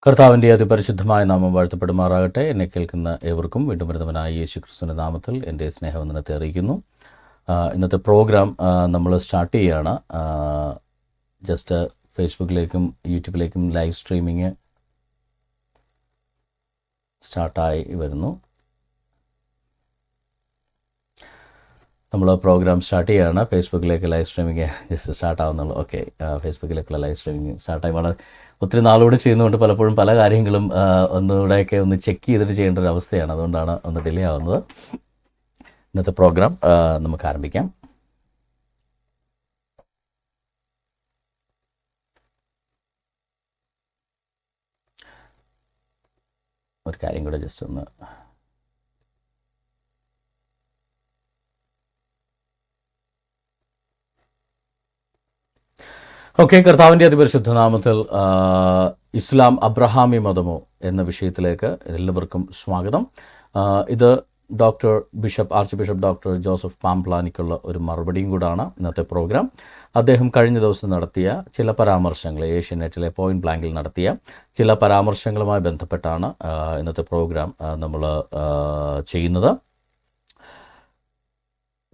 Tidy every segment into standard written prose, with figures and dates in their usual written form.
കർത്താവിൻ്റെ അതിപരിശുദ്ധമായ നാമം വാഴ്ത്തപ്പെടുമാറാകട്ടെ. എന്നെ കേൾക്കുന്ന ഏവർക്കും വീണ്ടും വരുന്നവനായ യേശു ക്രിസ്തുവിൻ്റെ നാമത്തിൽ എൻ്റെ സ്നേഹവന്ദനത്തെ അറിയിക്കുന്നു. ഇന്നത്തെ പ്രോഗ്രാം നമ്മൾ സ്റ്റാർട്ട് ചെയ്യുകയാണ്. ജസ്റ്റ് ഫേസ്ബുക്കിലേക്കും യൂട്യൂബിലേക്കും ലൈവ് സ്ട്രീമിങ് സ്റ്റാർട്ടായി വരുന്നു. നമ്മൾ പ്രോഗ്രാം സ്റ്റാർട്ട് ചെയ്യുകയാണ്. ഫേസ്ബുക്കിലേക്ക് ലൈവ് സ്ട്രീമിങ് ജസ്റ്റ് സ്റ്റാർട്ടാവുന്നുള്ളൂ. ഓക്കെ, ഫേസ്ബുക്കിലേക്കുള്ള ലൈവ് സ്ട്രീമിങ് സ്റ്റാർട്ടായി. വളരെ ഒത്തിരി നാളോട് ചെയ്യുന്നതുകൊണ്ട് പലപ്പോഴും പല കാര്യങ്ങളും ഒന്നുകൂടെയൊക്കെ ഒന്ന് ചെക്ക് ചെയ്തിട്ട് ചെയ്യേണ്ട ഒരു അവസ്ഥയാണ്. അതുകൊണ്ടാണ് ഒന്ന് ഡിലേ ആവുന്നത്. ഇന്നത്തെ പ്രോഗ്രാം നമുക്ക് ആരംഭിക്കാം. ഒരു കാര്യം കൂടെ ജസ്റ്റ് ഒന്ന് ഓക്കെ. കർത്താവിൻ്റെ അതിപരിശുദ്ധ നാമത്തിൽ ഇസ്ലാം അബ്രഹാമി മതമോ എന്ന വിഷയത്തിലേക്ക് എല്ലാവർക്കും സ്വാഗതം. ഇത് ആർച്ച് ബിഷപ്പ് ഡോക്ടർ ജോസഫ് പാംപ്ലാനിക്കുള്ള ഒരു മറുപടിയും കൂടാണ് ഇന്നത്തെ പ്രോഗ്രാം. അദ്ദേഹം കഴിഞ്ഞ ദിവസം നടത്തിയ ചില പരാമർശങ്ങൾ, ഏഷ്യാനെറ്റിലെ പോയിന്റ് ബ്ലാങ്കിൽ നടത്തിയ ചില പരാമർശങ്ങളുമായി ബന്ധപ്പെട്ടാണ് ഇന്നത്തെ പ്രോഗ്രാം നമ്മൾ ചെയ്യുന്നത്.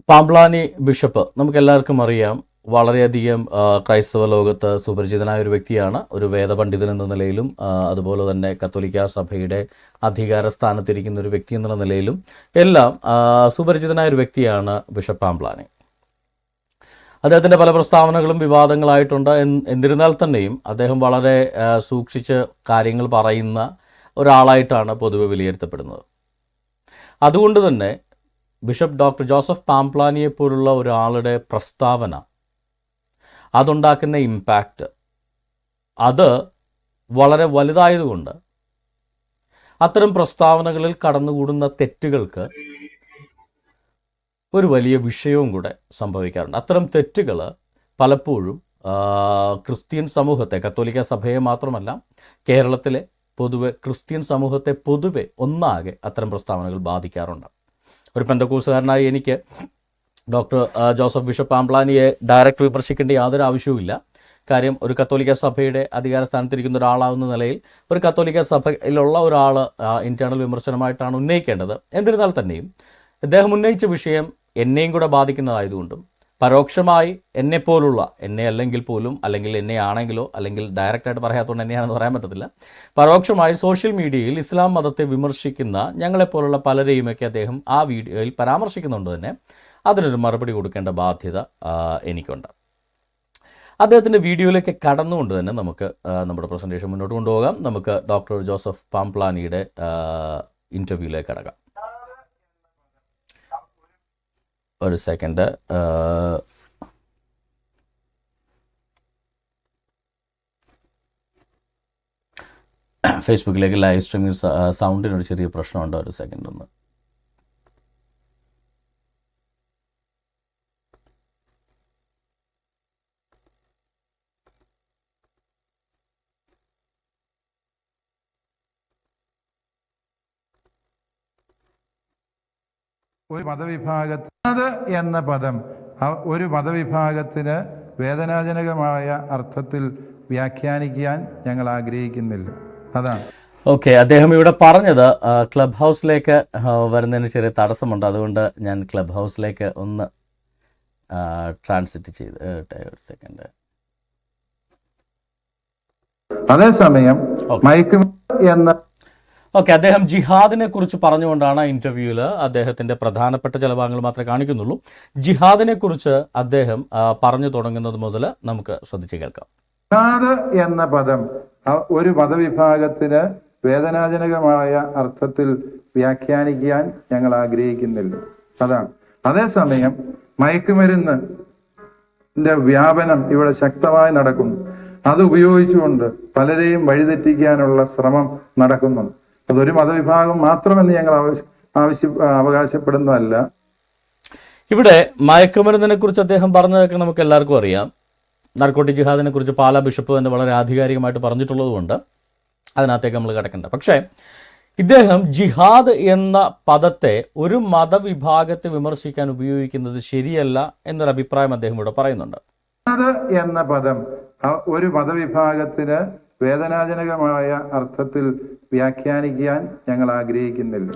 പാംപ്ലാനി ബിഷപ്പ് നമുക്കെല്ലാവർക്കും അറിയാം, വളരെയധികം ക്രൈസ്തവ ലോകത്ത് സുപരിചിതനായ ഒരു വ്യക്തിയാണ്. ഒരു വേദപണ്ഡിതൻ എന്ന നിലയിലും അതുപോലെ തന്നെ കത്തോലിക്ക സഭയുടെ അധികാര സ്ഥാനത്തിരിക്കുന്ന ഒരു വ്യക്തി എന്നുള്ള നിലയിലും എല്ലാം സുപരിചിതനായ ഒരു വ്യക്തിയാണ് ബിഷപ്പ് പാംപ്ലാനി. അദ്ദേഹത്തിൻ്റെ പല പ്രസ്താവനകളും വിവാദങ്ങളായിട്ടുണ്ട്. എന്നിരുന്നാൽ തന്നെയും അദ്ദേഹം വളരെ സൂക്ഷിച്ച് കാര്യങ്ങൾ പറയുന്ന ഒരാളായിട്ടാണ് പൊതുവെ വിലയിരുത്തപ്പെടുന്നത്. അതുകൊണ്ട് തന്നെ ബിഷപ്പ് ഡോക്ടർ ജോസഫ് പാംപ്ലാനിയെപ്പോലുള്ള ഒരാളുടെ പ്രസ്താവന, അതുണ്ടാക്കുന്ന ഇമ്പാക്റ്റ് അത് വളരെ വലുതായതുകൊണ്ട് അത്തരം പ്രസ്താവനകളിൽ കടന്നുകൂടുന്ന തെറ്റുകൾക്ക് ഒരു വലിയ വിഷയവും കൂടെ സംഭവിക്കാറുണ്ട്. അത്തരം തെറ്റുകൾ പലപ്പോഴും ക്രിസ്ത്യൻ സമൂഹത്തെ, കത്തോലിക്ക സഭയെ മാത്രമല്ല കേരളത്തിലെ പൊതുവെ ക്രിസ്ത്യൻ സമൂഹത്തെ പൊതുവെ ഒന്നാകെ അത്തരം പ്രസ്താവനകൾ ബാധിക്കാറുണ്ട്. ഒരു പെന്തക്കോസ്തുകാരനായി എനിക്ക് ഡോക്ടർ ജോസഫ് ബിഷപ്പ് പാംപ്ലാനിയെ ഡയറക്റ്റ് വിമർശിക്കേണ്ട യാതൊരു ആവശ്യവുമില്ല. കാര്യം, ഒരു കത്തോലിക്ക സഭയുടെ അധികാര സ്ഥാനത്തിരിക്കുന്ന ഒരാളാവുന്ന നിലയിൽ ഒരു കത്തോലിക്ക സഭയിലുള്ള ഒരാൾ ഇൻറ്റേർണൽ വിമർശനമായിട്ടാണ് ഉന്നയിക്കേണ്ടത്. എന്നിരുന്നാൽ തന്നെയും അദ്ദേഹം ഉന്നയിച്ച വിഷയം എന്നെയും കൂടെ ബാധിക്കുന്നതായതുകൊണ്ടും പരോക്ഷമായി എന്നെപ്പോലുള്ള, എന്നെ അല്ലെങ്കിൽ പോലും, അല്ലെങ്കിൽ എന്നെ ആണെങ്കിലോ, അല്ലെങ്കിൽ ഡയറക്റ്റായിട്ട് പറയാത്തതുകൊണ്ട് എന്നെയാണെന്ന് പറയാൻ പറ്റത്തില്ല, പരോക്ഷമായി സോഷ്യൽ മീഡിയയിൽ ഇസ്ലാം മതത്തെ വിമർശിക്കുന്ന ഞങ്ങളെപ്പോലുള്ള പലരെയുമൊക്കെ അദ്ദേഹം ആ വീഡിയോയിൽ പരാമർശിക്കുന്നുണ്ട്. തന്നെ അതിനൊരു മറുപടി കൊടുക്കേണ്ട ബാധ്യത എനിക്കുണ്ട്. അദ്ദേഹത്തിൻ്റെ വീഡിയോയിലേക്ക് കടന്നുകൊണ്ട് തന്നെ നമുക്ക് നമ്മുടെ പ്രസൻറ്റേഷൻ മുന്നോട്ട് കൊണ്ടുപോകാം. നമുക്ക് ഡോക്ടർ ജോസഫ് പാംപ്ലാനിയുടെ ഇൻ്റർവ്യൂയിലേക്ക് കടക്കാം. ഒരു സെക്കൻഡ്. ഫേസ്ബുക്കിലേക്ക് ലൈവ് സ്ട്രീമിംഗ് സൗണ്ടിനൊരു ചെറിയ പ്രശ്നമുണ്ട്. ഒരു സെക്കൻഡ് ഒന്ന്. ഒരു മതവിഭാഗത്തിന് എന്ന പദം ഒരു മതവിഭാഗത്തിന് വേദനാജനകമായ അർത്ഥത്തിൽ വ്യാഖ്യാനിക്കാൻ ഞങ്ങൾ ആഗ്രഹിക്കുന്നില്ല. അതാണ്. ഓക്കെ, അദ്ദേഹം ഇവിടെ പറഞ്ഞത് ക്ലബ് ഹൗസിലേക്ക് വരുന്നതിന് ചെറിയ തടസ്സമുണ്ട്. അതുകൊണ്ട് ഞാൻ ക്ലബ് ഹൗസിലേക്ക് ഒന്ന് ട്രാൻസിറ്റ് ചെയ്ത് ഒരു സെക്കൻഡ്. അതേസമയം മയക്കുമരുന്ന് എന്ന അദ്ദേഹം ജിഹാദിനെ കുറിച്ച് പറഞ്ഞുകൊണ്ടാണ് ഇന്റർവ്യൂവിൽ അദ്ദേഹത്തിന്റെ പ്രധാനപ്പെട്ട ചില ഭാഗങ്ങൾ മാത്രമേ കാണിക്കുന്നുള്ളൂ. ജിഹാദിനെ കുറിച്ച് അദ്ദേഹം പറഞ്ഞു തുടങ്ങുന്നത് മുതൽ നമുക്ക് ശ്രദ്ധിച്ച് കേൾക്കാം. ജിഹാദ് എന്ന പദം ഒരു മതവിഭാഗത്തിന് വേദനാജനകമായ അർത്ഥത്തിൽ വ്യാഖ്യാനിക്കാൻ ഞങ്ങൾ ആഗ്രഹിക്കുന്നില്ല. അതാണ്. അതേസമയം മയക്കുമരുന്നിന്റെ വ്യാപനം ഇവിടെ ശക്തമായി നടക്കുന്നു. അത് ഉപയോഗിച്ചുകൊണ്ട് പലരെയും വഴിതെറ്റിക്കാനുള്ള ശ്രമം നടക്കുന്നുണ്ട്. അതൊരു മതവിഭാഗം മാത്രമെന്ന് ഞങ്ങൾ അവകാശപ്പെടുന്നതല്ല. ഇവിടെ മയക്കുമരുന്നിനെ കുറിച്ച് അദ്ദേഹം പറഞ്ഞതൊക്കെ നമുക്ക് എല്ലാവർക്കും അറിയാം. നാർക്കോട്ടിക് ജിഹാദിനെ കുറിച്ച് പാലാ ബിഷപ്പ് തന്നെ വളരെ ആധികാരികമായിട്ട് പറഞ്ഞിട്ടുള്ളത് കൊണ്ട് അതിനകത്തേക്ക് നമ്മൾ കിടക്കണ്ട. പക്ഷേ ഇദ്ദേഹം ജിഹാദ് എന്ന പദത്തെ ഒരു മതവിഭാഗത്തെ വിമർശിക്കാൻ ഉപയോഗിക്കുന്നത് ശരിയല്ല എന്നൊരു അഭിപ്രായം അദ്ദേഹം ഇവിടെ പറയുന്നുണ്ട്. ജിഹാദ് എന്ന പദം ഒരു മതവിഭാഗത്തിന് വേദനാജനകമായ അർത്ഥത്തിൽ വ്യാഖ്യാനിക്കാൻ ഞങ്ങൾ ആഗ്രഹിക്കുന്നില്ല.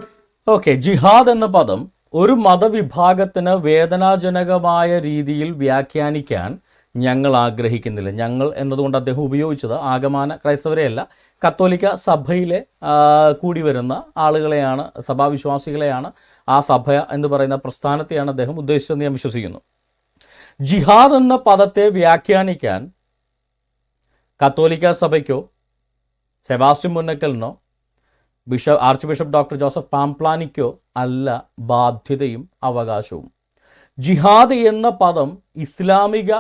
ഓക്കെ, ജിഹാദ് എന്ന പദം ഒരു മതവിഭാഗത്തിന് വേദനാജനകമായ രീതിയിൽ വ്യാഖ്യാനിക്കാൻ ഞങ്ങൾ ആഗ്രഹിക്കുന്നില്ല. ഞങ്ങൾ എന്നതുകൊണ്ട് അദ്ദേഹം ഉപയോഗിച്ചത് ആഗമാന ക്രൈസ്തവരെയല്ല, കത്തോലിക്ക സഭയിലെ കൂടി വരുന്ന ആളുകളെയാണ്, സഭാവിശ്വാസികളെയാണ്, ആ സഭ എന്ന് പറയുന്ന പ്രസ്ഥാനത്തെയാണ് അദ്ദേഹം ഉദ്ദേശിച്ചതെന്ന് ഞാൻ വിശ്വസിക്കുന്നു. ജിഹാദ് എന്ന പദത്തെ വ്യാഖ്യാനിക്കാൻ കത്തോലിക്ക സഭയ്ക്കോ സെബാസ്റ്റ്യൻ മുന്നക്കലിനോ ആർച്ച് ബിഷപ്പ് ഡോക്ടർ ജോസഫ് പാംപ്ലാനിക്കോ അല്ല ബാധ്യതയും അവകാശവും. ജിഹാദ് എന്ന പദം ഇസ്ലാമിക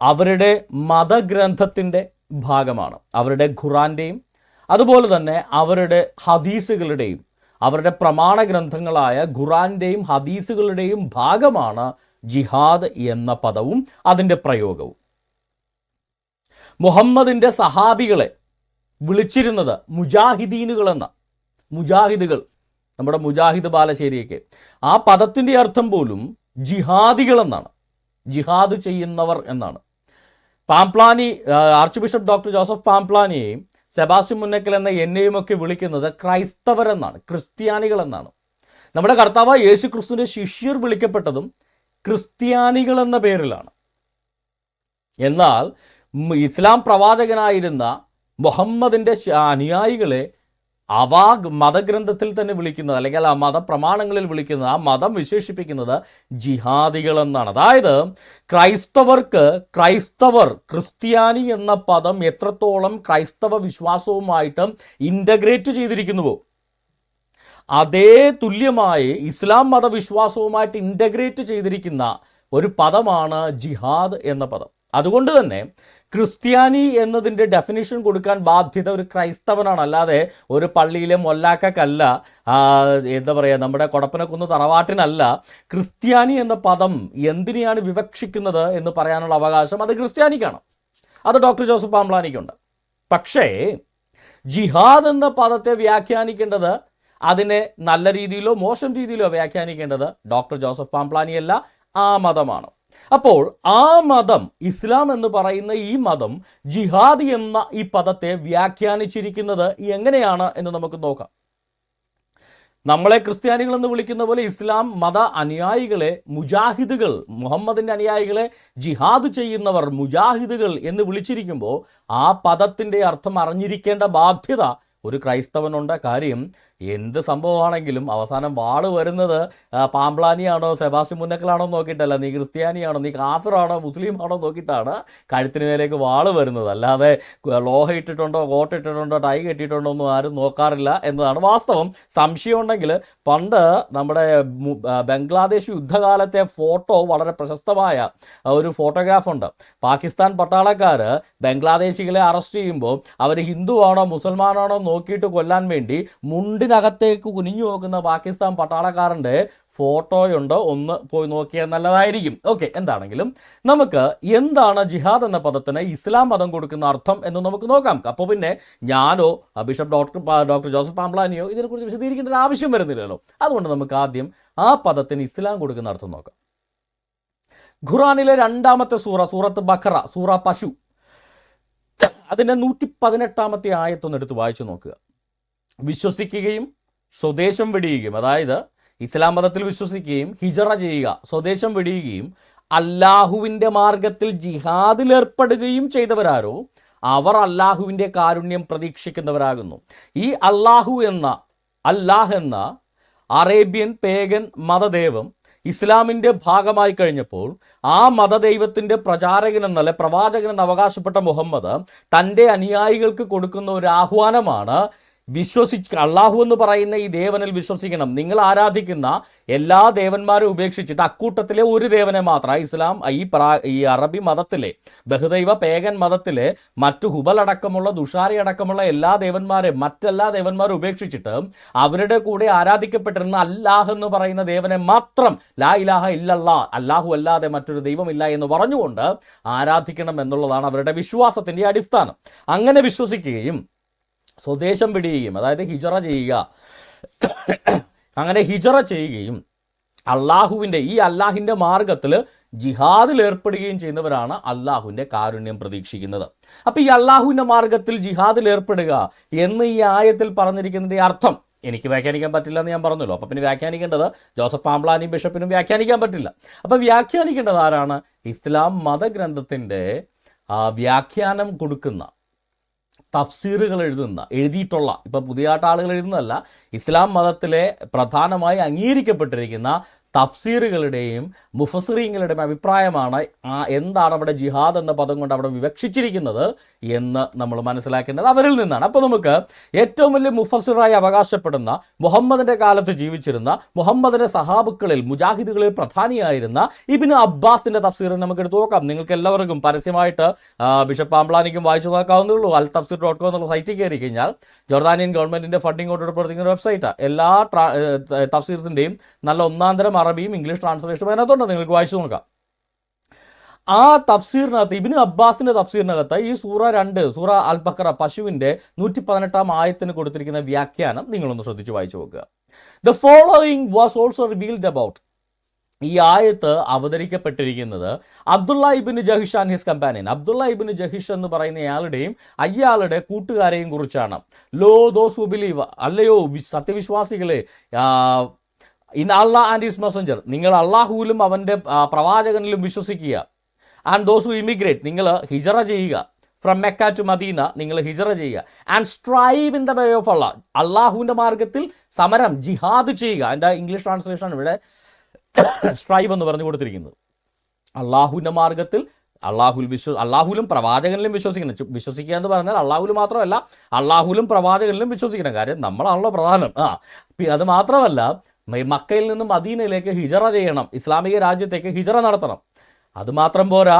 അവരുടെ മതഗ്രന്ഥത്തിൻ്റെ ഭാഗമാണ്. അവരുടെ ഖുറാൻ്റെയും അതുപോലെ തന്നെ അവരുടെ ഹദീസുകളുടെയും അവരുടെ പ്രമാണ ഗ്രന്ഥങ്ങളായ ഖുറാൻ്റെയും ഹദീസുകളുടെയും ഭാഗമാണ് ജിഹാദ് എന്ന പദവും അതിൻ്റെ പ്രയോഗവും. മുഹമ്മദിൻ്റെ സഹാബികളെ വിളിച്ചിരുന്നത് മുജാഹിദീനുകളെന്ന, മുജാഹിദുകൾ, നമ്മുടെ മുജാഹിദ് ബാലശ്ശേരിയൊക്കെ, ആ പദത്തിൻ്റെ അർത്ഥം പോലും ജിഹാദികൾ എന്നാണ്, ജിഹാദ് ചെയ്യുന്നവർ എന്നാണ്. Pamplany, archbishop doctor Joseph പാംപ്ലാനിയെയും സെബാസ്റ്റ്യൻ മുന്നക്കൽ എന്ന എന്നെയും ഒക്കെ വിളിക്കുന്നത് ക്രൈസ്തവരെന്നാണ്, ക്രിസ്ത്യാനികൾ എന്നാണ്. നമ്മുടെ കർത്താവ് യേശു ക്രിസ്തുവിൻ്റെ ശിഷ്യർ വിളിക്കപ്പെട്ടതും ക്രിസ്ത്യാനികൾ എന്ന പേരിലാണ്. എന്നാൽ ഇസ്ലാം പ്രവാചകനായിരുന്ന മുഹമ്മദിൻ്റെ അനുയായികളെ മതഗ്രന്ഥത്തിൽ തന്നെ വിളിക്കുന്നത്, അല്ലെങ്കിൽ ആ മതപ്രമാണങ്ങളിൽ വിളിക്കുന്നത്, ആ മതം വിശേഷിപ്പിക്കുന്നത് ജിഹാദികൾ എന്നാണ്. അതായത് ക്രൈസ്തവർ, ക്രിസ്ത്യാനി എന്ന പദം എത്രത്തോളം ക്രൈസ്തവ വിശ്വാസവുമായിട്ട് ഇൻ്റഗ്രേറ്റ് ചെയ്തിരിക്കുന്നുവോ അതേ തുല്യമായി ഇസ്ലാം മതവിശ്വാസവുമായിട്ട് ഇൻ്റഗ്രേറ്റ് ചെയ്തിരിക്കുന്ന ഒരു പദമാണ് ജിഹാദ് എന്ന പദം. അതുകൊണ്ട് തന്നെ ക്രിസ്ത്യാനി എന്നതിൻ്റെ ഡെഫിനിഷൻ കൊടുക്കാൻ ബാധ്യത ഒരു ക്രൈസ്തവനാണ്, അല്ലാതെ ഒരു പള്ളിയിലെ മൊല്ലാക്കല്ല, എന്താ പറയുക, നമ്മുടെ കൊടപ്പനക്കുന്ന് തറവാട്ടിനല്ല. ക്രിസ്ത്യാനി എന്ന പദം എന്തിനെയാണ് വിവക്ഷിക്കുന്നത് എന്ന് പറയാനുള്ള അവകാശം അത് ക്രിസ്ത്യാനിക്കാണ്, അത് ഡോക്ടർ ജോസഫ് പാംപ്ലാനിക്കുണ്ട്. പക്ഷേ ജിഹാദ് എന്ന പദത്തെ വ്യാഖ്യാനിക്കേണ്ടത്, അതിനെ നല്ല രീതിയിലോ മോശം രീതിയിലോ വ്യാഖ്യാനിക്കേണ്ടത് ഡോക്ടർ ജോസഫ് പാംപ്ലാനിയല്ല, ആ മതമാണ്. അപ്പോൾ ആ മതം, ഇസ്ലാം എന്ന് പറയുന്ന ഈ മതം ജിഹാദ് എന്ന ഈ പദത്തെ വ്യാഖ്യാനിച്ചിരിക്കുന്നത് എങ്ങനെയാണ് എന്ന് നമുക്ക് നോക്കാം. നമ്മളെ ക്രിസ്ത്യാനികൾ എന്ന് വിളിക്കുന്ന പോലെ ഇസ്ലാം മത അനുയായികളെ മുജാഹിദുകൾ, മുഹമ്മദിൻ്റെ അനുയായികളെ ജിഹാദ് ചെയ്യുന്നവർ, മുജാഹിദുകൾ എന്ന് വിളിച്ചിരിക്കുമ്പോൾ ആ പദത്തിൻ്റെ അർത്ഥം അറിഞ്ഞിരിക്കേണ്ട ബാധ്യത ഒരു ക്രൈസ്തവനുണ്ട്. കാര്യം എന്ത് സംഭവമാണെങ്കിലും അവസാനം വാള് വരുന്നത് പാംപ്ലാനിയാണോ സെബാസ്റ്റ്യൻ മുന്നക്കലാണോ നോക്കിയിട്ടല്ല, നീ ക്രിസ്ത്യാനിയാണോ, നീ കാഫിറാണോ, മുസ്ലിം ആണോ നോക്കിയിട്ടാണ് കഴുത്തിന് മേലേക്ക് വാള് വരുന്നത്. അല്ലാതെ ലോഹ ഇട്ടിട്ടുണ്ടോ, കോട്ട് ഇട്ടിട്ടുണ്ടോ, ടൈ കെട്ടിയിട്ടുണ്ടോ ഒന്നും ആരും നോക്കാറില്ല എന്നതാണ് വാസ്തവം. സംശയം ഉണ്ടെങ്കിൽ പണ്ട് നമ്മുടെ ബംഗ്ലാദേശ് യുദ്ധകാലത്തെ ഫോട്ടോ വളരെ പ്രശസ്തമായ ഒരു ഫോട്ടോഗ്രാഫുണ്ട്. പാകിസ്ഥാൻ പട്ടാളക്കാർ ബംഗ്ലാദേശികളെ അറസ്റ്റ് ചെയ്യുമ്പോൾ അവർ ഹിന്ദുവാണോ മുസൽമാനാണോ നോക്കിയിട്ട് കൊല്ലാൻ വേണ്ടി മുണ്ടിനകത്തേക്ക് കുനിഞ്ഞു നോക്കുന്ന പാകിസ്ഥാൻ പട്ടാളക്കാരൻ്റെ ഫോട്ടോയുണ്ടോ, ഒന്ന് പോയി നോക്കിയാൽ നല്ലതായിരിക്കും. ഓക്കെ, എന്താണെങ്കിലും നമുക്ക് എന്താണ് ജിഹാദ് എന്ന പദത്തിന് ഇസ്ലാം മതം കൊടുക്കുന്ന അർത്ഥം എന്ന് നമുക്ക് നോക്കാം. അപ്പോൾ പിന്നെ ഞാനോ ബിഷപ്പ് ഡോക്ടർ ജോസഫ് പാംപ്ലാനിയോ ഇതിനെക്കുറിച്ച് വിശദീകരിക്കേണ്ട ഒരു ആവശ്യം വരുന്നില്ലല്ലോ. അതുകൊണ്ട് നമുക്ക് ആദ്യം ആ പദത്തിന് ഇസ്ലാം കൊടുക്കുന്ന അർത്ഥം നോക്കാം. ഖുറാനിലെ 2-ാമത്തെ സൂറത്ത് ബഖറ, സൂറ പശു, അതിൻ്റെ 118-ാമത്തെ ആയത്തൊന്ന് എടുത്ത് വായിച്ചു നോക്കുക. വിശ്വസിക്കുകയും സ്വദേശം വെടിയുകയും, അതായത് ഇസ്ലാം മതത്തിൽ വിശ്വസിക്കുകയും ഹിജറ ചെയ്യുക, സ്വദേശം വെടിയുകയും അല്ലാഹുവിൻ്റെ മാർഗത്തിൽ ജിഹാദിലേർപ്പെടുകയും ചെയ്തവരാരോ അവർ അല്ലാഹുവിൻ്റെ കാരുണ്യം പ്രതീക്ഷിക്കുന്നവരാകുന്നു. ഈ അല്ലാഹു എന്ന അറേബ്യൻ പേഗൻ മതദൈവം ഇസ്ലാമിൻ്റെ ഭാഗമായി കഴിഞ്ഞപ്പോൾ ആ മതദൈവത്തിൻ്റെ പ്രചാരകനെന്നല്ല പ്രവാചകനെന്ന് അവകാശപ്പെട്ട മുഹമ്മദ് തൻ്റെ അനുയായികൾക്ക് കൊടുക്കുന്ന ഒരു ആഹ്വാനമാണ്, അള്ളാഹു എന്ന് പറയുന്ന ഈ ദേവനിൽ വിശ്വസിക്കണം. നിങ്ങൾ ആരാധിക്കുന്ന എല്ലാ ദേവന്മാരും ഉപേക്ഷിച്ചിട്ട് അക്കൂട്ടത്തിലെ ഒരു ദേവനെ മാത്രം, ഇസ്ലാം ഈ അറബി മതത്തിലെ ബഹുദൈവ പേഗൻ മതത്തിലെ മറ്റു ഹുബൽ അടക്കമുള്ള ദുഷാരി അടക്കമുള്ള മറ്റെല്ലാ ദേവന്മാരും ഉപേക്ഷിച്ചിട്ട് അവരുടെ കൂടെ ആരാധിക്കപ്പെട്ടിരുന്ന അല്ലാഹ് എന്ന് പറയുന്ന ദേവനെ മാത്രം, ലാ ഇലാഹ ഇല്ലല്ലാ, അല്ലാഹു അല്ലാതെ മറ്റൊരു ദൈവമില്ല എന്ന് പറഞ്ഞുകൊണ്ട് ആരാധിക്കണം എന്നുള്ളതാണ് അവരുടെ വിശ്വാസത്തിൻ്റെ അടിസ്ഥാനം. അങ്ങനെ വിശ്വസിക്കുകയും സ്വദേശം വെടിയുകയും, അതായത് ഹിജറ ചെയ്യുക, അങ്ങനെ ഹിജറ ചെയ്യുകയും അള്ളാഹുവിൻ്റെ മാർഗത്തിൽ ജിഹാദിൽ ഏർപ്പെടുകയും ചെയ്യുന്നവരാണ് അള്ളാഹുവിൻ്റെ കാരുണ്യം പ്രതീക്ഷിക്കുന്നത്. അപ്പോൾ ഈ അള്ളാഹുവിൻ്റെ മാർഗത്തിൽ ജിഹാദിൽ ഏർപ്പെടുക എന്ന് ഈ ആയത്തിൽ പറഞ്ഞിരിക്കുന്നതിൻ്റെ അർത്ഥം എനിക്ക് വ്യാഖ്യാനിക്കാൻ പറ്റില്ല എന്ന് ഞാൻ പറഞ്ഞല്ലോ. അപ്പോൾ പിന്നെ വ്യാഖ്യാനിക്കേണ്ടത് ജോസഫ് പാംപ്ലാനി ബിഷപ്പിനും വ്യാഖ്യാനിക്കാൻ പറ്റില്ല. അപ്പോൾ വ്യാഖ്യാനിക്കേണ്ടത് ആരാണ്? ഇസ്ലാം മതഗ്രന്ഥത്തിൻ്റെ വ്യാഖ്യാനം കൊടുക്കുന്ന, തഫ്സീറുകൾ എഴുതിയിട്ടുള്ള, ഇപ്പോൾ പുതിയതായിട്ട് ആളുകൾ എഴുതുന്നതല്ല, ഇസ്ലാം മതത്തിലെ പ്രധാനമായി അംഗീകരിക്കപ്പെട്ടിരിക്കുന്ന തഫ്സീറുകളുടെയും മുഫസ്സിറീങ്ങളുടെയും അഭിപ്രായമാണ് എന്താണ് അവിടെ ജിഹാദ് എന്ന പദം കൊണ്ട് അവിടെ വിവക്ഷിച്ചിരിക്കുന്നത് എന്ന് നമ്മൾ മനസ്സിലാക്കേണ്ടത് അവരിൽ നിന്നാണ്. അപ്പോൾ നമുക്ക് ഏറ്റവും വലിയ മുഫസ്സിറായി അവകാശപ്പെടുന്ന, മുഹമ്മദിൻ്റെ കാലത്ത് ജീവിച്ചിരുന്ന, മുഹമ്മദിൻ്റെ സഹാബുക്കളിൽ മുജാഹിദുകളിൽ പ്രധാനിയായിരുന്ന ഇബ്നു അബ്ബാസിൻ്റെ തഫ്സീർ നമുക്ക് എടുത്തു നോക്കാം. നിങ്ങൾക്ക് എല്ലാവർക്കും പരസ്യമായിട്ട് ബിഷപ്പ് പാംപ്ലാനിക്കും വായിച്ചു നോക്കാവുന്നേ ഉള്ളൂ. altafsir.com എന്നുള്ള സൈറ്റിൽ കയറി കഴിഞ്ഞാൽ ജോർദാനിയൻ ഗവൺമെൻറ്റിൻ്റെ ഫണ്ടിങ്ങോട്ട് പ്രവർത്തിക്കുന്ന വെബ്സൈറ്റാണ്. എല്ലാ തഫ്സീർസിൻ്റെയും നല്ല ഒന്നാന്തരം അറബിയും ഇംഗ്ലീഷ് ട്രാൻസ്ലേഷനും അതിനകത്തുണ്ട്, നിങ്ങൾക്ക് വായിച്ചു നോക്കാം. ആ തഫ്സീറിനകത്ത്, ഇബ്നു അബ്ബാസിൻ്റെ തഫ്സീറിനകത്ത് ഈ സൂറ 2, സൂറ അൽ ബഖറ, പശുവിൻ്റെ 118-ാം ആയത്തിന് കൊടുത്തിരിക്കുന്ന വ്യാഖ്യാനം നിങ്ങളൊന്ന് ശ്രദ്ധിച്ച് വായിച്ചു നോക്കുക. The following was also revealed about, ഈ ആയത്ത് അവതരിക്കപ്പെട്ടിരിക്കുന്നത് Abdullah ibn Jahsh and his companion, Abdullah ibn Jahsh എന്ന് പറയുന്ന അയാളുടെയും അയാളുടെ കൂട്ടുകാരെയും കുറിച്ചാണ്. ലോ ദോസ് ഹു ബിലീവ്, അല്ലയോ സത്യവിശ്വാസികളെ, in Allah and his Messenger, നിങ്ങൾ അള്ളാഹുവിലും അവൻ്റെ പ്രവാചകനിലും വിശ്വസിക്കുക. ആൻഡ് ദോസ് ഹു ഇമിഗ്രേറ്റ്, നിങ്ങൾ ഹിജറ ചെയ്യുക. ഫ്രം മെക്ക ടു മദീന, നിങ്ങൾ ഹിജറ ചെയ്യുക. And strive in the way of Allah, അള്ളാഹുവിൻ്റെ മാർഗത്തിൽ സമരം, ജിഹാദ് ചെയ്യുക. എൻ്റെ ഇംഗ്ലീഷ് ട്രാൻസ്ലേഷനാണ് ഇവിടെ സ്ട്രൈവ് എന്ന് പറഞ്ഞു കൊടുത്തിരിക്കുന്നത്. അള്ളാഹുവിൻ്റെ മാർഗത്തിൽ, അള്ളാഹുലും പ്രവാചകനിലും വിശ്വസിക്കണം. വിശ്വസിക്കുക എന്ന് പറഞ്ഞാൽ അള്ളാഹുലും മാത്രമല്ല, അള്ളാഹുലും പ്രവാചകനിലും വിശ്വസിക്കണം. കാര്യം നമ്മളാണല്ലോ പ്രധാനം. അത് മാത്രമല്ല, മക്കയിൽ നിന്നും മദീനയിലേക്ക് ഹിജറ ചെയ്യണം, ഇസ്ലാമിക രാജ്യത്തേക്ക് ഹിജറ നടത്തണം. അതുമാത്രം പോരാ,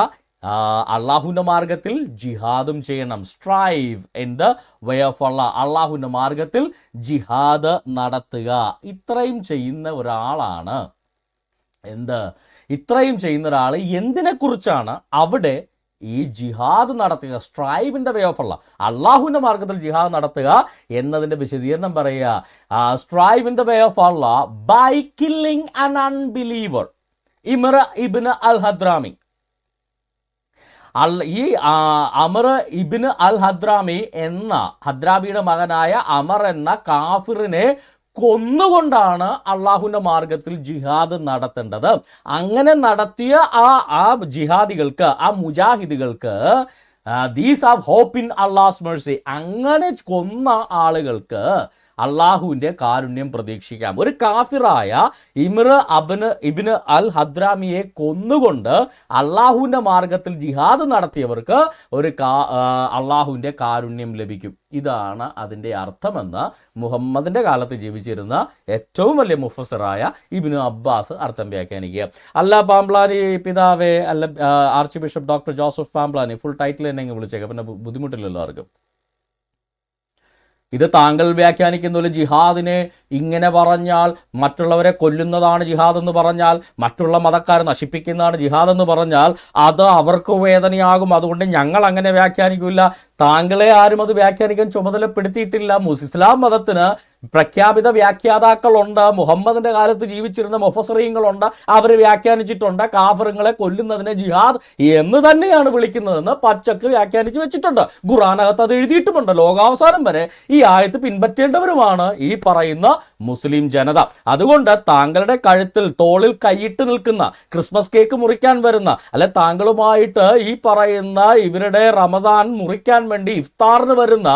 അള്ളാഹുവിൻ്റെ മാർഗത്തിൽ ജിഹാദും ചെയ്യണം. Strive in the way of Allah, അള്ളാഹുവിൻ്റെ മാർഗത്തിൽ ജിഹാദ് നടത്തുക. ഇത്രയും ചെയ്യുന്ന ഒരാളാണ് ഇത്രയും ചെയ്യുന്ന ഒരാൾ എന്തിനെക്കുറിച്ചാണ് അവിടെ ഈ ജിഹാദ് നടത്തുക, സ്ട്രൈവിൻ്റെ വേ ഓഫ് അള്ളാഹ്, അള്ളാഹുവിൻ്റെ മാർഗത്തിൽ ജിഹാദ് നടത്തുക എന്നതിൻ്റെ വിശദീകരണം പറയുക. Strive in the way of Allah by killing an unbeliever, Amr ibn al Hadrami. ഈ അമർ ഇബ്നു അൽ ഹദ്രാമി എന്ന, ഹദ്രാമിയുടെ മകനായ അമർ എന്ന കാഫിറിനെ കൊന്നുകൊണ്ടാണ് അള്ളാഹുവിൻ്റെ മാർഗത്തിൽ ജിഹാദ് നടത്തേണ്ടത്. അങ്ങനെ നടത്തിയ ആ ജിഹാദികൾക്ക്, ആ മുജാഹിദുകൾക്ക്, these have hope in Allah's mercy, അങ്ങനെ കൊന്ന ആളുകൾക്ക് അള്ളാഹുവിൻ്റെ കാരുണ്യം പ്രതീക്ഷിക്കാം. ഒരു കാഫിറായ ഇമ്ര ഇബ്നു അൽ ഹദ്രാമിയെ കൊന്നുകൊണ്ട് അള്ളാഹുവിൻ്റെ മാർഗത്തിൽ ജിഹാദ് നടത്തിയവർക്ക് അള്ളാഹുവിൻ്റെ കാരുണ്യം ലഭിക്കും. ഇതാണ് അതിൻ്റെ അർത്ഥമെന്ന് മുഹമ്മദിൻ്റെ കാലത്ത് ജീവിച്ചിരുന്ന ഏറ്റവും വലിയ മുഫസ്സിറായ ഇബ്നു അബ്ബാസ് അർത്ഥം വ്യാഖ്യാനിക്കുക. അല്ല പാംപ്ലാനി പിതാവേ, അല്ല arch bishop doctor Joseph Pamplany, full title തന്നെ അങ്ങ് വിളിച്ചേക്കാം, പിന്നെ ബുദ്ധിമുട്ടില്ലല്ലോ ആർക്കും. ഇത് താങ്കൾ വ്യാഖ്യാനിക്കുന്ന ഒരു ജിഹാദിനെ ഇങ്ങനെ പറഞ്ഞാൽ, മറ്റുള്ളവരെ കൊല്ലുന്നതാണ് ജിഹാദ് എന്ന് പറഞ്ഞാൽ, മറ്റുള്ള മതക്കാരെ നശിപ്പിക്കുന്നതാണ് ജിഹാദ് എന്ന് പറഞ്ഞാൽ അത് അവർക്ക് വേദനയാകും. അതുകൊണ്ട് ഞങ്ങൾ അങ്ങനെ വ്യാഖ്യാനിക്കില്ല. താങ്കളെ ആരും അത് വ്യാഖ്യാനിക്കാൻ ചുമതലപ്പെടുത്തിയിട്ടില്ല. ഇസ്ലാം മതത്തിന് പ്രഖ്യാപിത വ്യാഖ്യാതാക്കളുണ്ട്. മുഹമ്മദിൻ്റെ കാലത്ത് ജീവിച്ചിരുന്ന മുഫസ്സിറീങ്ങളുണ്ട്, അവർ വ്യാഖ്യാനിച്ചിട്ടുണ്ട്. കാഫിറുകളെ കൊല്ലുന്നതിനെ ജിഹാദ് എന്ന് തന്നെയാണ് വിളിക്കുന്നതെന്ന് പച്ചക്ക് വ്യാഖ്യാനിച്ച് വെച്ചിട്ടുണ്ട്. ഖുർആനകത്ത് അത് എഴുതിയിട്ടുമുണ്ട്. ലോകാവസാനം വരെ ഈ ആയത്ത് പിൻപറ്റേണ്ടവരുമാണ് ഈ പറയുന്ന മുസ്ലിം ജനത. അതുകൊണ്ട് താങ്കളുടെ കഴുത്തിൽ, തോളിൽ കൈയിട്ട് നിൽക്കുന്ന, ക്രിസ്മസ് കേക്ക് മുറിക്കാൻ വരുന്ന, അല്ലെ താങ്കളുമായിട്ട് ഈ പറയുന്ന ഇവരുടെ റമദാൻ മുറിക്കാൻ വേണ്ടി ഇഫ്താറിന് വരുന്ന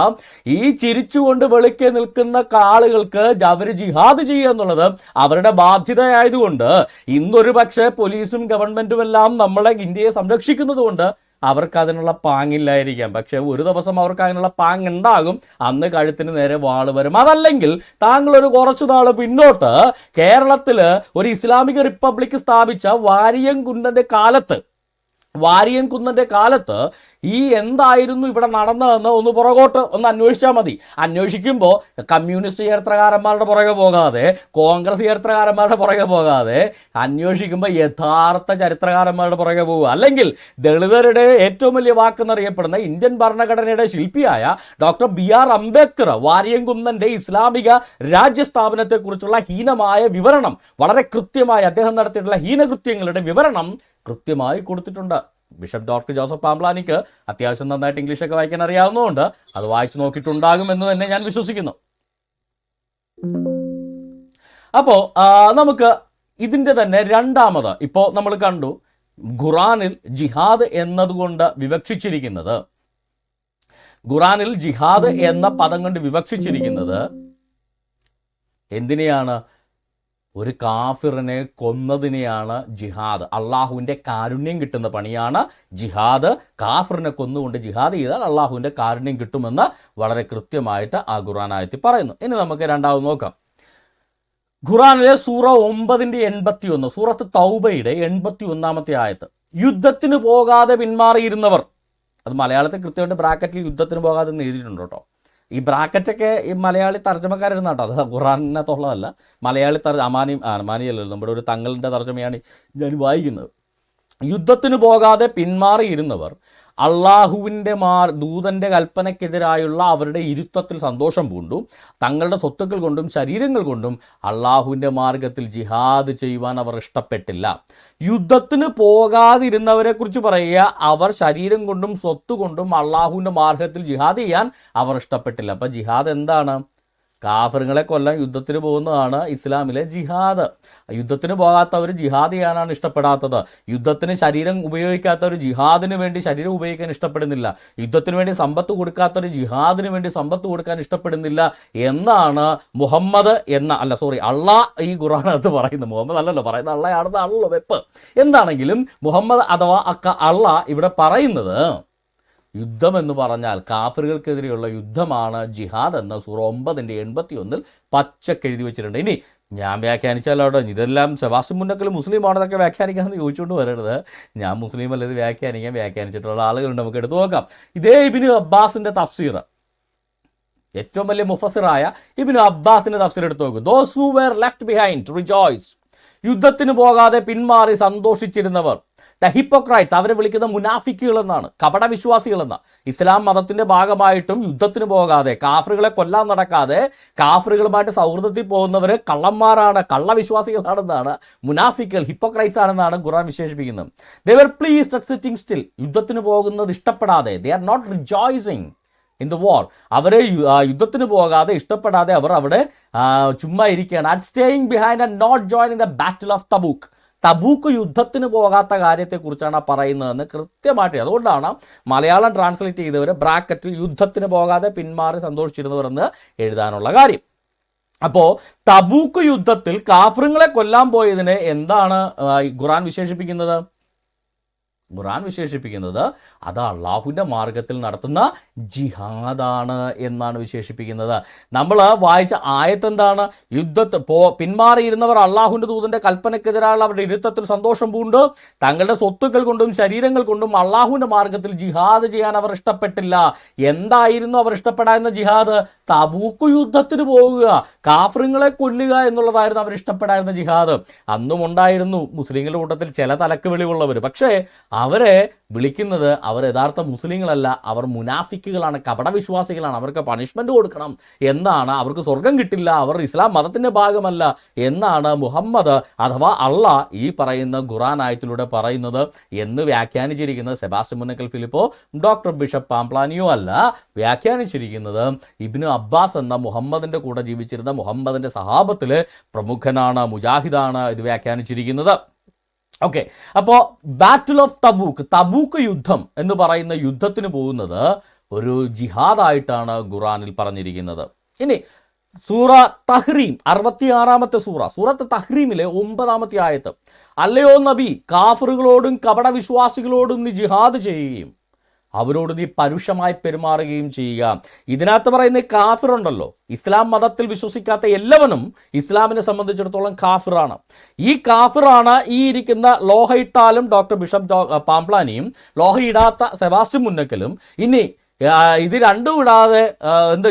ഈ ചിരിച്ചുകൊണ്ട് വെളുക്കെ നിൽക്കുന്ന ആളുകൾക്ക് അവർ ജിഹാദ് ചെയ്യുക എന്നുള്ളത് അവരുടെ ബാധ്യതയായതുകൊണ്ട്, ഇന്നൊരു പക്ഷേ പോലീസും ഗവൺമെന്റും എല്ലാം നമ്മളെ ഇന്ത്യയെ സംരക്ഷിക്കുന്നത് കൊണ്ട് അവർക്ക് അതിനുള്ള പാങ്ങില്ലായിരിക്കാം. പക്ഷെ ഒരു ദിവസം അവർക്ക് അതിനുള്ള പാങ് ഉണ്ടാകും. അന്ന് കഴുത്തിന് നേരെ വാള് വരും. അതല്ലെങ്കിൽ താങ്കൾ ഒരു കുറച്ചു നാൾ പിന്നോട്ട് കേരളത്തിൽ ഒരു ഇസ്ലാമിക റിപ്പബ്ലിക് സ്ഥാപിച്ച വാരിയൻ കുന്നൻ്റെ കാലത്ത് ഈ എന്തായിരുന്നു ഇവിടെ നടന്നതെന്ന് ഒന്ന് പുറകോട്ട് ഒന്ന് അന്വേഷിച്ചാൽ മതി. അന്വേഷിക്കുമ്പോൾ കമ്മ്യൂണിസ്റ്റ് ചരിത്രകാരന്മാരുടെ പുറകെ പോകാതെ, കോൺഗ്രസ് ചരിത്രകാരന്മാരുടെ പുറകെ പോകാതെ അന്വേഷിക്കുമ്പോൾ യഥാർത്ഥ ചരിത്രകാരന്മാരുടെ പുറകെ പോകുക. അല്ലെങ്കിൽ ദളിതരുടെ ഏറ്റവും വലിയ വാക്കെന്നറിയപ്പെടുന്ന ഇന്ത്യൻ ഭരണഘടനയുടെ ശില്പിയായ ഡോക്ടർ BR അംബേദ്കർ വാരിയൻ കുന്നൻ്റെ ഇസ്ലാമിക രാജ്യസ്ഥാപനത്തെക്കുറിച്ചുള്ള ഹീനമായ വിവരണം, വളരെ കൃത്യമായി അദ്ദേഹം നടത്തിയിട്ടുള്ള ഹീനകൃത്യങ്ങളുടെ വിവരണം കൃത്യമായി കൊടുത്തിട്ടുണ്ട്. ബിഷപ്പ് ഡോക്ടർ ജോസഫ് പാംപ്ലാനിക്ക് അത്യാവശ്യം നന്നായിട്ട് ഇംഗ്ലീഷൊക്കെ വായിക്കാൻ അറിയാവുന്നതുകൊണ്ട് അത് വായിച്ചു നോക്കിയിട്ടുണ്ടാകുമെന്ന് തന്നെ ഞാൻ വിശ്വസിക്കുന്നു. അപ്പോൾ നമുക്ക് ഇതിൻ്റെ തന്നെ രണ്ടാമത് ഇപ്പോൾ നമ്മൾ കണ്ടു, ഖുറാനിൽ ജിഹാദ് എന്നതുകൊണ്ട് വിവക്ഷിച്ചിരിക്കുന്നത്, ഖുറാനിൽ ജിഹാദ് എന്ന പദം കൊണ്ട് വിവക്ഷിച്ചിരിക്കുന്നത് എന്തിനെയാണ്? ഒരു കാഫിറിനെ കൊന്നതിനെയാണ് ജിഹാദ്. അള്ളാഹുവിൻ്റെ കാരുണ്യം കിട്ടുന്ന പണിയാണ് ജിഹാദ്. കാഫിറിനെ കൊന്നുകൊണ്ട് ജിഹാദ് ചെയ്താൽ അള്ളാഹുവിൻ്റെ കാരുണ്യം കിട്ടുമെന്ന് വളരെ കൃത്യമായിട്ട് ആ ഖുറാൻ ആയത്തിൽ പറയുന്നു. ഇനി നമുക്ക് രണ്ടാമത് നോക്കാം. ഖുറാനിലെ സൂറ 9:81, സൂറത്ത് തൗബയുടെ 81-ാമത്തെ ആയത്ത്. യുദ്ധത്തിന് പോകാതെ പിന്മാറിയിരുന്നവർ, അത് മലയാളത്തിൽ കൃത്യമായിട്ട് ബ്രാക്കറ്റിൽ യുദ്ധത്തിന് പോകാതെ എന്ന് എഴുതിയിട്ടുണ്ട് കേട്ടോ. ഈ ബ്രാക്കറ്റൊക്കെ ഈ മലയാളി തർജ്ജമക്കാരുന്ന കേട്ടോ, അത് ഖുറാനകത്തുള്ളതല്ല. മലയാളി അമാനിയല്ലല്ലോ, നമ്മുടെ ഒരു തങ്ങളുടെ തർജ്ജമയാണ് ഞാൻ വായിക്കുന്നത്. യുദ്ധത്തിന് പോകാതെ പിന്മാറിയിരുന്നവർ അള്ളാഹുവിൻ്റെ ദൂതൻ്റെ കൽപ്പനയ്ക്കെതിരായുള്ള അവരുടെ ഇരുത്തത്തിൽ സന്തോഷം പൂണ്ടു. തങ്ങളുടെ സ്വത്തുക്കൾ കൊണ്ടും ശരീരങ്ങൾ കൊണ്ടും അള്ളാഹുവിൻ്റെ മാർഗത്തിൽ ജിഹാദ് ചെയ്യുവാൻ അവർ ഇഷ്ടപ്പെട്ടില്ല. യുദ്ധത്തിന് പോകാതിരുന്നവരെക്കുറിച്ച് പറയുക, അവർ ശരീരം കൊണ്ടും സ്വത്തുകൊണ്ടും അള്ളാഹുവിൻ്റെ മാർഗത്തിൽ ജിഹാദ് ചെയ്യാൻ അവർ ഇഷ്ടപ്പെട്ടില്ല. അപ്പം ജിഹാദ് എന്താണ്? കാഫിറുകളെ കൊല്ലാൻ യുദ്ധത്തിന് പോകുന്നതാണ് ഇസ്ലാമിലെ ജിഹാദ്. യുദ്ധത്തിന് പോകാത്തവർ ജിഹാദ് ചെയ്യാനാണ് ഇഷ്ടപ്പെടാത്തത്. യുദ്ധത്തിന് ശരീരം ഉപയോഗിക്കാത്തവർ ജിഹാദിന് വേണ്ടി ശരീരം ഉപയോഗിക്കാൻ ഇഷ്ടപ്പെടുന്നില്ല. യുദ്ധത്തിന് വേണ്ടി സമ്പത്ത് കൊടുക്കാത്തവർ ജിഹാദിന് വേണ്ടി സമ്പത്ത് കൊടുക്കാൻ ഇഷ്ടപ്പെടുന്നില്ല എന്നാണ് അള്ളാഹ് ഈ ഖുർആനകത്ത് പറയുന്നത്. മുഹമ്മദ് അല്ലല്ലോ പറയുന്നത്, അള്ളയാണെന്ന് ആണല്ലോ വെപ്പ്. എന്താണെങ്കിലും മുഹമ്മദ് അഥവാ അള്ളാഹ് ഇവിടെ പറയുന്നത് യുദ്ധം എന്ന് പറഞ്ഞാൽ കാഫിറുകൾക്കെതിരെയുള്ള യുദ്ധമാണ് ജിഹാദ് എന്ന് സൂറ 9:81 പച്ചക്കെഴുതി വെച്ചിട്ടുണ്ട്. ഇനി ഞാൻ വ്യാഖ്യാനിച്ചാലോടെ ഇതെല്ലാം സെബാസ്റ്റ്യൻ മുന്നക്കൽ മുസ്ലിം ആണെന്നൊക്കെ വ്യാഖ്യാനിക്കാമെന്ന് ചോദിച്ചുകൊണ്ട് വരരുത്. ഞാൻ മുസ്ലിം അല്ലത് വ്യാഖ്യാനിച്ചിട്ടുള്ള ആളുകളുണ്ട്, നമുക്ക് എടുത്തു നോക്കാം. ഇതേ ഇബ്നു അബ്ബാസിൻ്റെ തഫ്സീർ, ഏറ്റവും വലിയ മുഫസ്സിറായ ഇബ്നു അബ്ബാസിൻ്റെ തഫ്സീർ എടുത്തു നോക്കും. Those who were left behind rejoice, യുദ്ധത്തിന് പോകാതെ പിന്മാറി സന്തോഷിച്ചിരുന്നവർ. ദ ഹിപ്പോക്രൈറ്റ്സ്, അവരെ വിളിക്കുന്ന മുനാഫിക്കുകളെന്നാണ്, കപടവിശ്വാസികളെന്നാണ്. ഇസ്ലാം മതത്തിൻ്റെ ഭാഗമായിട്ടും യുദ്ധത്തിന് പോകാതെ കാഫിറുകളെ കൊല്ലാൻ നടക്കാതെ കാഫിറുകളുമായിട്ട് സൗഹൃദത്തിൽ പോകുന്നവർ കള്ളന്മാരാണ്, കള്ളവിശ്വാസികളാണെന്നാണ്, മുനാഫിക്കുകൾ ഹിപ്പോക്രൈറ്റ്സ് ആണെന്നാണ് ഖുർആൻ വിശേഷിപ്പിക്കുന്നത്. They were pleased at sitting still, യുദ്ധത്തിന് പോകുന്നത് ഇഷ്ടപ്പെടാതെ, they are not rejoicing in the war, അവരെ യുദ്ധത്തിന് പോകാതെ ഇഷ്ടപ്പെടാതെ അവർ അവിടെ ചുമ്മാ ഇരിക്കുകയാണ്. And staying behind and not joining the battle of Tabuk, Tabuk യുദ്ധത്തിന് പോകാത്ത കാര്യത്തെക്കുറിച്ചാണ് പറയുന്നതെന്ന് കൃത്യമായിട്ട്. അതുകൊണ്ടാണ് മലയാളം ട്രാൻസ്ലേറ്റ് ചെയ്തവർ ബ്രാക്കറ്റിൽ യുദ്ധത്തിന് പോകാതെ പിന്മാറി സന്തോഷിച്ചിരുന്നവരെന്ന് എഴുതാനുള്ള കാര്യം. അപ്പോൾ തബൂക്ക് യുദ്ധത്തിൽ കാഫിറുകളെ കൊല്ലാൻ പോയതിനെ എന്താണ് ഖുർആൻ വിശേഷിപ്പിക്കുന്നത്? ഖുർആൻ വിശേഷിപ്പിക്കുന്നത് അത് അള്ളാഹുവിൻ്റെ മാർഗത്തിൽ നടത്തുന്ന ജിഹാദാണ് എന്നാണ് വിശേഷിപ്പിക്കുന്നത്. നമ്മൾ വായിച്ച ആയത്തെന്താണ്? പിന്മാറിയിരുന്നവർ അള്ളാഹുവിൻ്റെ ദൂതൻ്റെ കൽപ്പനയ്ക്കെതിരായുള്ള അവരുടെ ഇരുത്തത്തിൽ സന്തോഷം പൂണ്ട് തങ്ങളുടെ സ്വത്തുക്കൾ കൊണ്ടും ശരീരങ്ങൾ കൊണ്ടും അള്ളാഹുവിൻ്റെ മാർഗത്തിൽ ജിഹാദ് ചെയ്യാൻ അവർ ഇഷ്ടപ്പെട്ടില്ല. എന്തായിരുന്നു അവർ ഇഷ്ടപ്പെടാവുന്ന ജിഹാദ്? തബൂക്ക് യുദ്ധത്തിന് പോകുക, കാഫിറുകളെ കൊല്ലുക എന്നുള്ളതായിരുന്നു അവർ ഇഷ്ടപ്പെടാവുന്ന ജിഹാദ്. അന്നും ഉണ്ടായിരുന്നു മുസ്ലിങ്ങളുടെ കൂട്ടത്തിൽ ചില തലക്ക് വെളിവുള്ളവർ. പക്ഷേ അവരെ വിളിക്കുന്നത് അവർ യഥാർത്ഥ മുസ്ലിങ്ങളല്ല, അവർ മുനാഫിക്കുകളാണ്, കപടവിശ്വാസികളാണ്, അവർക്ക് പണിഷ്മെൻറ്റ് കൊടുക്കണം എന്നാണ്, അവർക്ക് സ്വർഗം കിട്ടില്ല, അവർ ഇസ്ലാം മതത്തിൻ്റെ ഭാഗമല്ല എന്നാണ് മുഹമ്മദ് അഥവാ അള്ളാഹ് ഈ പറയുന്ന ഖുർആൻ ആയത്തിലൂടെ പറയുന്നത് എന്ന് വ്യാഖ്യാനിച്ചിരിക്കുന്നത് സെബാസ്റ്റ്യൻ മുന്നക്കൽ ഫിലിപ്പോ ഡോക്ടർ ബിഷപ്പ് പാംപ്ലാനിയോ അല്ല. വ്യാഖ്യാനിച്ചിരിക്കുന്നത് ഇബ്നു അബ്ബാസ് എന്ന മുഹമ്മദിൻ്റെ കൂടെ ജീവിച്ചിരുന്ന മുഹമ്മദിൻ്റെ സഹാബത്തിലെ പ്രമുഖനാണ്, മുജാഹിദാണ് ഇത് വ്യാഖ്യാനിച്ചിരിക്കുന്നത്. ഓക്കെ, അപ്പോൾ ബാറ്റിൽ ഓഫ് തബൂക്ക് യുദ്ധം എന്ന് പറയുന്ന യുദ്ധത്തിന് പോകുന്നത് ഒരു ജിഹാദായിട്ടാണ് ഖുറാനിൽ പറഞ്ഞിരിക്കുന്നത്. ഇനി സൂറ തഹ്രീം 66-ാമത്തെ സൂറത്ത് തഹ്രീമിലെ 9-ാമത്തെ ആയത്ത്. അല്ലയോ നബി, കാഫിറുകളോടും കപടവിശ്വാസികളോടും നീ ജിഹാദ് ചെയ്യുകയും അവരോട് നീ പരുഷമായി പെരുമാറുകയും ചെയ്യുക. ഇതിനകത്ത് പറയുന്ന കാഫിറുണ്ടല്ലോ, ഇസ്ലാം മതത്തിൽ വിശ്വസിക്കാത്ത എല്ലാവനും ഇസ്ലാമിനെ സംബന്ധിച്ചിടത്തോളം കാഫിറാണ്. ഈ കാഫിറാണ് ഈ ഇരിക്കുന്ന ലോഹയിട്ടാലും ഡോക്ടർ ബിഷപ്പ് പാംപ്ലാനിയും ലോഹയിടാത്ത സെബാസ്റ്റ്യൻ മുന്നക്കലും ഇനി ഇത് രണ്ടും ഇടാതെ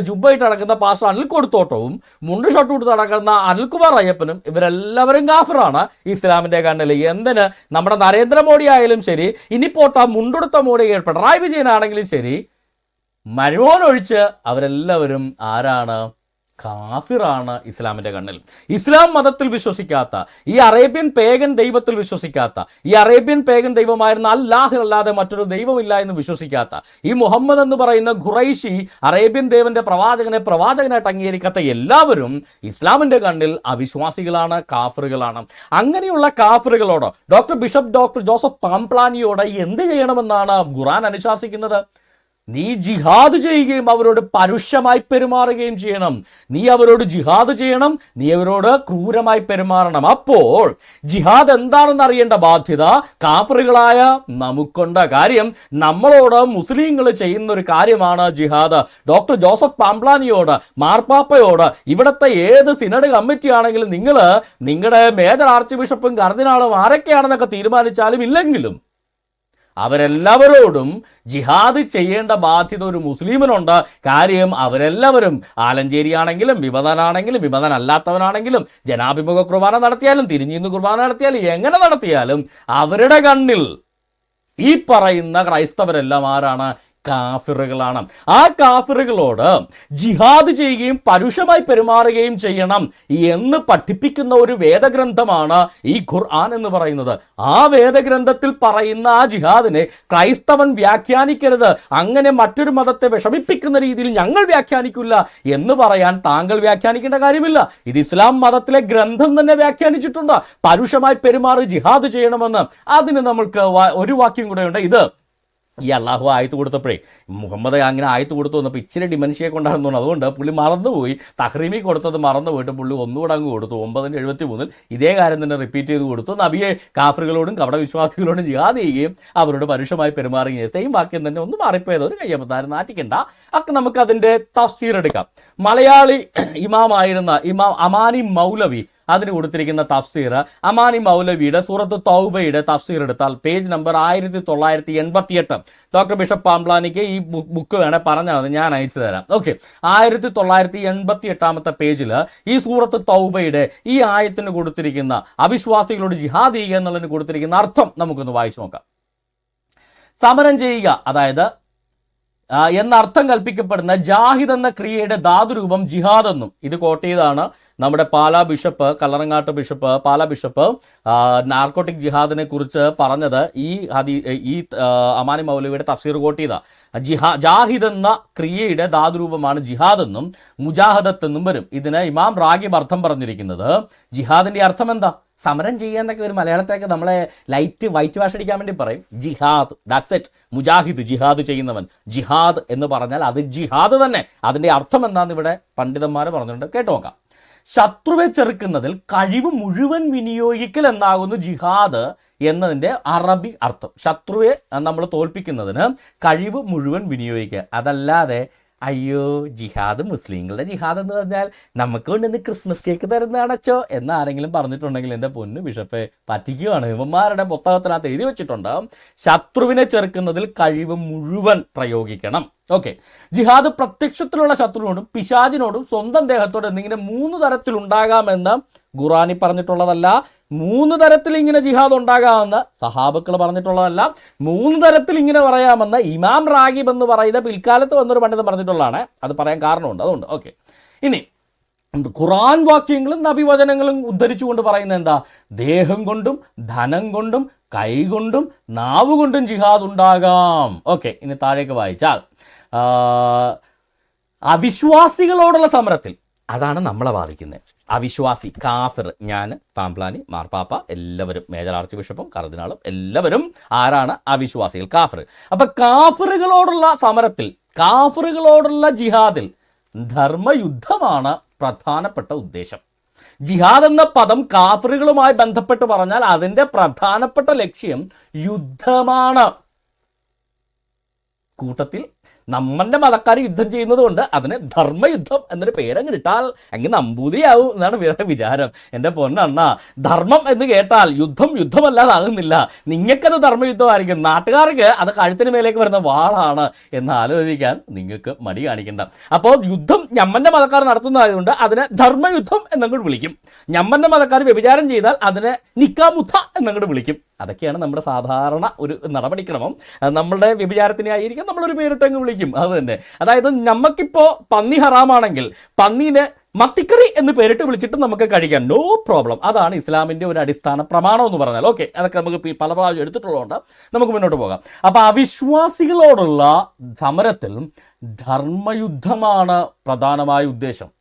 ജുബ്ബായിട്ട് നടക്കുന്ന പാസ്റ്റർ അനിൽ കൊടുത്തോട്ടവും മുണ്ട് ഷർട്ട് കൊടുത്ത് നടക്കുന്ന അനിൽകുമാർ അയ്യപ്പനും ഇവരെല്ലാവരും കാഫിറാണ് ഇസ്ലാമിൻ്റെ കണ്ണിൽ. എന്തിന്? നമ്മുടെ നരേന്ദ്രമോദി ആയാലും ശരി, ഇനി പോട്ട മുണ്ടെടുത്ത മോഡി പിണറായി വിജയനാണെങ്കിലും ശരി, മരുമോനൊഴിച്ച് അവരെല്ലാവരും ആരാണ്? കാഫിറാണ് ഇസ്ലാമിൻ്റെ കണ്ണിൽ. ഇസ്ലാം മതത്തിൽ വിശ്വസിക്കാത്ത, ഈ അറേബ്യൻ പേഗൻ ദൈവത്തിൽ വിശ്വസിക്കാത്ത, ഈ അറേബ്യൻ പേഗൻ ദൈവമായിരുന്ന അല്ലാഹ് അല്ലാതെ മറ്റൊരു ദൈവമില്ല എന്ന് വിശ്വസിക്കാത്ത, ഈ മുഹമ്മദ് എന്ന് പറയുന്ന ഖുറൈശി അറേബ്യൻ ദേവന്റെ പ്രവാചകനായിട്ട് അംഗീകരിക്കാത്ത എല്ലാവരും ഇസ്ലാമിൻ്റെ കണ്ണിൽ അവിശ്വാസികളാണ്, കാഫിറുകളാണ്. അങ്ങനെയുള്ള കാഫിറുകളോട് ഡോക്ടർ ജോസഫ് പാംപ്ലാനിയോട് എന്ത് ചെയ്യണമെന്നാണ് ഖുർആൻ അനുശാസിക്കുന്നത്? നീ ജിഹാദ് ചെയ്യുകയും അവരോട് പരുഷമായി പെരുമാറുകയും ചെയ്യണം. നീ അവരോട് ജിഹാദ് ചെയ്യണം, നീ അവരോട് ക്രൂരമായി പെരുമാറണം. അപ്പോൾ ജിഹാദ് എന്താണെന്ന് അറിയേണ്ട ബാധ്യത കാഫിറുകളായ നമുക്കുണ്ട്. കാര്യം നമ്മളോട് മുസ്ലിങ്ങൾ ചെയ്യുന്ന ഒരു കാര്യമാണ് ജിഹാദ്. ഡോക്ടർ ജോസഫ് പാംപ്ലാനിയോട്, മാർപ്പാപ്പയോട്, ഇവിടുത്തെ ഏത് സിനഡ് കമ്മിറ്റി ആണെങ്കിലും നിങ്ങൾ നിങ്ങളുടെ മേജർ ആർച്ച് ബിഷപ്പും കർദിനാളും ആരൊക്കെയാണെന്നൊക്കെ തീരുമാനിച്ചാലും ഇല്ലെങ്കിലും അവരെല്ലാവരോടും ജിഹാദ് ചെയ്യേണ്ട ബാധ്യത ഒരു മുസ്ലിമിനുണ്ട്. കാര്യം അവരെല്ലാവരും ആലഞ്ചേരി ആണെങ്കിലും വിമതനാണെങ്കിലും വിമതനല്ലാത്തവനാണെങ്കിലും ജനാഭിമുഖ കുർബാന നടത്തിയാലും തിരിഞ്ഞിന്ന് കുർബാന നടത്തിയാലും എങ്ങനെ നടത്തിയാലും അവരുടെ കണ്ണിൽ ഈ പറയുന്ന ക്രൈസ്തവരെല്ലാം ആരാണ്? കാഫിറുകളാണ്. ആ കാഫിറുകളോട് ജിഹാദ് ചെയ്യുകയും പരുഷമായി പെരുമാറുകയും ചെയ്യണം എന്ന് പഠിപ്പിക്കുന്ന ഒരു വേദഗ്രന്ഥമാണ് ഈ ഖുർആൻ എന്ന് പറയുന്നത്. ആ വേദഗ്രന്ഥത്തിൽ പറയുന്ന ആ ജിഹാദിനെ ക്രൈസ്തവൻ വ്യാഖ്യാനിക്കരുത്, അങ്ങനെ മറ്റൊരു മതത്തെ വിഷമിപ്പിക്കുന്ന രീതിയിൽ ഞങ്ങൾ വ്യാഖ്യാനിക്കില്ല എന്ന് പറയാൻ താങ്കൾ വ്യാഖ്യാനിക്കേണ്ട കാര്യമില്ല. ഇത് ഇസ്ലാം മതത്തിലെ ഗ്രന്ഥം തന്നെ വ്യാഖ്യാനിച്ചിട്ടുണ്ട്. പരുഷമായി പെരുമാറി ജിഹാദ് ചെയ്യണമെന്ന്. അതിന് നമ്മൾക്ക് ഒരു വാക്യം കൂടെ ഉണ്ട്. ഇത് ഈ അള്ളാഹു ആയത്ത് കൊടുത്തപ്പോഴേ മുഹമ്മദ് അങ്ങനെ ആയത്ത് കൊടുത്തു വന്നപ്പോൾ ഇച്ചിരി ഡിമെൻഷ്യയെ കൊണ്ടായിരുന്നു. അതുകൊണ്ട് പുള്ളി മറന്നുപോയി, തഹ്രീമി കൊടുത്തത് മറന്നുപോയിട്ട് പുള്ളി ഒന്നുകൂടെ അങ്ങ് കൊടുത്തു. 973 ഇതേ കാര്യം തന്നെ റിപ്പീറ്റ് ചെയ്ത് കൊടുത്തു. നബിയെ കാഫിറുകളോടും കപടവിശ്വാസികളോടും ജിഹാദ് ചെയ്യുകയും അവരോട് പരുഷമായി പെരുമാറുകയും സെയിം വാക്യം തന്നെ ഒന്ന് മാറിപ്പോയത് ഒരു കയ്യപ്പത്താരും നാറ്റിക്കണ്ട. ഒക്കെ നമുക്ക് അതിൻ്റെ തഫ്സീർ എടുക്കാം. മലയാളി ഇമാമായിരുന്ന ഇമാം അമാനി മൗലവി അതിന് കൊടുത്തിരിക്കുന്ന തഫ്സീർ, അമാനി മൗലവിയുടെ സൂറത്ത് തൗബയുടെ തഫ്സീർ എടുത്താൽ പേജ് നമ്പർ 1988. ഡോക്ടർ ബിഷപ്പ് പാംപ്ലാനിക്ക് ഈ ബുക്ക് വേണേൽ പറഞ്ഞാൽ മതി, ഞാൻ അയച്ചു തരാം. ഓക്കെ, 1988 പേജിൽ ഈ സൂറത്ത് തൗബയുടെ ഈ ആയത്തിന് കൊടുത്തിരിക്കുന്ന അവിശ്വാസികളോട് ജിഹാദ് ചെയ്യുക എന്നുള്ളതിന് കൊടുത്തിരിക്കുന്ന അർത്ഥം നമുക്കൊന്ന് വായിച്ചു നോക്കാം. സമരം ചെയ്യുക, അതായത് എന്നർത്ഥം കൽപ്പിക്കപ്പെടുന്ന ജാഹിദ് എന്ന ക്രിയയുടെ ധാതുരൂപം ജിഹാദ് എന്നും ഇത് കോട്ട് ചെയ്താണ് നമ്മുടെ Pala bishop, Kallarangatt bishop, Pala bishop narcotic ജിഹാദിനെ കുറിച്ച് പറഞ്ഞത് ഈ അമാനി മൗലവിയുടെ തഫ്സീർ കോട്ട് ചെയ്ത ജാഹിദ് എന്ന ക്രിയയുടെ ധാതുരൂപമാണ് ജിഹാദ് എന്നും മുജാഹദത്ത് എന്നും വരും. ഇതിന് ഇമാം റാഗിബ് അർത്ഥം പറഞ്ഞിരിക്കുന്നത് ജിഹാദിന്റെ അർത്ഥം എന്താ? സമരം ചെയ്യാന്നൊക്കെ ഒരു മലയാളത്തിലേക്ക് നമ്മളെ വൈറ്റ് വാഷ് അടിക്കാൻ വേണ്ടി പറയും. ജിഹാദ്, ദാറ്റ്സ് ഇറ്റ്. മുജാഹിദ്, ജിഹാദ് ചെയ്യുന്നവൻ. ജിഹാദ് എന്ന് പറഞ്ഞാൽ അത് ജിഹാദ് തന്നെ. അതിൻ്റെ അർത്ഥം എന്താണെന്ന് ഇവിടെ പണ്ഡിതന്മാർ പറഞ്ഞിട്ടുണ്ട്, കേട്ടു നോക്കാം. ശത്രുവെ ചെറുക്കുന്നതിൽ കഴിവ് മുഴുവൻ വിനിയോഗിക്കൽ എന്നാകുന്നു ജിഹാദ് എന്നതിൻ്റെ അറബി അർത്ഥം. ശത്രുവെ നമ്മൾ തോൽപ്പിക്കുന്നതിന് കഴിവ് മുഴുവൻ വിനിയോഗിക്കുക. അതല്ലാതെ അയ്യോ ജിഹാദ് മുസ്ലിങ്ങളുടെ ജിഹാദ് എന്ന് പറഞ്ഞാൽ നമുക്ക് കൊണ്ടുവന്ന് ക്രിസ്മസ് കേക്ക് തരുന്നതാണച്ചോ എന്ന് ആരെങ്കിലും പറഞ്ഞിട്ടുണ്ടെങ്കിൽ എൻ്റെ പൊന്നു ബിഷപ്പെ പറ്റിക്കുകയാണ്. ഇവന്മാരുടെ പുസ്തകത്തിനകത്ത് എഴുതി വെച്ചിട്ടുണ്ട് ശത്രുവിനെ ചെറുക്കുന്നതിൽ കഴിവ് മുഴുവൻ പ്രയോഗിക്കണം. ഓക്കെ, ജിഹാദ് പ്രത്യക്ഷത്തിലുള്ള ശത്രുവിനോടും പിശാചിനോടും സ്വന്തം ദേഹത്തോടും എന്നിങ്ങനെ 3 തരത്തിലുണ്ടാകാമെന്ന് ഖുറാനി പറഞ്ഞിട്ടുള്ളതല്ല. 3 തരത്തിൽ ഇങ്ങനെ ജിഹാദ് ഉണ്ടാകാമെന്ന് സഹാബക്കൾ പറഞ്ഞിട്ടുള്ളതല്ല. 3 തരത്തിൽ ഇങ്ങനെ പറയാമെന്ന് ഇമാം റാഗിബ് എന്ന് പറയുന്ന പിൽക്കാലത്ത് വന്നൊരു പണ്ഡിതൻ പറഞ്ഞിട്ടുള്ളതാണ്. അത് പറയാൻ കാരണമുണ്ട്, അതുകൊണ്ട്. ഓക്കെ, ഇനി ഖുറാൻ വാക്യങ്ങളും നബിവചനങ്ങളും ഉദ്ധരിച്ചുകൊണ്ട് പറയുന്നത് എന്താ? ദേഹം കൊണ്ടും ധനം കൊണ്ടും കൈകൊണ്ടും നാവുകൊണ്ടും ജിഹാദ് ഉണ്ടാകാം. ഓക്കെ, ഇനി താഴേക്ക് വായിച്ചാൽ അവിശ്വാസികളോടുള്ള സമരത്തിൽ, അതാണ് നമ്മളെ ബാധിക്കുന്നത്. അവിശ്വാസി, കാഫിർ, ഞാൻ, പാംപ്ലാനി, മാർപ്പാപ്പ, എല്ലാവരും, മേജർ ആർച്ച് ബിഷപ്പും കർദിനാളും എല്ലാവരും ആരാണ്? അവിശ്വാസികൾ, കാഫിർ. അപ്പൊ കാഫിറുകളോടുള്ള സമരത്തിൽ, കാഫിറുകളോടുള്ള ജിഹാദിൽ ധർമ്മയുദ്ധമാണ് പ്രധാനപ്പെട്ട ഉദ്ദേശം. ജിഹാദ് എന്ന പദം കാഫിറുകളുമായി ബന്ധപ്പെട്ട് പറഞ്ഞാൽ അതിൻ്റെ പ്രധാനപ്പെട്ട ലക്ഷ്യം യുദ്ധമാണ്. കൂട്ടത്തിൽ നമ്മൻ്റെ മതക്കാർ യുദ്ധം ചെയ്യുന്നത് കൊണ്ട് അതിന് ധർമ്മയുദ്ധം എന്നൊരു പേരങ്ങ് ഇട്ടാൽ എങ്കിൽ നമ്പൂതിരിയാവും എന്നാണ് വേറെ വിചാരം. എൻ്റെ പൊന്നണ്ണ, ധർമ്മം എന്ന് കേട്ടാൽ യുദ്ധമല്ലാതാകുന്നില്ല. നിങ്ങൾക്കത് ധർമ്മയുദ്ധമായിരിക്കും, നാട്ടുകാർക്ക് അത് കഴുത്തിന് മേലേക്ക് വരുന്ന വാളാണ് എന്ന് ആലോചിക്കാൻ നിങ്ങൾക്ക് മടി കാണിക്കണ്ട. അപ്പോൾ യുദ്ധം ഞമ്മൻ്റെ മതക്കാർ നടത്തുന്നതായതുകൊണ്ട് അതിനെ ധർമ്മയുദ്ധം എന്നങ്ങോട്ട് വിളിക്കും. ഞമ്മൻ്റെ മതക്കാർ വ്യഭിചാരം ചെയ്താൽ അതിനെ നിക്കാമുദ്ധ എന്നങ്ങോട്ട് വിളിക്കും. അതൊക്കെയാണ് നമ്മുടെ സാധാരണ ഒരു നടപടിക്രമം. നമ്മളുടെ വ്യഭിചാരത്തിനെ ആയിരിക്കും നമ്മളൊരു പേരിട്ടങ്ങ് വിളിക്കും. അത് തന്നെ. അതായത് നമുക്കിപ്പോൾ പന്നി ഹറാമാണെങ്കിൽ പന്നീനെ മത്തിക്കറി എന്ന് പേരിട്ട് വിളിച്ചിട്ട് നമുക്ക് കഴിക്കാം, നോ പ്രോബ്ലം. അതാണ് ഇസ്ലാമിൻ്റെ ഒരു അടിസ്ഥാന പ്രമാണം എന്ന് പറഞ്ഞാൽ. ഓക്കെ, അതൊക്കെ നമുക്ക് പല പ്രാവശ്യം എടുത്തിട്ടുള്ളതുകൊണ്ട് നമുക്ക് മുന്നോട്ട് പോകാം. അപ്പോൾ അവിശ്വാസികളോടുള്ള സമരത്തിൽ ധർമ്മയുദ്ധമാണ് പ്രധാനമായ ഉദ്ദേശം.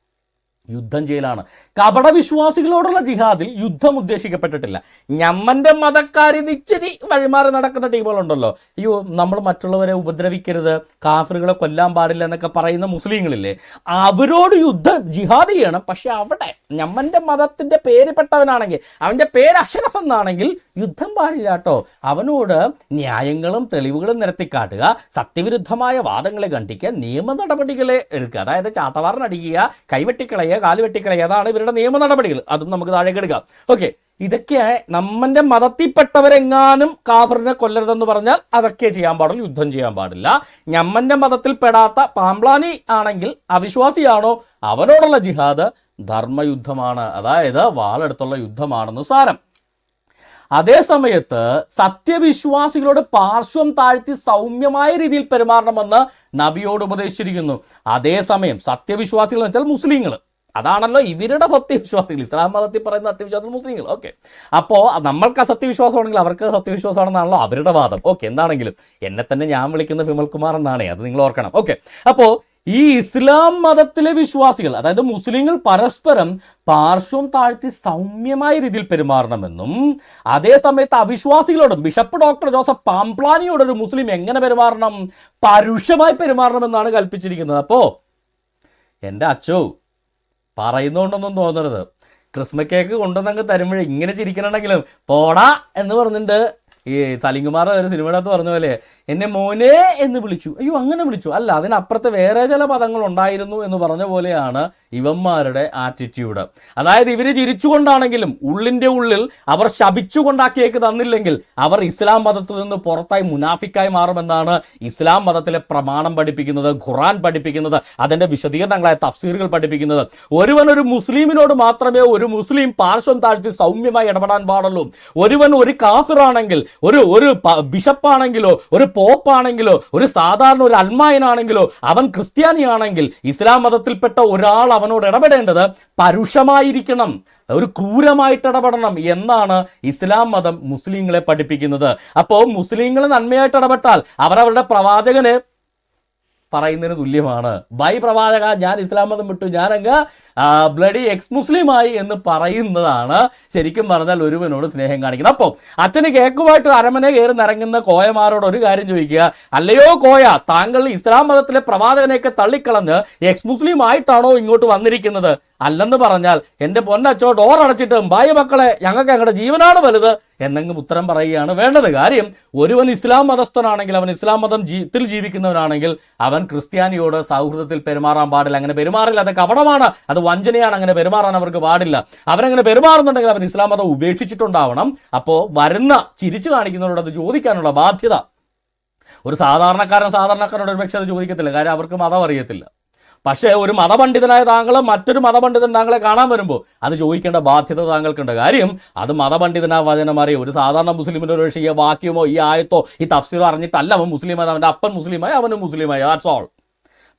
യുദ്ധം ചെയ്യലാണ്. കപടവിശ്വാസികളോടുള്ള ജിഹാദിൽ യുദ്ധം ഉദ്ദേശിക്കപ്പെട്ടിട്ടില്ല. ഞമ്മൻ്റെ മതക്കാരിൽ ഇച്ചിരി വഴിമാറി നടക്കുന്ന ടീമുകളുണ്ടല്ലോ, അയ്യോ നമ്മൾ മറ്റുള്ളവരെ ഉപദ്രവിക്കരുത്, കാഫറുകളെ കൊല്ലാൻ പാടില്ല എന്നൊക്കെ പറയുന്ന മുസ്ലിങ്ങളില്ലേ, അവരോട് ജിഹാദ് ചെയ്യണം. പക്ഷെ അവിടെ ഞമ്മൻ്റെ മതത്തിൻ്റെ പേര് പെട്ടവനാണെങ്കിൽ, അവൻ്റെ പേര് അഷ്റഫ് എന്നാണെങ്കിൽ യുദ്ധം പാടില്ല കേട്ടോ. അവനോട് ന്യായങ്ങളും തെളിവുകളും നിരത്തിക്കാട്ടുക, സത്യവിരുദ്ധമായ വാദങ്ങളെ ഖണ്ഡിക്കുക, നിയമ നടപടികളെ എടുക്കുക. അതായത് ചാട്ടവാറിനടിക്കുക, കൈവെട്ടിക്കളയുക, കാല് വെട്ടിക്കളയുക, അതാണ് ഇവരുടെ നിയമ നടപടികൾ. അതും നമുക്ക് താഴേക്ക് എടുക്കാം. ഓക്കെ, ഇതൊക്കെ നമ്മൻ്റെ മതത്തിൽപ്പെട്ടവരെങ്ങാനും കാഫറിനെ കൊല്ലരുതെന്ന് പറഞ്ഞാൽ അതൊക്കെ ചെയ്യാൻ പാടുള്ളൂ, യുദ്ധം ചെയ്യാൻ പാടില്ല. ഞമ്മൻ്റെ മതത്തിൽ പെടാത്ത പാംപ്ലാനി ആണെങ്കിൽ, അവിശ്വാസിയാണോ, അവനോടുള്ള ജിഹാദ് ധർമ്മയുദ്ധമാണ്, അതായത് വാളെടുത്തുള്ള യുദ്ധമാണെന്ന് സാരം. അതേ സമയത്ത് സത്യവിശ്വാസികളോട് പാർശ്വം താഴ്ത്തി സൗമ്യമായ രീതിയിൽ പെരുമാറണമെന്ന് നബിയോട് ഉപദേശിച്ചിരിക്കുന്നു. അതേസമയം സത്യവിശ്വാസികൾ എന്ന് വെച്ചാൽ മുസ്ലിങ്ങൾ, അതാണല്ലോ ഇവരുടെ സത്യവിശ്വാസികൾ. ഇസ്ലാം മതത്തിൽ പറയുന്ന സത്യവിശ്വാസികൾ മുസ്ലിങ്ങൾ. ഓക്കെ, അപ്പോൾ നമ്മൾക്ക് അസത്യവിശ്വാസമാണെങ്കിൽ അവർക്ക് സത്യവിശ്വാസമാണെന്നാണല്ലോ അവരുടെ വാദം. ഓക്കെ, എന്താണെങ്കിലും എന്നെ തന്നെ ഞാൻ വിളിക്കുന്ന വിമൽകുമാർ എന്നാണേ, അത് നിങ്ങൾ ഓർക്കണം. ഓക്കെ, അപ്പോൾ ഈ ഇസ്ലാം മതത്തിലെ വിശ്വാസികൾ, അതായത് മുസ്ലിങ്ങൾ പരസ്പരം പാർശ്വം താഴ്ത്തി സൗമ്യമായ രീതിയിൽ പെരുമാറണമെന്നും, അതേ സമയത്ത് അവിശ്വാസികളോടും ബിഷപ്പ് ഡോക്ടർ ജോസഫ് പാംപ്ലാനിയോടൊരു മുസ്ലിം എങ്ങനെ പെരുമാറണം, പരുഷമായി പെരുമാറണമെന്നാണ് കൽപ്പിച്ചിരിക്കുന്നത്. അപ്പോൾ എൻ്റെ അച്ചോ പറയുന്നതുകൊണ്ടൊന്നും തോന്നരുത്, ക്രിസ്മസ് കേക്ക് കൊണ്ടുവന്നങ്ങ് തരുമ്പോഴേ ഇങ്ങനെ ചിരിക്കണമെങ്കിലും പോടാ എന്ന് പറഞ്ഞിട്ട് ഈ സലിംകുമാർ ഒരു സിനിമയുടെ പറഞ്ഞ പോലെ എന്നെ മോനെ എന്ന് വിളിച്ചു. അയ്യോ അങ്ങനെ വിളിച്ചു അല്ല, അതിനപ്പുറത്ത് വേറെ ചില പദങ്ങൾ ഉണ്ടായിരുന്നു എന്ന് പറഞ്ഞ പോലെയാണ് ഇവന്മാരുടെ ആറ്റിറ്റ്യൂഡ്. അതായത് ഇവർ ചിരിച്ചുകൊണ്ടാണെങ്കിലും ഉള്ളിൻ്റെ ഉള്ളിൽ അവർ ശപിച്ചുകൊണ്ടാക്കിയേക്ക് തന്നില്ലെങ്കിൽ അവർ ഇസ്ലാം മതത്തിൽ നിന്ന് പുറത്തായി മുനാഫിക്കായി മാറുമെന്നാണ് ഇസ്ലാം മതത്തിലെ പ്രമാണം പഠിപ്പിക്കുന്നത്, ഖുറാൻ പഠിപ്പിക്കുന്നത്, അതിൻ്റെ വിശദീകരണങ്ങളായ തഫ്സീറുകൾ പഠിപ്പിക്കുന്നത്. ഒരു മുസ്ലിമിനോട് മാത്രമേ ഒരു മുസ്ലിം പാർശ്വം താഴ്ത്തി സൗമ്യമായി ഇടപെടാൻ പാടുള്ളൂ. ഒരു കാഫിറാണെങ്കിൽ, ഒരു ബിഷപ്പാണെങ്കിലോ, ഒരു പോപ്പാണെങ്കിലോ, ഒരു സാധാരണ ഒരു അൽമായനാണെങ്കിലോ, അവൻ ക്രിസ്ത്യാനിയാണെങ്കിൽ ഇസ്ലാം മതത്തിൽപ്പെട്ട ഒരാൾ അവനോട് ഇടപെടേണ്ടത് പരുഷമായിരിക്കണം, ഒരു ക്രൂരമായിട്ട് ഇടപെടണം എന്നാണ് ഇസ്ലാം മതം മുസ്ലിങ്ങളെ പഠിപ്പിക്കുന്നത്. അപ്പോൾ മുസ്ലിങ്ങൾ നന്മയായിട്ട് ഇടപെട്ടാൽ അവരവരുടെ പ്രവാചകന് പറയുന്നതിന് തുല്യമാണ്. ബൈ പ്രവാചക, ഞാൻ ഇസ്ലാം മതം വിട്ടു, ഞാനങ്ങ് ബ്ലഡി എക്സ് മുസ്ലിമായി എന്ന് പറയുന്നതാണ് ശരിക്കും പറഞ്ഞാൽ ഒരുവനോട് സ്നേഹം കാണിക്കുന്നത്. അപ്പോൾ അച്ഛന് കേക്കുമായിട്ട് അരമനെ കയറി നിറങ്ങുന്ന കോയമാരോട് ഒരു കാര്യം ചോദിക്കുക, അല്ലയോ കോയ, താങ്കൾ ഇസ്ലാം മതത്തിലെ പ്രവാചകനെയൊക്കെ തള്ളിക്കളഞ്ഞ് എക്സ് മുസ്ലിം ആയിട്ടാണോ ഇങ്ങോട്ട് വന്നിരിക്കുന്നത്? അല്ലെന്ന് പറഞ്ഞാൽ എൻ്റെ പൊന്നച്ചോ ഡോർ അടച്ചിട്ട് ബായ മക്കളെ, ഞങ്ങൾക്ക് ഞങ്ങളുടെ ജീവനാണ് വലുത് എന്നെങ്കിലും ഉത്തരം പറയുകയാണ് വേണ്ടത്. കാര്യം ഒരുവൻ ഇസ്ലാം മതസ്ഥനാണെങ്കിൽ, അവൻ ഇസ്ലാം മതത്തിൽ ജീവിക്കുന്നവനാണെങ്കിൽ അവൻ ക്രിസ്ത്യാനിയോട് സൗഹൃദത്തിൽ പെരുമാറാൻ പാടില്ല. അങ്ങനെ പെരുമാറില്ല, അത് കപടമാണ്, അത് വഞ്ചനയാണ്, അങ്ങനെ പെരുമാറാൻ അവർക്ക് പാടില്ല. അവരങ്ങനെ പെരുമാറുന്നുണ്ടെങ്കിൽ അവൻ ഇസ്ലാം മതം ഉപേക്ഷിച്ചിട്ടുണ്ടാവണം. അപ്പോൾ വരുന്ന ചിരിച്ചു കാണിക്കുന്നവരോട് അത് ചോദിക്കാനുള്ള ബാധ്യത ഒരു സാധാരണക്കാരനോട് ഒരു പക്ഷേ അത് ചോദിക്കത്തില്ല, കാര്യം അവർക്ക് മതം അറിയത്തില്ല. പക്ഷേ ഒരു മതപണ്ഡിതനായ താങ്കൾ മറ്റൊരു മതപണ്ഡിതൻ താങ്കളെ കാണാൻ വരുമ്പോൾ അത് ചോദിക്കേണ്ട ബാധ്യത താങ്കൾക്കുണ്ട്. കാര്യം അത് മതപണ്ഡിതനാ വചനം അറിയോ, ഒരു സാധാരണ മുസ്ലിമിൻ്റെ ഒരു ഈ വാക്യമോ ഈ ആയത്തോ ഈ തഫ്സീറോ അറിഞ്ഞിട്ടല്ല അവൻ മുസ്ലിമായി, അവൻ്റെ അപ്പൻ മുസ്ലിമായി, അവനും മുസ്ലിമായി, ദാറ്റ്സ് ഓൾ.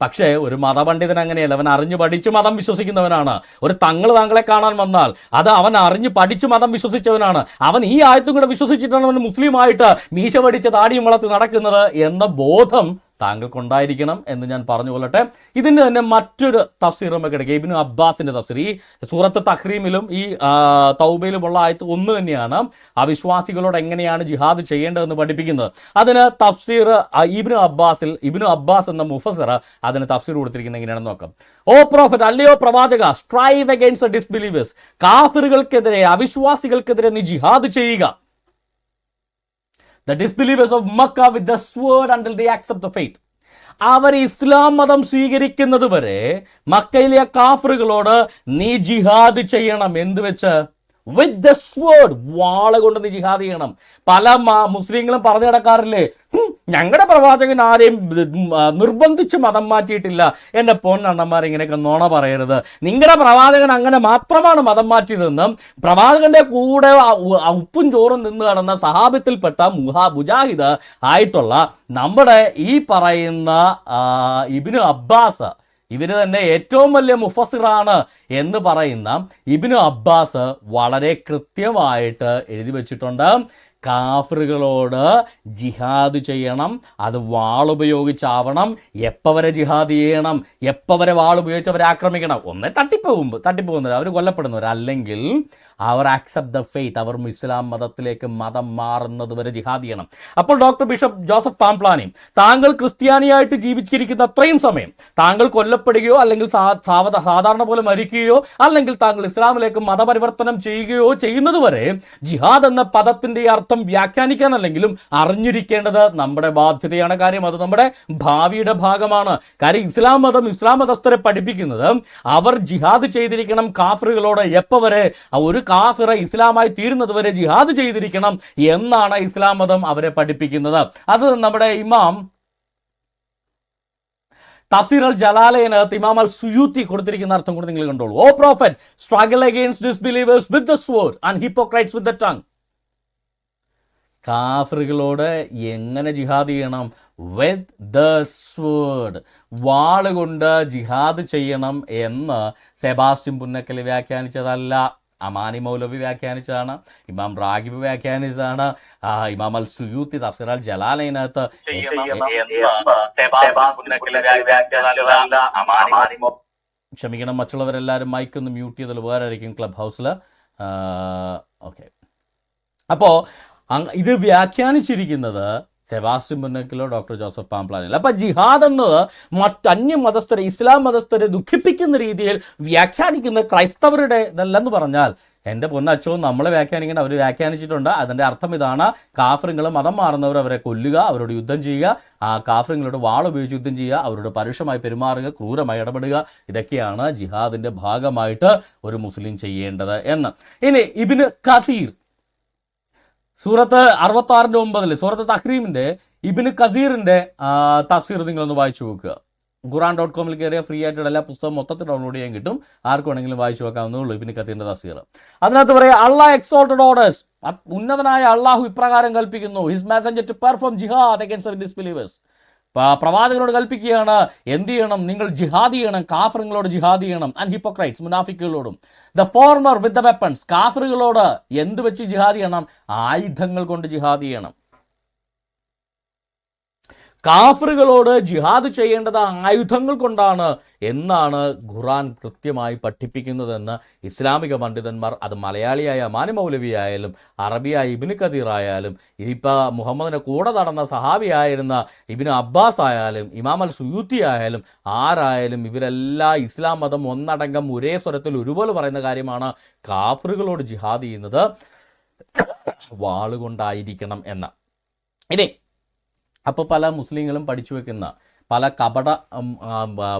പക്ഷേ ഒരു മതപണ്ഡിതൻ അങ്ങനെയല്ല, അവൻ അറിഞ്ഞു പഠിച്ചു മതം വിശ്വസിക്കുന്നവനാണ്. ഒരു താങ്കളെ കാണാൻ വന്നാൽ അത് അവൻ അറിഞ്ഞു പഠിച്ചു മതം വിശ്വസിച്ചവനാണ്. അവൻ ഈ ആയത്തും കൂടെ വിശ്വസിച്ചിട്ടാണ് അവൻ മുസ്ലിമായിട്ട് മീശ പഠിച്ച് താടിയും വളർത്തി നടക്കുന്നത് എന്ന ബോധം താങ്കൾക്കുണ്ടായിരിക്കണം എന്ന് ഞാൻ പറഞ്ഞു കൊള്ളട്ടെ. ഇതിൻ്റെ തന്നെ മറ്റൊരു തഫ്സീറുമൊക്കെ കിടക്കുക, ഇബ്നു അബ്ബാസിൻ്റെ തഫ്സീർ. ഈ സൂറത്ത് തഹ്രീമിലും ഈ തൗബയിലുമുള്ള ആയത്ത് ഒന്ന് തന്നെയാണ്. അവിശ്വാസികളോട് എങ്ങനെയാണ് ജിഹാദ് ചെയ്യേണ്ടതെന്ന് പഠിപ്പിക്കുന്നത്. അതിന് തഫ്സീർ ഇബ്നു അബ്ബാസ് എന്ന മുഫസ്സിർ അതിന് തഫ്സീർ കൊടുത്തിരിക്കുന്നത് എങ്ങനെയാണെന്ന് നോക്കാം. ഓ പ്രോഫറ്റ്, അല്ലയോ പ്രവാചക, സ്ട്രൈവ് അഗൈൻസ്റ്റ് ഡിസ്ബിലീവേഴ്സ്, കാഫിറുകൾക്കെതിരെ, അവിശ്വാസികൾക്കെതിരെ നീ ജിഹാദ് ചെയ്യുക. The disbelievers of Makkah with the sword until they accept the faith. അവർ ഇസ്ലാം മതം സ്വീകരിക്കുന്നത് വരെ മക്കയിലെ കാഫറുകളോട് നീ ജിഹാദ് ചെയ്യണം. എന്ത് വെച്ച്? വിത്ത് ദ സ്വേർഡ്, വാള കൊണ്ട് നീ ജിഹാദ് ചെയ്യണം. പല മുസ്ലിങ്ങളും പറഞ്ഞു കിടക്കാറില്ലേ, ഞങ്ങളുടെ പ്രവാചകൻ ആരെയും നിർബന്ധിച്ച് മതം മാറ്റിയിട്ടില്ല. എൻ്റെ പൊന്നണ്ണന്മാർ ഇങ്ങനെയൊക്കെ നുണ പറയരുത്. നിങ്ങളുടെ പ്രവാചകൻ അങ്ങനെ മാത്രമാണ് മതം മാറ്റിയതെന്നും പ്രവാചകന്റെ കൂടെ ഉപ്പും ചോറും നിന്ന് കടന്ന സഹാബത്തിൽപ്പെട്ട മുജാഹിദ് ആയിട്ടുള്ള നമ്മുടെ ഈ പറയുന്ന ഇബ്നു അബ്ബാസ് ഇവര് തന്നെ ഏറ്റവും വലിയ മുഫസ്സിറാണ് എന്ന് പറയുന്ന ഇബ്നു അബ്ബാസ് വളരെ കൃത്യമായിട്ട് എഴുതി വെച്ചിട്ടുണ്ട്. കാഫിറുകളോട് ജിഹാദ് ചെയ്യണം, അത് വാളുപയോഗിച്ചാവണം. എപ്പോൾ വരെ ജിഹാദ് ചെയ്യണം? എപ്പോൾ വരെ വാളുപയോഗിച്ച് അവരെ ആക്രമിക്കണം? ഒന്നേ തട്ടിപ്പോകുന്നവർ, അവർ കൊല്ലപ്പെടുന്നവർ, അല്ലെങ്കിൽ അവർ ആക്സെപ്റ്റ് ദ ഫെയ്ത്ത്, അവർ ഇസ്ലാം മതത്തിലേക്ക് മതം മാറുന്നത് വരെ ജിഹാദ് ചെയ്യണം. അപ്പോൾ ഡോക്ടർ ബിഷപ്പ് ജോസഫ് പാംപ്ലാനി, താങ്കൾ ക്രിസ്ത്യാനിയായിട്ട് ജീവിച്ചിരിക്കുന്ന അത്രയും സമയം താങ്കൾ കൊല്ലപ്പെടുകയോ അല്ലെങ്കിൽ സാധാരണ പോലെ മരിക്കുകയോ അല്ലെങ്കിൽ താങ്കൾ ഇസ്ലാമിലേക്ക് മതപരിവർത്തനം ചെയ്യുകയോ ചെയ്യുന്നതുവരെ ജിഹാദ് എന്ന പദത്തിന്റെ അർത്ഥം വ്യാഖ്യാനിക്കാനല്ലെങ്കിലും അറിഞ്ഞിരിക്കേണ്ടത് നമ്മുടെ ബാധ്യതയാണ്. കാര്യം അത് നമ്മുടെ ഭാവിയുടെ ഭാഗമാണ്. കാര്യം ഇസ്ലാം മതസ്ഥരെ പഠിപ്പിക്കുന്നത് അവർ ജിഹാദ് ചെയ്തിരിക്കണം കാഫിറുകളോട്. എപ്പോൾ വരെ? ഒരു കാഫിറ ഇസ്ലാമായി തീരുന്നത് വരെ ജിഹാദ് ചെയ്തിരിക്കണം എന്നാണ് ഇസ്ലാം മതം അവരെ പഠിപ്പിക്കുന്നത്. അത് നമ്മുടെ ഇമാം തഫ്സീർ അൽ ജലാലയിനകത്ത് ഇമാം അൽ സുയൂത്തി കൊടുത്തിരിക്കുന്ന അർത്ഥം കൂടി നിങ്ങൾ കണ്ടോളൂ. O prophet, struggle against disbelievers with the sword and hypocrites with the tongue. കാഫിറുകളോട് എങ്ങനെ ജിഹാദ് ചെയ്യണം? വിത്ത് ദ സ്വേർഡ്, വാളുകൊണ്ട് ജിഹാദ് ചെയ്യണം എന്ന് സെബാസ്റ്റ്യൻ പുന്നക്കൽ വ്യാഖ്യാനിച്ചതല്ല, അമാനി മൗലവി വ്യാഖ്യാനിച്ചതാണ്, ഇമാം റാഗിബ് വ്യാഖ്യാനിച്ചതാണ്, ഇമാം അൽ സുയൂത്തി തഫ്സീർ അൽ ജലാലയിനകത്ത് ക്ഷമിക്കണം, മറ്റുള്ളവരെല്ലാവരും മൈക്കൊന്ന് മ്യൂട്ട് ചെയ്തത് വേറായിരിക്കും ക്ലബ് ഹൗസിൽ. ഓക്കെ, അപ്പോൾ ഇത് വ്യാഖ്യാനിച്ചിരിക്കുന്നത് സെബാസ്റ്റ്യൻ പുന്നക്കലോ ഡോക്ടർ ജോസഫ് പാംപ്ലാനിലോ. അപ്പം ജിഹാദ് എന്നത് മറ്റന്യ മതസ്ഥരെ, ഇസ്ലാം മതസ്ഥരെ ദുഃഖിപ്പിക്കുന്ന രീതിയിൽ വ്യാഖ്യാനിക്കുന്ന ക്രൈസ്തവരുടെ ഇതല്ലെന്ന് പറഞ്ഞാൽ എൻ്റെ പൊന്നച്ചോ നമ്മളെ വ്യാഖ്യാനിക്കേണ്ട അവർ വ്യാഖ്യാനിച്ചിട്ടുണ്ട്. അതിൻ്റെ അർത്ഥം ഇതാണ്: കാഫിറുകൾ മതം മാറുന്നവർ അവരെ കൊല്ലുക, അവരോട് യുദ്ധം ചെയ്യുക, ആ കാഫിറുകളോട് വാളുപയോഗിച്ച് യുദ്ധം ചെയ്യുക, അവരോട് പരുഷമായി പെരുമാറുക, ക്രൂരമായി ഇടപെടുക, ഇതൊക്കെയാണ് ജിഹാദിൻ്റെ ഭാഗമായിട്ട് ഒരു മുസ്ലിം ചെയ്യേണ്ടത് എന്ന്. ഇനി ഇബ്നു കസീർ സൂറത്ത് 66:9 സൂറത്ത് തഹ്രീമിൻ്റെ ഇബ്നു കസീറിൻ്റെ തഫ്സീർ നിങ്ങളൊന്ന് വായിച്ചു നോക്കുക. ഖുറാൻ.com കയറിയ ഫ്രീ ആയിട്ട് എല്ലാ പുസ്തകം മൊത്തത്തിൽ ഡൗൺലോഡ് ചെയ്യാൻ കിട്ടും. ആർക്കും വേണമെങ്കിലും വായിച്ചു നോക്കാവുന്നേ ഇബ്നു കസീറിൻ്റെ തഫ്സീർ. അതിനകത്ത് പറയാം, അള്ളാഹ് എക്സോൾട്ടഡ് ഓർഡേഴ്സ്, ഉന്നതനായ അള്ളാഹു ഇപ്രകാരം കൽപ്പിക്കുന്നു, his messenger to perform jihad against disbelievers. പ്രവാചകനോട് കൽപ്പിക്കുകയാണ് എന്ത് ചെയ്യണം? നിങ്ങൾ ജിഹാദ് ചെയ്യണം, കാഫിറുകളോട് ജിഹാദ് ചെയ്യണം. ആൻഡ് ഹിപ്പോക്രൈറ്റ്സ്, മുനാഫിക്കുകളോടും. The former with the weapons, കാഫിറുകളോട് എന്ത് വെച്ച് ജിഹാദ് ചെയ്യണം? ആയുധങ്ങൾ കൊണ്ട് ജിഹാദ് ചെയ്യണം. കാഫിറുകളോട് ജിഹാദ് ചെയ്യേണ്ടത് ആയുധങ്ങൾ കൊണ്ടാണ് എന്നാണ് ഖുറാൻ കൃത്യമായി പഠിപ്പിക്കുന്നതെന്ന് ഇസ്ലാമിക പണ്ഡിതന്മാർ, അത് മലയാളിയായ അമാനി മൗലവി ആയാലും അറബിയായ ഇബ്നു കതീർ ആയാലും ഇപ്പോൾ മുഹമ്മദിൻ്റെ കൂടെ നടന്ന സഹാബിയായിരുന്ന ഇബ്നു അബ്ബാസ് ആയാലും ഇമാം അൽ സുയൂത്തി ആയാലും ആരായാലും ഇവരെല്ലാം ഇസ്ലാം മതം ഒന്നടങ്കം ഒരേ സ്വരത്തിൽ ഒരുപോലെ പറയുന്ന കാര്യമാണ്: കാഫിറുകളോട് ജിഹാദ് ചെയ്യുന്നത് വാളുകൊണ്ടായിരിക്കണം എന്ന്. ഇനി അപ്പോൾ പല മുസ്ലിങ്ങളും പഠിച്ചു വെക്കുന്ന പല കപട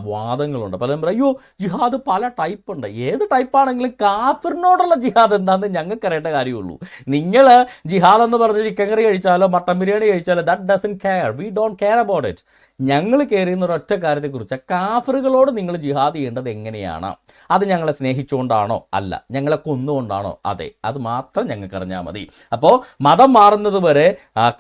വാദങ്ങളുണ്ട്. പലരും പറയും, അയ്യോ ജിഹാദ് പല ടൈപ്പുണ്ട്. ഏത് ടൈപ്പാണെങ്കിലും കാഫിറിനോടുള്ള ജിഹാദ് എന്താണെന്ന് ഞങ്ങൾക്കറിയേണ്ട കാര്യമുള്ളൂ. നിങ്ങൾ ജിഹാദ് എന്ന് പറഞ്ഞ് ചിക്കൻ കറി കഴിച്ചാലോ മട്ടൻ ബിരിയാണി കഴിച്ചാലോ that doesn't care, we don't care about it. ഞങ്ങൾ കയറിയുന്ന ഒരൊറ്റ കാര്യത്തെക്കുറിച്ച്, കാഫിറുകളോട് നിങ്ങൾ ജിഹാദ് ചെയ്യേണ്ടത് എങ്ങനെയാണ്? അത് ഞങ്ങളെ സ്നേഹിച്ചുകൊണ്ടാണോ? അല്ല. ഞങ്ങളെ കൊന്നുകൊണ്ടാണോ? അതെ. അത് മാത്രം ഞങ്ങൾക്ക് അറിഞ്ഞാൽ മതി. അപ്പോൾ മതം മാറുന്നത് വരെ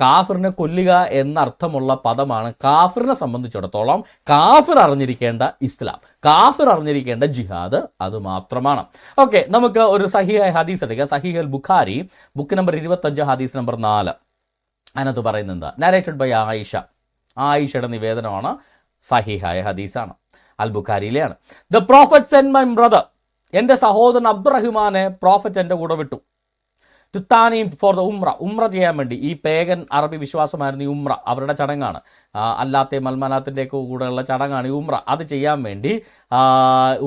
കാഫിറിനെ കൊല്ലുക എന്നർത്ഥമുള്ള പദമാണ് കാഫിറിനെ സംബന്ധിച്ചിടത്തോളം കാഫിർ അറിഞ്ഞിരിക്കേണ്ട ഇസ്ലാം, കാഫിർ അറിഞ്ഞിരിക്കേണ്ട ജിഹാദ് അത് മാത്രമാണ്. ഓക്കെ, നമുക്ക് ഒരു സഹീഹ ഹദീസ് എടുക്കുക. സഹീഹ് അൽ ബുഖാരി ബുക്ക് നമ്പർ 25 ഹദീസ് നമ്പർ 4. അതിനകത്ത് പറയുന്നത് നരേറ്റഡ് ബൈ ആയിഷയുടെ നിവേദനമാണ്. സഹീഹായ ഹദീസാണ്, അൽ ബുഖാരിയിലെയാണ്. The prophet send my brother, എൻ്റെ സഹോദരൻ അബ്ദുറഹിമാനെ പ്രോഫറ്റ് എൻ്റെ കൂടെ വിട്ടു. To Tanim for the umrah ചെയ്യാൻ വേണ്ടി. ഈ പേഗൻ അറബി വിശ്വാസമായിരുന്നു ഈ ഉംറ, അവരുടെ ചടങ്ങാണ്. അല്ലാത്ത മൽമനാത്തിൻ്റെയൊക്കെ കൂടെയുള്ള ചടങ്ങാണ് ഈ ഉംറ. അത് ചെയ്യാൻ വേണ്ടി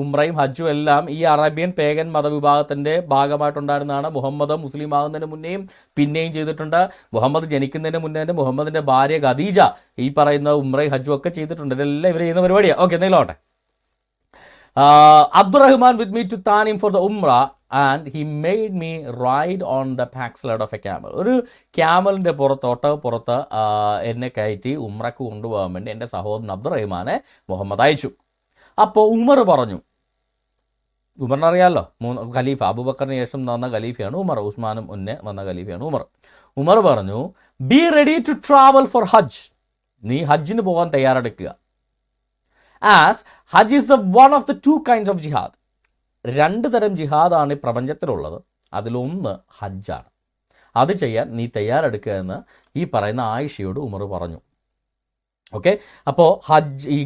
ഉംറയും ഹജ്ജും എല്ലാം ഈ അറേബ്യൻ പേഗൻ മതവിഭാഗത്തിൻ്റെ ഭാഗമായിട്ടുണ്ടായിരുന്നതാണ്. മുഹമ്മദ് മുസ്ലിം ആകുന്നതിന് മുന്നേയും പിന്നെയും ചെയ്തിട്ടുണ്ട്. മുഹമ്മദ് ജനിക്കുന്നതിന് മുന്നേ മുഹമ്മദിൻ്റെ ഭാര്യ ഖദീജ ഈ പറയുന്ന ഉംറയും ഹജ്ജും ഒക്കെ ചെയ്തിട്ടുണ്ട്. ഇതെല്ലാം ഇവർ ചെയ്യുന്ന പരിപാടിയാണ്. Okay, എന്തെങ്കിലോട്ടെ. Abdurrahman with me to Tanim for the Umrah and he made me ride on the backside of a camel. ഒരു ക്യാമലിൻ്റെ പുറത്ത് എന്നെ കയറ്റി ഉംറക്ക് കൊണ്ടുപോകാൻ വേണ്ടി എൻ്റെ സഹോദരൻ അബ്ദുറഹിമാനെ മുഹമ്മദ് അയച്ചു. അപ്പോൾ ഉമർ പറഞ്ഞു, ഉമറിനറിയാമല്ലോ, ഖലീഫ അബൂബക്കറിന് ശേഷം വന്ന ഖലീഫയാണ് ഉമർ, ഉസ്മാനും മുന്നേ വന്ന ഖലീഫയാണ് ഉമർ. ഉമർ പറഞ്ഞു, be ready to travel for Hajj, നീ ഹജ്ജിന് പോകാൻ തയ്യാറെടുക്കുക. As Hajj is one of the 2 kinds of jihad. 2 തരം ജിഹാദാണ് ഈ പ്രപഞ്ചത്തിലുള്ളത്. അതിലൊന്ന് ഹജ്ജാണ്. അത് ചെയ്യാൻ നീ തയ്യാറെടുക്കുക എന്ന് ഈ പറയുന്ന ആയിഷയോട് ഉമർ പറഞ്ഞു. ഓക്കെ, അപ്പോൾ ഈ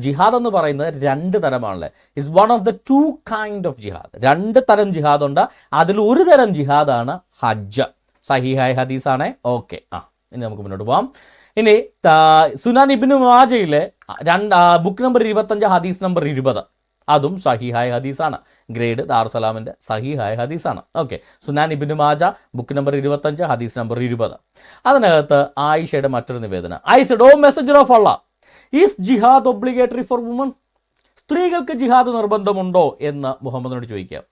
ജിഹാദ് എന്ന് പറയുന്നത് 2 തരമാണല്ലേ. It's one of the 2 kind of jihad. 2 തരം ജിഹാദുണ്ട്. അതിൽ ഒരു തരം ജിഹാദാണ് ഹജ്ജ്. സഹീഹായ ഹദീസാണേ. ഓക്കെ, ഇനി നമുക്ക് മുന്നോട്ട് പോകാം. ഇനി സുനാൻ ഇബ്നു മാജയിലെ ബുക്ക് നമ്പർ 25 ഹദീസ് നമ്പർ 20, അതും സഹീഹായ ഹദീസാണ്. ഗ്രേഡ് ദാറുസലാമിൻ്റെ സഹീഹായ ഹദീസാണ്. Okay, Sunan Ibn Majah book number 25 ഹദീസ് നമ്പർ 20. അതിനകത്ത് ആയിഷയുടെ മറ്റൊരു നിവേദനം. I said, O messenger of Allah, is jihad obligatory for woman? സ്ത്രീകൾക്ക് ജിഹാദ് നിർബന്ധമുണ്ടോ എന്ന് മുഹമ്മദിനോട് ചോദിക്കാം.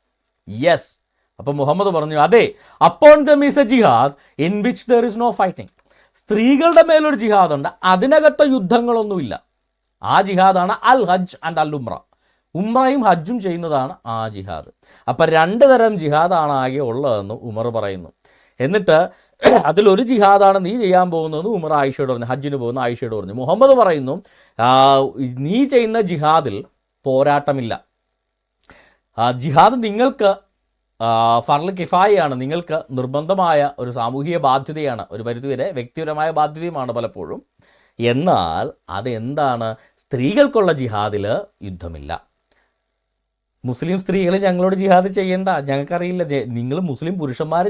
യെസ്. അപ്പം മുഹമ്മദ് പറഞ്ഞു, അതെ, upon them is a jihad in which there is no fighting. സ്ത്രീകളുടെ മേലൊരു ജിഹാദുണ്ട്, അതിനകത്ത് യുദ്ധങ്ങളൊന്നുമില്ല. ആ ജിഹാദാണ് അൽ ഹജ്ജ് ആൻഡ് അൽ ഉംറ. ഉംറയും ഹജ്ജും ചെയ്യുന്നതാണ് ആ ജിഹാദ്. അപ്പം 2 തരം ജിഹാദാണ് ആകെ ഉള്ളതെന്ന് ഉമർ പറയുന്നു. എന്നിട്ട് അതിലൊരു ജിഹാദാണ് നീ ചെയ്യാൻ പോകുന്നതെന്ന് ഉമർ ആയിഷയോട് പറഞ്ഞു. ഹജ്ജിന് പോകുന്ന ആയിഷയോട് പറഞ്ഞു. മുഹമ്മദ് പറയുന്നു, നീ ചെയ്യുന്ന ജിഹാദിൽ പോരാട്ടമില്ല. ജിഹാദ് നിങ്ങൾക്ക് ഫർള് കിഫായയാണ്, നിങ്ങൾക്ക് നിർബന്ധമായ ഒരു സാമൂഹിക ബാധ്യതയാണ്, ഒരു പരിധിവരെ വ്യക്തിപരമായ ബാധ്യതയുമാണ് പലപ്പോഴും. എന്നാൽ അതെന്താണ്? സ്ത്രീകൾക്കുള്ള ജിഹാദിൽ യുദ്ധമില്ല. മുസ്ലിം സ്ത്രീകൾ ഞങ്ങളോട് ജിഹാദ് ചെയ്യേണ്ട, ഞങ്ങൾക്കറിയില്ല. നിങ്ങൾ മുസ്ലിം പുരുഷന്മാർ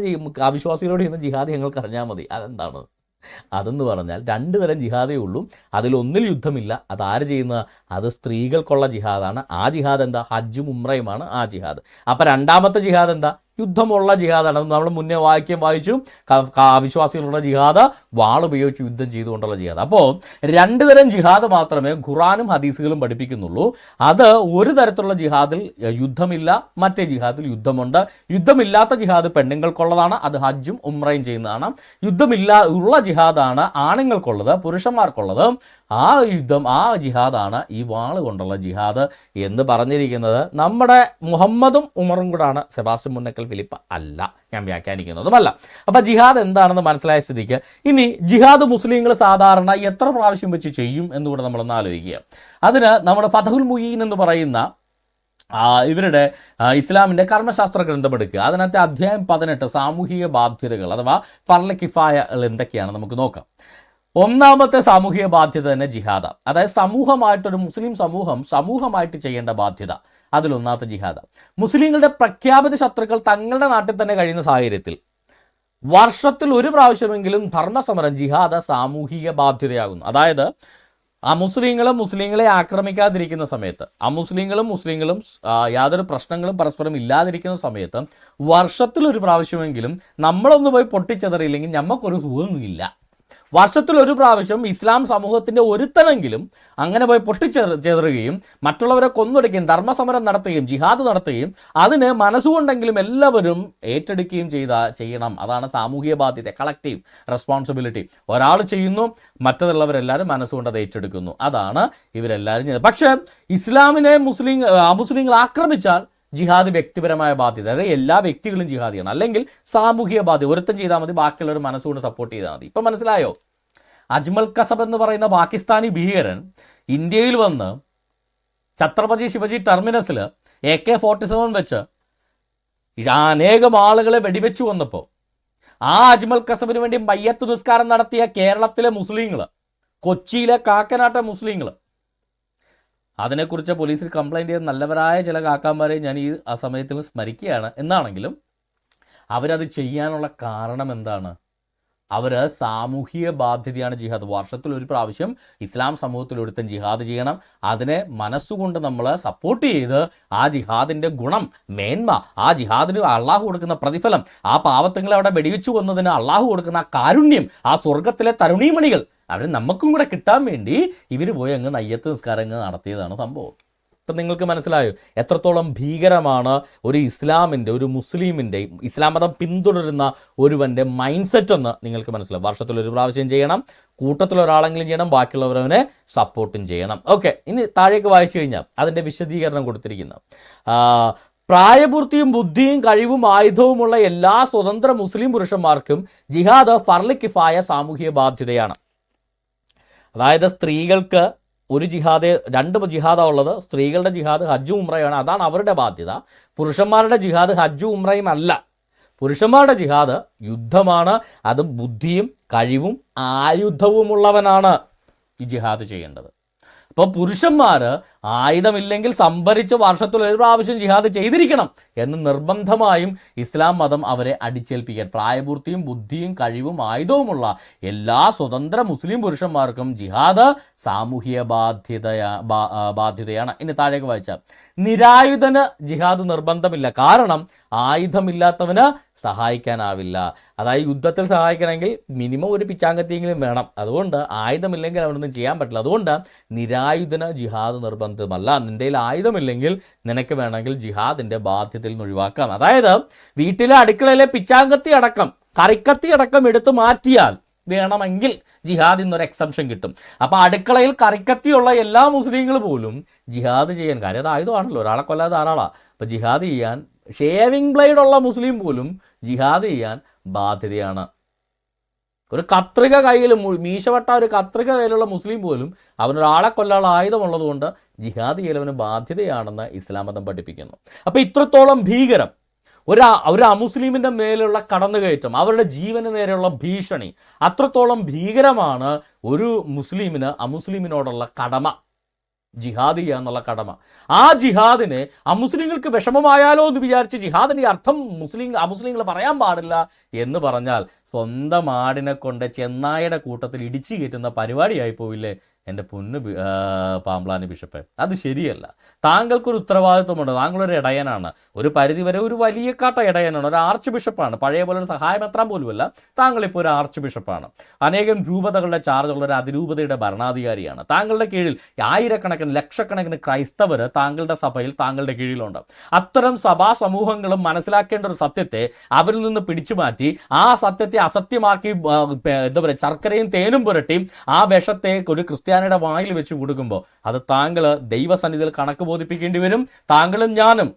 അവിശ്വാസികളോട് ചെയ്യുന്ന ജിഹാദ് ഞങ്ങൾക്ക് അറിഞ്ഞാൽ മതി. അതെന്താണ്? അതെന്ന് പറഞ്ഞാൽ 2 തരം ജിഹാദേ ഉള്ളൂ. അതിലൊന്നിൽ യുദ്ധമില്ല. അതാര് ചെയ്യുന്ന? അത് സ്ത്രീകൾക്കുള്ള ജിഹാദാണ്. ആ ജിഹാദ് എന്താ? ഹജ്ജും ഉംറയുമാണ് ആ ജിഹാദ്. അപ്പം 2ാമത്തെ ജിഹാദ് എന്താ? യുദ്ധമുള്ള ജിഹാദാണ്. നമ്മൾ മുന്നേ വായിച്ചു, അവിശ്വാസികളുള്ള ജിഹാദ് വാളുപയോഗിച്ച് യുദ്ധം ചെയ്തുകൊണ്ടുള്ള ജിഹാദ്. അപ്പോൾ 2 തരം ജിഹാദ് മാത്രമേ ഖുറാനും ഹദീസുകളും പഠിപ്പിക്കുന്നുള്ളൂ. അത് ഒരു തരത്തിലുള്ള ജിഹാദിൽ യുദ്ധമില്ല, മറ്റേ ജിഹാദിൽ യുദ്ധമുണ്ട്. യുദ്ധമില്ലാത്ത ജിഹാദ് പെണ്ണുങ്ങൾക്കുള്ളതാണ്, അത് ഹജ്ജും ഉംറയും ചെയ്യുന്നതാണ്. ഉള്ള ജിഹാദാണ് ആണുങ്ങൾക്കുള്ളത്, പുരുഷന്മാർക്കുള്ളത്. ആ ജിഹാദാണ് ഈ വാള് കൊണ്ടുള്ള ജിഹാദ് എന്ന് പറഞ്ഞിരിക്കുന്നത്. നമ്മുടെ മുഹമ്മദും ഉമറും കൂടാണ്, സെബാസ്റ്റ്യൻ മുന്നക്കൽ ഫിലിപ്പ് അല്ല. ഞാൻ വ്യാഖ്യാനിക്കുന്നതുമല്ല. അപ്പം ജിഹാദ് എന്താണെന്ന് മനസ്സിലായ സ്ഥിതിക്ക് ഇനി ജിഹാദ് മുസ്ലിങ്ങൾ സാധാരണ എത്ര പ്രാവശ്യം വെച്ച് ചെയ്യും എന്നുകൂടെ നമ്മളൊന്ന് ആലോചിക്കുക. അതിന് നമ്മുടെ ഫതഹുൽ മുഈൻ എന്ന് പറയുന്ന ഇവരുടെ ഇസ്ലാമിൻ്റെ കർമ്മശാസ്ത്ര ഗ്രന്ഥം എടുക്കുക. അതിനകത്തെ അധ്യായം 18 സാമൂഹിക ബാധ്യതകൾ അഥവാ ഫർള് കിഫായകൾ എന്തൊക്കെയാണ് നമുക്ക് നോക്കാം. 1ാമത്തെ സാമൂഹിക ബാധ്യത തന്നെ ജിഹാദ്. അതായത് സമൂഹമായിട്ടൊരു മുസ്ലിം സമൂഹമായിട്ട് ചെയ്യേണ്ട ബാധ്യത. അതിലൊന്നാമത്തെ ജിഹാദ്. മുസ്ലിങ്ങളുടെ പ്രഖ്യാപിത ശത്രുക്കൾ തങ്ങളുടെ നാട്ടിൽ തന്നെ കഴിയുന്ന സാഹചര്യത്തിൽ വർഷത്തിൽ ഒരു പ്രാവശ്യമെങ്കിലും ധർമ്മസമരം, ജിഹാദ് സാമൂഹിക ബാധ്യതയാകുന്നു. അതായത് മുസ്ലിങ്ങളെ ആക്രമിക്കാതിരിക്കുന്ന സമയത്ത്, മുസ്ലിങ്ങളും യാതൊരു പ്രശ്നങ്ങളും പരസ്പരം ഇല്ലാതിരിക്കുന്ന സമയത്ത് വർഷത്തിലൊരു പ്രാവശ്യമെങ്കിലും നമ്മളൊന്ന് പോയി പൊട്ടിച്ചെതറിയില്ലെങ്കിൽ നമുക്കൊരു സുഖമൊന്നുമില്ല. വർഷത്തിലൊരു പ്രാവശ്യം ഇസ്ലാം സമൂഹത്തിൻ്റെ ഒരുത്തനെങ്കിലും അങ്ങനെ പോയി പൊട്ടിച്ചെതറുകയും മറ്റുള്ളവരെ കൊന്നൊടുക്കുകയും ധർമ്മസമരം നടത്തുകയും ജിഹാദ് നടത്തുകയും അതിന് മനസ്സുകൊണ്ടെങ്കിലും എല്ലാവരും ഏറ്റെടുക്കുകയും ചെയ്യണം. അതാണ് സാമൂഹിക ബാധ്യത, കളക്റ്റീവ് റെസ്പോൺസിബിലിറ്റി. ഒരാൾ ചെയ്യുന്നു, മറ്റുള്ളവരെല്ലാവരും മനസ്സുകൊണ്ട് അത് ഏറ്റെടുക്കുന്നു. അതാണ് ഇവരെല്ലാവരും ചെയ്യുന്നത്. പക്ഷേ ഇസ്ലാമിനെ മുസ്ലിങ്ങൾ ആക്രമിച്ചാൽ ജിഹാദ് വ്യക്തിപരമായ ബാധ്യത. അതായത് എല്ലാ വ്യക്തികളും ജിഹാദിയാണ്. അല്ലെങ്കിൽ സാമൂഹിക ബാധ്യത, ഒരുത്തം ചെയ്താൽ മതി, ബാക്കിയുള്ളവർ മനസ്സുകൊണ്ട് സപ്പോർട്ട് ചെയ്താൽ മതി. ഇപ്പം മനസ്സിലായോ? അജ്മൽ കസബ് എന്ന് പറയുന്ന പാകിസ്ഥാനി ഭീകരൻ ഇന്ത്യയിൽ വന്ന് ഛത്രപതി ശിവജി ടെർമിനസിൽ AK-47 വെച്ച് അനേകം ആളുകളെ വെടിവെച്ചു വന്നപ്പോൾ ആ അജ്മൽ കസബിന് വേണ്ടി മയ്യത്ത് നിസ്കാരം നടത്തിയ കേരളത്തിലെ മുസ്ലിങ്ങൾ, കൊച്ചിയിലെ കാക്കനാട്ടെ മുസ്ലിങ്ങൾ, അതിനെക്കുറിച്ച് പോലീസിൽ കംപ്ലൈൻറ്റ് ചെയ്ത നല്ലവരായ ചില കാക്കാന്മാരെ ഞാൻ ആ സമയത്തിൽ സ്മരിക്കുകയാണ്. എന്നാണെങ്കിലും അവരത് ചെയ്യാനുള്ള കാരണം എന്താണ്? അവർ സാമൂഹിക ബാധ്യതയാണ് ജിഹാദ്. വർഷത്തിൽ ഒരു പ്രാവശ്യം ഇസ്ലാം സമൂഹത്തിൽ ഒരുത്തൻ ജിഹാദ് ചെയ്യണം. അതിനെ മനസ്സുകൊണ്ട് നമ്മൾ സപ്പോർട്ട് ചെയ്ത് ആ ജിഹാദിൻ്റെ ഗുണം, മേന്മ, ആ ജിഹാദിന് അള്ളാഹു കൊടുക്കുന്ന പ്രതിഫലം, ആ പാവത്തങ്ങളെ അവിടെ വെടിവെച്ചു കൊന്നതിന് അള്ളാഹു കൊടുക്കുന്ന ആ കാരുണ്യം, ആ സ്വർഗത്തിലെ തരുണീമണികൾ അവർ നമുക്കും കൂടെ കിട്ടാൻ വേണ്ടി ഇവർ പോയി അങ്ങ് നയ്യത്ത് നിസ്കാരങ്ങൾ നടത്തിയതാണ് സംഭവം. ഇപ്പം നിങ്ങൾക്ക് മനസ്സിലായോ എത്രത്തോളം ഭീകരമാണ് ഒരു ഇസ്ലാമിൻ്റെ, ഒരു മുസ്ലിമിൻ്റെ, ഇസ്ലാം മതം പിന്തുടരുന്ന ഒരുവൻ്റെ മൈൻഡ് സെറ്റ് എന്ന് നിങ്ങൾക്ക് മനസ്സിലാവും. വർഷത്തിലൊരു പ്രാവശ്യം ചെയ്യണം, കൂട്ടത്തിലൊരാളെങ്കിലും ചെയ്യണം, ബാക്കിയുള്ളവരവനെ സപ്പോർട്ടും ചെയ്യണം. ഓക്കെ, ഇനി താഴേക്ക് വായിച്ചു കഴിഞ്ഞാൽ അതിൻ്റെ വിശദീകരണം കൊടുത്തിരിക്കുന്നു. പ്രായപൂർത്തിയും ബുദ്ധിയും കഴിവും ആയുധവുമുള്ള എല്ലാ സ്വതന്ത്ര മുസ്ലിം പുരുഷന്മാർക്കും ജിഹാദ് ഫർള് കിഫായ സാമൂഹിക ബാധ്യതയാണ്. അതായത് സ്ത്രീകൾക്ക് ഒരു ജിഹാദ്, രണ്ട് ജിഹാദാണ് ഉള്ളത്. സ്ത്രീകളുടെ ജിഹാദ് ഹജ്ജും ഉംറയാണ്, അതാണ് അവരുടെ ബാധ്യത. പുരുഷന്മാരുടെ ജിഹാദ് ഹജ്ജും ഉംറയും അല്ല. പുരുഷന്മാരുടെ ജിഹാദ് യുദ്ധമാണ്. അത് ബുദ്ധിയും കഴിവും ആയുധവുമുള്ളവനാണ് ഈ ജിഹാദ് ചെയ്യേണ്ടത്. അപ്പോൾ പുരുഷന്മാർ ആയുധമില്ലെങ്കിൽ സംഭരിച്ച് വർഷത്തിൽ ഒരു പ്രാവശ്യം ജിഹാദ് ചെയ്തിരിക്കണം എന്ന് നിർബന്ധമായും ഇസ്ലാം മതം അവരെ അടിച്ചേൽപ്പിക്കാൻ, പ്രായപൂർത്തിയും ബുദ്ധിയും കഴിവും ആയുധവുമുള്ള എല്ലാ സ്വതന്ത്ര മുസ്ലിം പുരുഷന്മാർക്കും ജിഹാദ് സാമൂഹിക ബാധ്യതയാണ്. ഇനി താഴേക്ക് വായിച്ചാൽ, നിരായുധന് ജിഹാദ് നിർബന്ധമില്ല. കാരണം ആയുധമില്ലാത്തവന് സഹായിക്കാനാവില്ല. അതായത് യുദ്ധത്തിൽ സഹായിക്കണമെങ്കിൽ മിനിമം ഒരു പിച്ചാങ്കത്തിയെങ്കിലും വേണം. അതുകൊണ്ട് ആയുധമില്ലെങ്കിൽ അവിടൊന്നും ചെയ്യാൻ പറ്റില്ല. അതുകൊണ്ട് നിരായുധന് ജിഹാദ് നിർബന്ധമല്ല. നിൻ്റെ ആയുധമില്ലെങ്കിൽ നിനക്ക് വേണമെങ്കിൽ ജിഹാദിൻ്റെ ബാധ്യതയിൽ നിന്ന് ഒഴിവാക്കാം. അതായത് വീട്ടിലെ അടുക്കളയിലെ പിച്ചാങ്കത്തി അടക്കം കറിക്കത്തി അടക്കം എടുത്തു മാറ്റിയാൽ വേണമെങ്കിൽ ജിഹാദിൽ നിന്നൊരു എക്സംഷൻ കിട്ടും. അപ്പോൾ അടുക്കളയിൽ കറിക്കത്തിയുള്ള എല്ലാ മുസ്ലിങ്ങൾ പോലും ജിഹാദ് ചെയ്യാൻ, കാര്യം അത് ആയുധമാണല്ലോ, ഒരാളെ കൊല്ലാതെ ധാരാളമാണ്. അപ്പോൾ ജിഹാദ് ചെയ്യാൻ ഷേവിംഗ് ബ്ലേഡ് ഉള്ള മുസ്ലിം പോലും ജിഹാദ് ചെയ്യാൻ ബാധ്യതയാണ്. ഒരു കത്രിക കയ്യിൽ, മീശവട്ട ഒരു കത്രിക കയ്യിലുള്ള മുസ്ലിം പോലും അവനൊരാളെ കൊല്ലാനുള്ള ആയുധമുള്ളത് കൊണ്ട് ജിഹാദ് ചെയ്യലവന് ബാധ്യതയാണെന്ന് ഇസ്ലാം മതം പഠിപ്പിക്കുന്നു. അപ്പോൾ ഇത്രത്തോളം ഭീകരം ഒരു അമുസ്ലിമിൻ്റെ മേലുള്ള കടന്നുകയറ്റം, അവരുടെ ജീവന് നേരെയുള്ള ഭീഷണി, അത്രത്തോളം ഭീകരമാണ് ഒരു മുസ്ലിമിന് അമുസ്ലിമിനോടുള്ള കടമ, ജിഹാദ് ചെയ്യുക എന്നുള്ള കടമ. ആ ജിഹാദിനെ അമുസ്ലിങ്ങൾക്ക് വിഷമമായാലോ എന്ന് വിചാരിച്ച് ജിഹാദിൻ്റെ അർത്ഥം അമുസ്ലിങ്ങൾ പറയാൻ പാടില്ല എന്ന് പറഞ്ഞാൽ സ്വന്തം ആടിനെ കൊണ്ട് ചെന്നായുടെ കൂട്ടത്തിൽ ഇടിച്ചു കയറ്റുന്ന പരിപാടിയായി പോയില്ലേ എൻ്റെ പൊന്ന് പാമ്പ്ലാനി ബിഷപ്പേ? അത് ശരിയല്ല. താങ്കൾക്കൊരു ഉത്തരവാദിത്വമുണ്ട്. താങ്കളൊരു ഇടയനാണ്, ഒരു പരിധിവരെ ഒരു വലിയ കാട്ട ഇടയനാണ്, ഒരു ആർച്ച് ബിഷപ്പാണ്. പഴയ പോലെ ഒരു സഹായമെത്രാൻ പോലുമല്ല, താങ്കളിപ്പോൾ ഒരു ആർച്ച് ബിഷപ്പാണ്. അനേകം രൂപതകളുടെ ചാർജുള്ള ഒരു അതിരൂപതയുടെ ഭരണാധികാരിയാണ്. താങ്കളുടെ കീഴിൽ ആയിരക്കണക്കിന് ലക്ഷക്കണക്കിന് ക്രൈസ്തവർ താങ്കളുടെ സഭയിൽ താങ്കളുടെ കീഴിലുണ്ട്. അത്തരം സഭാ സമൂഹങ്ങളും മനസ്സിലാക്കേണ്ട ഒരു സത്യത്തെ അവരിൽ നിന്ന് പിടിച്ചു മാറ്റി ആ സത്യത്തെ അസത്യമാക്കി, എന്താ പറയുക, ശർക്കരയും തേനും പുരട്ടി ആ വിഷത്തെ ഒരു ക്രിസ്ത്യാനിയുടെ വായിൽ വെച്ച് കൊടുക്കുമ്പോൾ അത് താങ്കൾ ദൈവസന്നിധിയിൽ കണക്ക് ബോധിപ്പിക്കേണ്ടി വരും. താങ്കളും ഞാനും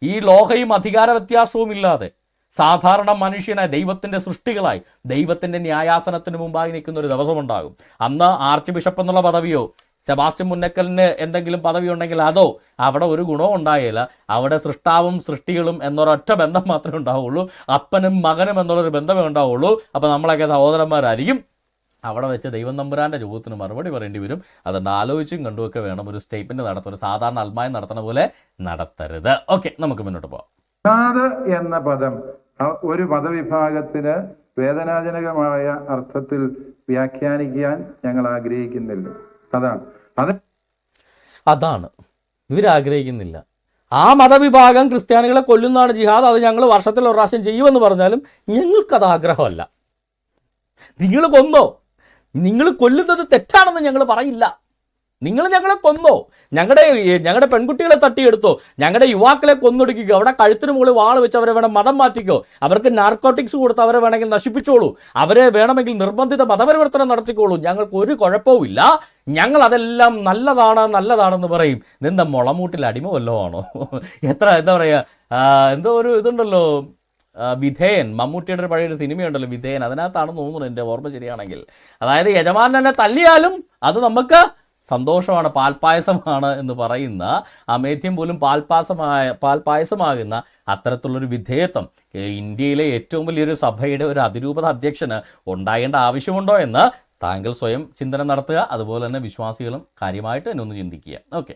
ഈ ലോഹയും അധികാര വ്യത്യാസവും ഇല്ലാതെ സാധാരണ മനുഷ്യനായി ദൈവത്തിൻ്റെ സൃഷ്ടികളായി ദൈവത്തിൻ്റെ ന്യായാസനത്തിന് മുമ്പായി നിൽക്കുന്ന ഒരു ദിവസമുണ്ടാകും. അന്ന് ആർച്ച് ബിഷപ്പ് എന്നുള്ള പദവിയോ സെബാസ്റ്റ്യൻ മുന്നക്കലിന് എന്തെങ്കിലും പദവി ഉണ്ടെങ്കിൽ അതോ അവിടെ ഒരു ഗുണവും ഉണ്ടായില്ല. അവിടെ സൃഷ്ടാവും സൃഷ്ടികളും എന്നൊരൊറ്റ ബന്ധം മാത്രമേ ഉണ്ടാവുള്ളൂ. അപ്പനും മകനും എന്നുള്ളൊരു ബന്ധമേ ഉണ്ടാവുള്ളൂ. അപ്പോൾ നമ്മളൊക്കെ സഹോദരന്മാരായിരിക്കും. അവിടെ വെച്ച് ദൈവം തമ്പുരാൻ്റെ ചോദ്യത്തിന് മറുപടി പറയേണ്ടി വരും. അതുകൊണ്ട് ആലോചിച്ചും കണ്ടുമൊക്കെ വേണം ഒരു സ്റ്റേറ്റ്മെൻറ്റ് നടത്തുക. ഒരു സാധാരണ അൽമായി നടത്തുന്ന പോലെ നടത്തരുത്. ഓക്കെ, നമുക്ക് മുന്നോട്ട് പോകാം. ജിഹാദ് എന്ന പദം ഒരു മതവിഭാഗത്തിന് വേദനാജനകമായ അർത്ഥത്തിൽ വ്യാഖ്യാനിക്കാൻ ഞങ്ങൾ ആഗ്രഹിക്കുന്നില്ല. അതാണ് ഇവരാഗ്രഹിക്കുന്നില്ല. ആ മതവിഭാഗം ക്രിസ്ത്യാനികളെ കൊല്ലുന്നതാണ് ജിഹാദ്, അത് ഞങ്ങൾ വർഷത്തിൽ ഒരു പ്രാവശ്യം ചെയ്യുമെന്ന് പറഞ്ഞാലും ഞങ്ങൾക്കത് ആഗ്രഹമല്ല. നിങ്ങൾ കൊന്നോ, നിങ്ങൾ കൊല്ലുന്നത് തെറ്റാണെന്ന് ഞങ്ങൾ പറയില്ല. നിങ്ങൾ ഞങ്ങളെ കൊന്നോ, ഞങ്ങളുടെ പെൺകുട്ടികളെ തട്ടിയെടുത്തോ, ഞങ്ങളുടെ യുവാക്കളെ കൊന്നൊടുക്കിക്കോ, അവിടെ കഴുത്തിന് മുകളിൽ വാള് വെച്ച് അവരെ വേണം മതം മാറ്റിക്കോ, അവർക്ക് നാർക്കോട്ടിക്സ് കൊടുത്ത് അവരെ വേണമെങ്കിൽ നശിപ്പിച്ചോളൂ, അവരെ വേണമെങ്കിൽ നിർബന്ധിത മതപരിവർത്തനം നടത്തിക്കോളൂ, ഞങ്ങൾക്ക് ഒരു കുഴപ്പവും ഇല്ല. ഞങ്ങൾ അതെല്ലാം നല്ലതാണെന്ന് പറയും. ഇതെന്താ മുളമൂട്ടിൽ അടിമ വല്ലതും ആണോ? എന്താ പറയുക, എന്തോ ഒരു ഇതുണ്ടല്ലോ, വിധേയൻ, മമ്മൂട്ടിയുടെ ഒരു പഴയൊരു സിനിമയുണ്ടല്ലോ വിധേയൻ, അതിനകത്താണെന്ന് തോന്നുന്നു എൻ്റെ ഓർമ്മ ശരിയാണെങ്കിൽ. അതായത് യജമാനൻ എന്നെ തല്ലിയാലും അത് നമുക്ക് സന്തോഷമാണ്, പാൽപ്പായസമാണ് എന്ന് പറയുന്ന, അമേധ്യം പോലും പാൽപ്പായസമാകുന്ന അത്തരത്തിലുള്ളൊരു വിധേയത്വം ഇന്ത്യയിലെ ഏറ്റവും വലിയൊരു സഭയുടെ ഒരു അതിരൂപത അധ്യക്ഷന് ഉണ്ടാകേണ്ട ആവശ്യമുണ്ടോ എന്ന് താങ്കൾ സ്വയം ചിന്തനം നടത്തുക. അതുപോലെ തന്നെ വിശ്വാസികളും കാര്യമായിട്ട് തന്നെ ഒന്ന് ചിന്തിക്കുക. ഓക്കെ,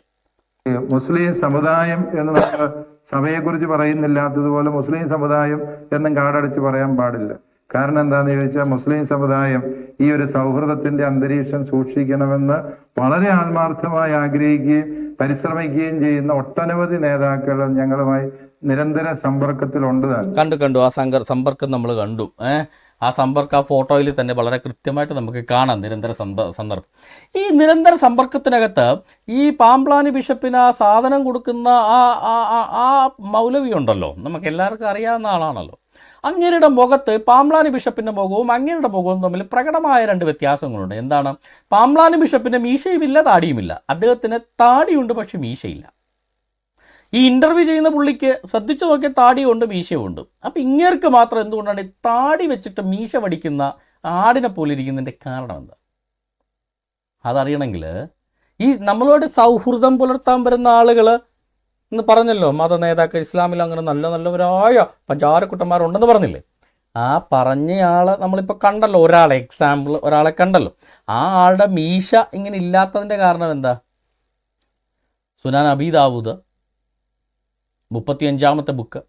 മുസ്ലിം സമുദായം എന്ന് നമ്മൾ സഭയെക്കുറിച്ച് പറയുന്നില്ലാത്തതുപോലെ മുസ്ലിം സമുദായം എന്നും കാടടച്ച് പറയാൻ പാടില്ല. കാരണം എന്താന്ന് ചോദിച്ചാൽ മുസ്ലിം സമുദായം ഈ ഒരു സൗഹൃദത്തിന്റെ അന്തരീക്ഷം സൂക്ഷിക്കണമെന്ന് വളരെ ആത്മാർത്ഥമായി ആഗ്രഹിക്കുകയും പരിശ്രമിക്കുകയും ചെയ്യുന്ന ഒട്ടനവധി നേതാക്കൾ ഞങ്ങളുമായി നിരന്തര സമ്പർക്കത്തിലുണ്ട്. കണ്ടു ആ സമ്പർക്കം നമ്മൾ കണ്ടു. ആ സമ്പർക്കം ആ ഫോട്ടോയിൽ തന്നെ വളരെ കൃത്യമായിട്ട് നമുക്ക് കാണാം. സന്ദർഭം ഈ നിരന്തര സമ്പർക്കത്തിനകത്ത് ഈ പാമ്പ്ലാനി ബിഷപ്പിന് ആ സാധനം കൊടുക്കുന്ന ആ മൗലവി ഉണ്ടല്ലോ, നമുക്ക് എല്ലാവർക്കും അറിയാവുന്ന ആളാണല്ലോ. അങ്ങേരുടെ മുഖത്ത് പാമ്പ്ലാനി ബിഷപ്പിൻ്റെ മുഖവും അങ്ങേരുടെ മുഖവും തമ്മിൽ പ്രകടമായ രണ്ട് വ്യത്യാസങ്ങളുണ്ട്. എന്താണ്? പാമ്പ്ലാനി ബിഷപ്പിൻ്റെ മീശയുമില്ല, താടിയുമില്ല. അദ്ദേഹത്തിന് താടിയുണ്ട്, പക്ഷെ മീശയില്ല. ഈ ഇൻ്റർവ്യൂ ചെയ്യുന്ന പുള്ളിക്ക് ശ്രദ്ധിച്ചു നോക്കിയ താടിയുണ്ട്, മീശയുണ്ട്. അപ്പം ഇങ്ങേർക്ക് മാത്രം എന്തുകൊണ്ടാണ് ഈ താടി വെച്ചിട്ട് മീശ വടിക്കുന്ന ആടിനെ പോലെ ഇരിക്കുന്നതിൻ്റെ കാരണം എന്താ? അതറിയണമെങ്കിൽ ഈ നമ്മളോട് സൗഹൃദം പുലർത്താൻ വരുന്ന ആളുകൾ എന്ന് പറഞ്ഞല്ലോ, മത നേതാക്കൾ ഇസ്ലാമിൽ അങ്ങനെ നല്ല നല്ലവരായ പഞ്ചാരക്കുട്ടന്മാരുണ്ടെന്ന് പറഞ്ഞില്ലേ. ആ പറഞ്ഞയാളെ നമ്മളിപ്പോൾ കണ്ടല്ലോ, ഒരാളെ കണ്ടല്ലോ. ആ ആളുടെ മീശ ഇങ്ങനെ ഇല്ലാത്തതിൻ്റെ കാരണം എന്താ? സുനാൻ അബീ ദാവൂദ് 35-ാമത്തെ ബുക്ക്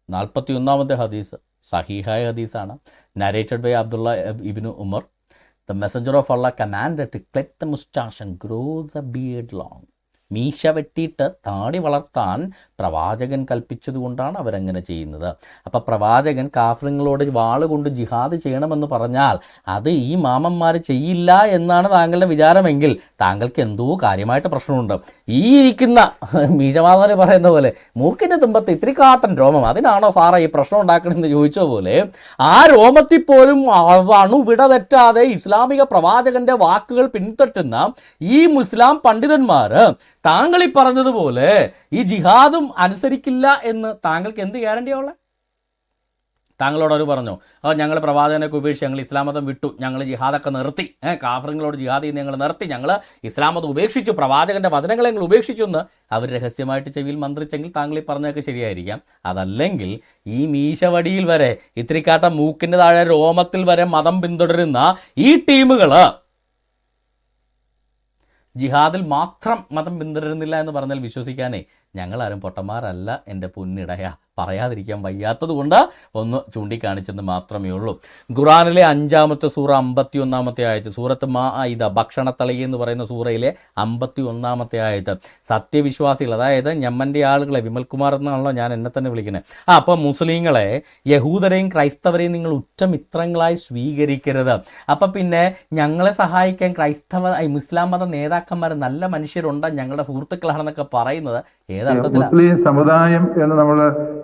41-ാമത്തെ ഹദീസ് സഹീഹായ ഹദീസാണ്. Narrated by Abdulla Ibn Umar. The messenger of Allah commanded to clip the mustache and grow the beard long. മീശ വെട്ടിയിട്ട് താടി വളർത്താൻ പ്രവാചകൻ കൽപ്പിച്ചതുകൊണ്ടാണ് അവരങ്ങനെ ചെയ്യുന്നത്. അപ്പോൾ പ്രവാചകൻ കാഫിറുകളോട് വാളുകൊണ്ട് ജിഹാദ് ചെയ്യണമെന്ന് പറഞ്ഞാൽ അത് ഈ മാമന്മാർ ചെയ്യില്ല എന്നാണ് താങ്കളുടെ വിചാരമെങ്കിൽ താങ്കൾക്ക് എന്തോ കാര്യമായിട്ട് പ്രശ്നമുണ്ട്. ഈ ഇരിക്കുന്ന മീശമാധവനെ പറയുന്ന പോലെ മൂക്കിൻ്റെ തുമ്പത്ത് ഇത്തിരി കാട്ടൻ രോമം, അതിനാണോ സാറേ ഈ പ്രശ്നം ഉണ്ടാക്കണമെന്ന് ചോദിച്ച പോലെ ആ രോമത്തിൽ പോലും അണുവിട തെറ്റാതെ ഇസ്ലാമിക പ്രവാചകന്റെ വാക്കുകൾ പിന്തുടരുന്ന ഈ മുസ്ലാം പണ്ഡിതന്മാർ താങ്കൾ ഈ പറഞ്ഞതുപോലെ ഈ ജിഹാദും അനുസരിക്കില്ല എന്ന് താങ്കൾക്ക് എന്ത് ഗ്യാരണ്ടിയുള്ള? താങ്കളോട് അവർ പറഞ്ഞു, ഞങ്ങൾ പ്രവാചകനൊക്കെ ഉപേക്ഷിച്ച് ഞങ്ങൾ ഇസ്ലാം മതം വിട്ടു, ഞങ്ങൾ ജിഹാദൊക്കെ നിർത്തി, കാഫിറുകളോട് ജിഹാദ് ചെയ്യുന്ന ഞങ്ങൾ നിർത്തി, ഞങ്ങൾ ഇസ്ലാം മതം ഉപേക്ഷിച്ചു, പ്രവാചകൻ്റെ വചനങ്ങളെ ഞങ്ങൾ ഉപേക്ഷിച്ചു എന്ന് അവർ രഹസ്യമായിട്ട് ചെവിയിൽ മന്ത്രിച്ചെങ്കിൽ താങ്കൾ ഈ പറഞ്ഞതൊക്കെ ശരിയായിരിക്കാം. അതല്ലെങ്കിൽ ഈ മീശവടിയിൽ വരെ ഇത്തിരിക്കാട്ട മൂക്കിൻ്റെ താഴെ രോമത്തിൽ വരെ മതം പിന്തുടരുന്ന ഈ ടീമുകൾ ജിഹാദിൽ മാത്രം മതം പിന്തുടരുന്നില്ല എന്ന് പറഞ്ഞാൽ വിശ്വസിക്കാനേ ഞങ്ങളാരും പൊട്ടന്മാരല്ല എൻ്റെ പൊന്നിടയ. പറയാതിരിക്കാൻ വയ്യാത്തത് കൊണ്ട് ഒന്ന് ചൂണ്ടിക്കാണിച്ചെന്ന് മാത്രമേ ഉള്ളൂ. ഖുറാനിലെ 5-ാമത്തെ സൂറ 51-ാമത്തെ ആയത്ത്, സൂറത്ത് മാഇദ ഭക്ഷണത്തളി എന്ന് പറയുന്ന സൂറയിലെ 51-ാമത്തെ ആയത്ത്, സത്യവിശ്വാസികൾ, അതായത് ഞമ്മൻ്റെ ആളുകളെ, വിമൽകുമാർ എന്നാണല്ലോ ഞാൻ എന്നെ തന്നെ വിളിക്കുന്നത്, അപ്പോൾ മുസ്ലിങ്ങളെ, യഹൂദരെയും ക്രൈസ്തവരെയും നിങ്ങൾ ഉറ്റമിത്രങ്ങളായി സ്വീകരിക്കരുത്. അപ്പം പിന്നെ ഞങ്ങളെ സഹായിക്കാൻ മുസ്ലാം മത നേതാക്കന്മാർ നല്ല മനുഷ്യരുണ്ട്, ഞങ്ങളുടെ സുഹൃത്തുക്കളാണെന്നൊക്കെ പറയുന്നത് മുസ്ലിം സമുദായം എന്ന് നമ്മൾ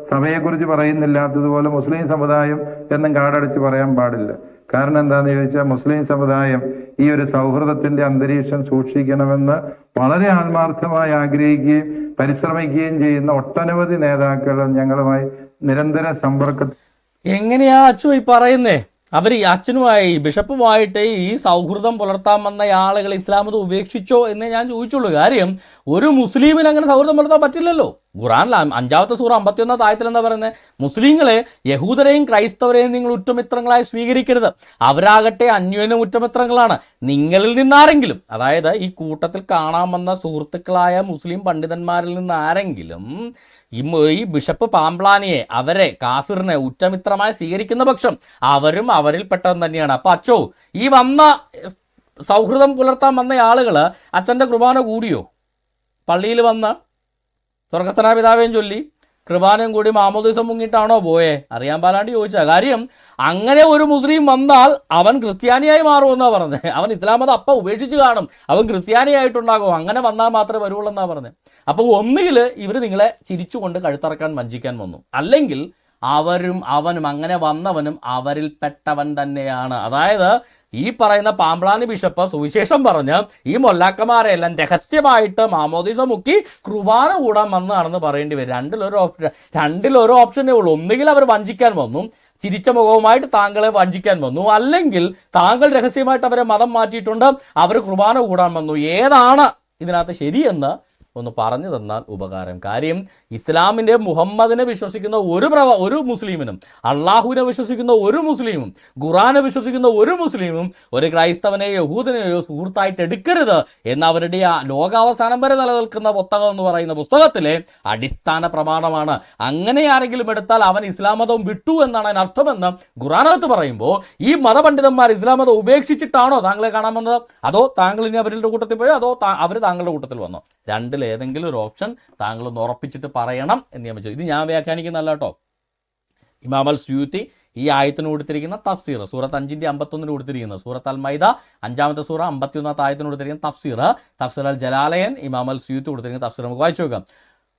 സഭയെക്കുറിച്ച് പറയുന്നില്ലാത്തതുപോലെ മുസ്ലിം സമുദായം എന്നും കാടടിച്ച് പറയാൻ പാടില്ല. കാരണം എന്താണെന്ന് ചോദിച്ചാൽ മുസ്ലിം സമുദായം ഈ ഒരു സൗഹൃദത്തിന്റെ അന്തരീക്ഷം സൂക്ഷിക്കണമെന്ന് വളരെ ആത്മാർത്ഥമായി ആഗ്രഹിക്കുകയും പരിശ്രമിക്കുകയും ചെയ്യുന്ന ഒട്ടനവധി നേതാക്കൾ ഞങ്ങളുമായി നിരന്തര സമ്പർക്കത്തിൽ. എങ്ങനെയാ അച്ചു ഈ പറയുന്നേ? അവർ ഈ അച്ഛനുമായി ബിഷപ്പുമായിട്ട് ഈ സൗഹൃദം പുലർത്താൻ വന്ന ആളുകൾ ഇസ്ലാം മതം ഉപേക്ഷിച്ചോ എന്നേ ഞാൻ ചോദിച്ചുള്ളൂ. കാര്യം ഒരു മുസ്ലിമിന് അങ്ങനെ സൗഹൃദം പുലർത്താൻ പറ്റില്ലല്ലോ. ഖുറാനിൽ 5-ാമത്തെ സൂറ 51-ാമത്തെ ആയത്തിൽ എന്താ പറയുന്നത്? മുസ്ലിങ്ങളെ, യഹൂദരെയും ക്രൈസ്തവരെയും നിങ്ങൾ ഉറ്റമിത്രങ്ങളായി സ്വീകരിക്കരുത്, അവരാകട്ടെ അന്യോന്യം ഉറ്റമിത്രങ്ങളാണ്. നിങ്ങളിൽ നിന്നാരെങ്കിലും, അതായത് ഈ കൂട്ടത്തിൽ കാണാൻ വന്ന സുഹൃത്തുക്കളായ മുസ്ലിം പണ്ഡിതന്മാരിൽ നിന്ന് ആരെങ്കിലും ഈ ബിഷപ്പ് പാംപ്ലാനിയെ, അവരെ കാഫിറിനെ ഉറ്റമിത്രമായി സ്വീകരിക്കുന്ന പക്ഷം അവരും അവരിൽപ്പെട്ടവൻ തന്നെയാണ്. അപ്പം അച്ചോ, ഈ വന്ന സൗഹൃദം പുലർത്താൻ വന്ന ആളുകൾ അച്ഛൻ്റെ കുർബാന കൂടിയോ? പള്ളിയിൽ വന്ന് സ്വർഗസ്ഥനായ പിതാവേയും ചൊല്ലി കൃപാനയും കൂടി മാമോദീസം മുങ്ങിയിട്ടാണോ പോയേ? അറിയാൻ പാലാണ്ട് ചോദിച്ചാൽ. കാര്യം അങ്ങനെ ഒരു മുസ്ലിം വന്നാൽ അവൻ ക്രിസ്ത്യാനിയായി മാറുമെന്നാണ് പറഞ്ഞത്. അവൻ ഇസ്ലാം മതം അപ്പം ഉപേക്ഷിച്ച് കാണും, അവൻ ക്രിസ്ത്യാനിയായിട്ടുണ്ടാകും, അങ്ങനെ വന്നാൽ മാത്രമേ വരുള്ളൂ എന്നാണ് പറഞ്ഞത്. അപ്പോൾ ഒന്നുകിൽ ഇവർ നിങ്ങളെ ചിരിച്ചുകൊണ്ട് കഴുത്തറക്കാൻ വഞ്ചിക്കാൻ വന്നു, അല്ലെങ്കിൽ അവനും അങ്ങനെ വന്നവനും അവരിൽപ്പെട്ടവൻ തന്നെയാണ്. അതായത് ഈ പറയുന്ന പാംപ്ലാനി ബിഷപ്പ് സുവിശേഷം പറഞ്ഞ് ഈ മൊല്ലാക്കന്മാരെല്ലാം രഹസ്യമായിട്ട് മാമോദീസ മുക്കി കുർബാന കൂടാൻ വന്നതാണെന്ന് പറയേണ്ടി വരും. രണ്ടിലൊരു ഓപ്ഷനേ ഉള്ളൂ. ഒന്നുകിൽ അവർ വഞ്ചിക്കാൻ വന്നു, ചിരിച്ച മുഖവുമായിട്ട് താങ്കളെ വഞ്ചിക്കാൻ വന്നു, അല്ലെങ്കിൽ താങ്കൾ രഹസ്യമായിട്ട് അവരെ മതം മാറ്റിയിട്ടുണ്ട്, അവർ കുർബാന കൂടാൻ വന്നു. ഏതാണ് ഇതിനകത്ത് ശരിയെന്ന് ഒന്ന് പറഞ്ഞു തന്നാൽ ഉപകാരം. കാര്യം ഇസ്ലാമിൻ്റെ മുഹമ്മദിനെ വിശ്വസിക്കുന്ന ഒരു മുസ്ലിമിനും, അള്ളാഹുവിനെ വിശ്വസിക്കുന്ന ഒരു മുസ്ലിമും, ഖുറാനെ വിശ്വസിക്കുന്ന ഒരു മുസ്ലിമും ഒരു ക്രൈസ്തവനെയോ യഹൂദനെയോ സുഹൃത്തായിട്ട് എടുക്കരുത് എന്ന് അവരുടെ ആ ലോകാവസാനം വരെ നിലനിൽക്കുന്ന പുസ്തകം എന്ന് പറയുന്ന പുസ്തകത്തിലെ അടിസ്ഥാന പ്രമാണമാണ്. അങ്ങനെ ആരെങ്കിലും എടുത്താൽ അവൻ ഇസ്ലാം മതം വിട്ടു എന്നാണ് അതിനർത്ഥമെന്ന് ഖുറാനകത്ത് പറയുമ്പോൾ ഈ മതപണ്ഡിതന്മാർ ഇസ്ലാം മതം ഉപേക്ഷിച്ചിട്ടാണോ താങ്കളെ കാണാൻ വന്നത്? അതോ താങ്കൾ ഇനി അവരുടെ കൂട്ടത്തിൽ പോയോ? അതോ അവർ താങ്കളുടെ കൂട്ടത്തിൽ വന്നോ? രണ്ടിൽ ഏതെങ്കിലും ഒരു ഓപ്ഷൻ താങ്കളൊന്ന് ഉറപ്പിച്ചിട്ട് പറയണം എന്ന് ഞാൻ വെച്ചു. ഇത് ഞാൻ വ്യാഖ്യാനിക്കുന്നല്ല കേട്ടോ. ഇമാം അൽ സ്യൂത്തി ഈ ആയത്തിന് കൊടുത്തിരിക്കുന്ന തഫ്സീർ, സൂറത്ത് 5-51 കൊടുത്തിരിക്കുന്നത്, സൂറത്ത് അൽ മൈദ 5-ാമത്തെ സൂറ 51-ാമത്തെ ആയത്തിന് കൊടുത്തിരിക്കുന്ന തഫ്സീർ അൽ ജലാലയൻ ഇമാം അൽ സ്യൂത്തി കൊടുത്തിരിക്കുന്ന തഫ്സീർ നമുക്ക് വായിച്ചു നോക്കാം.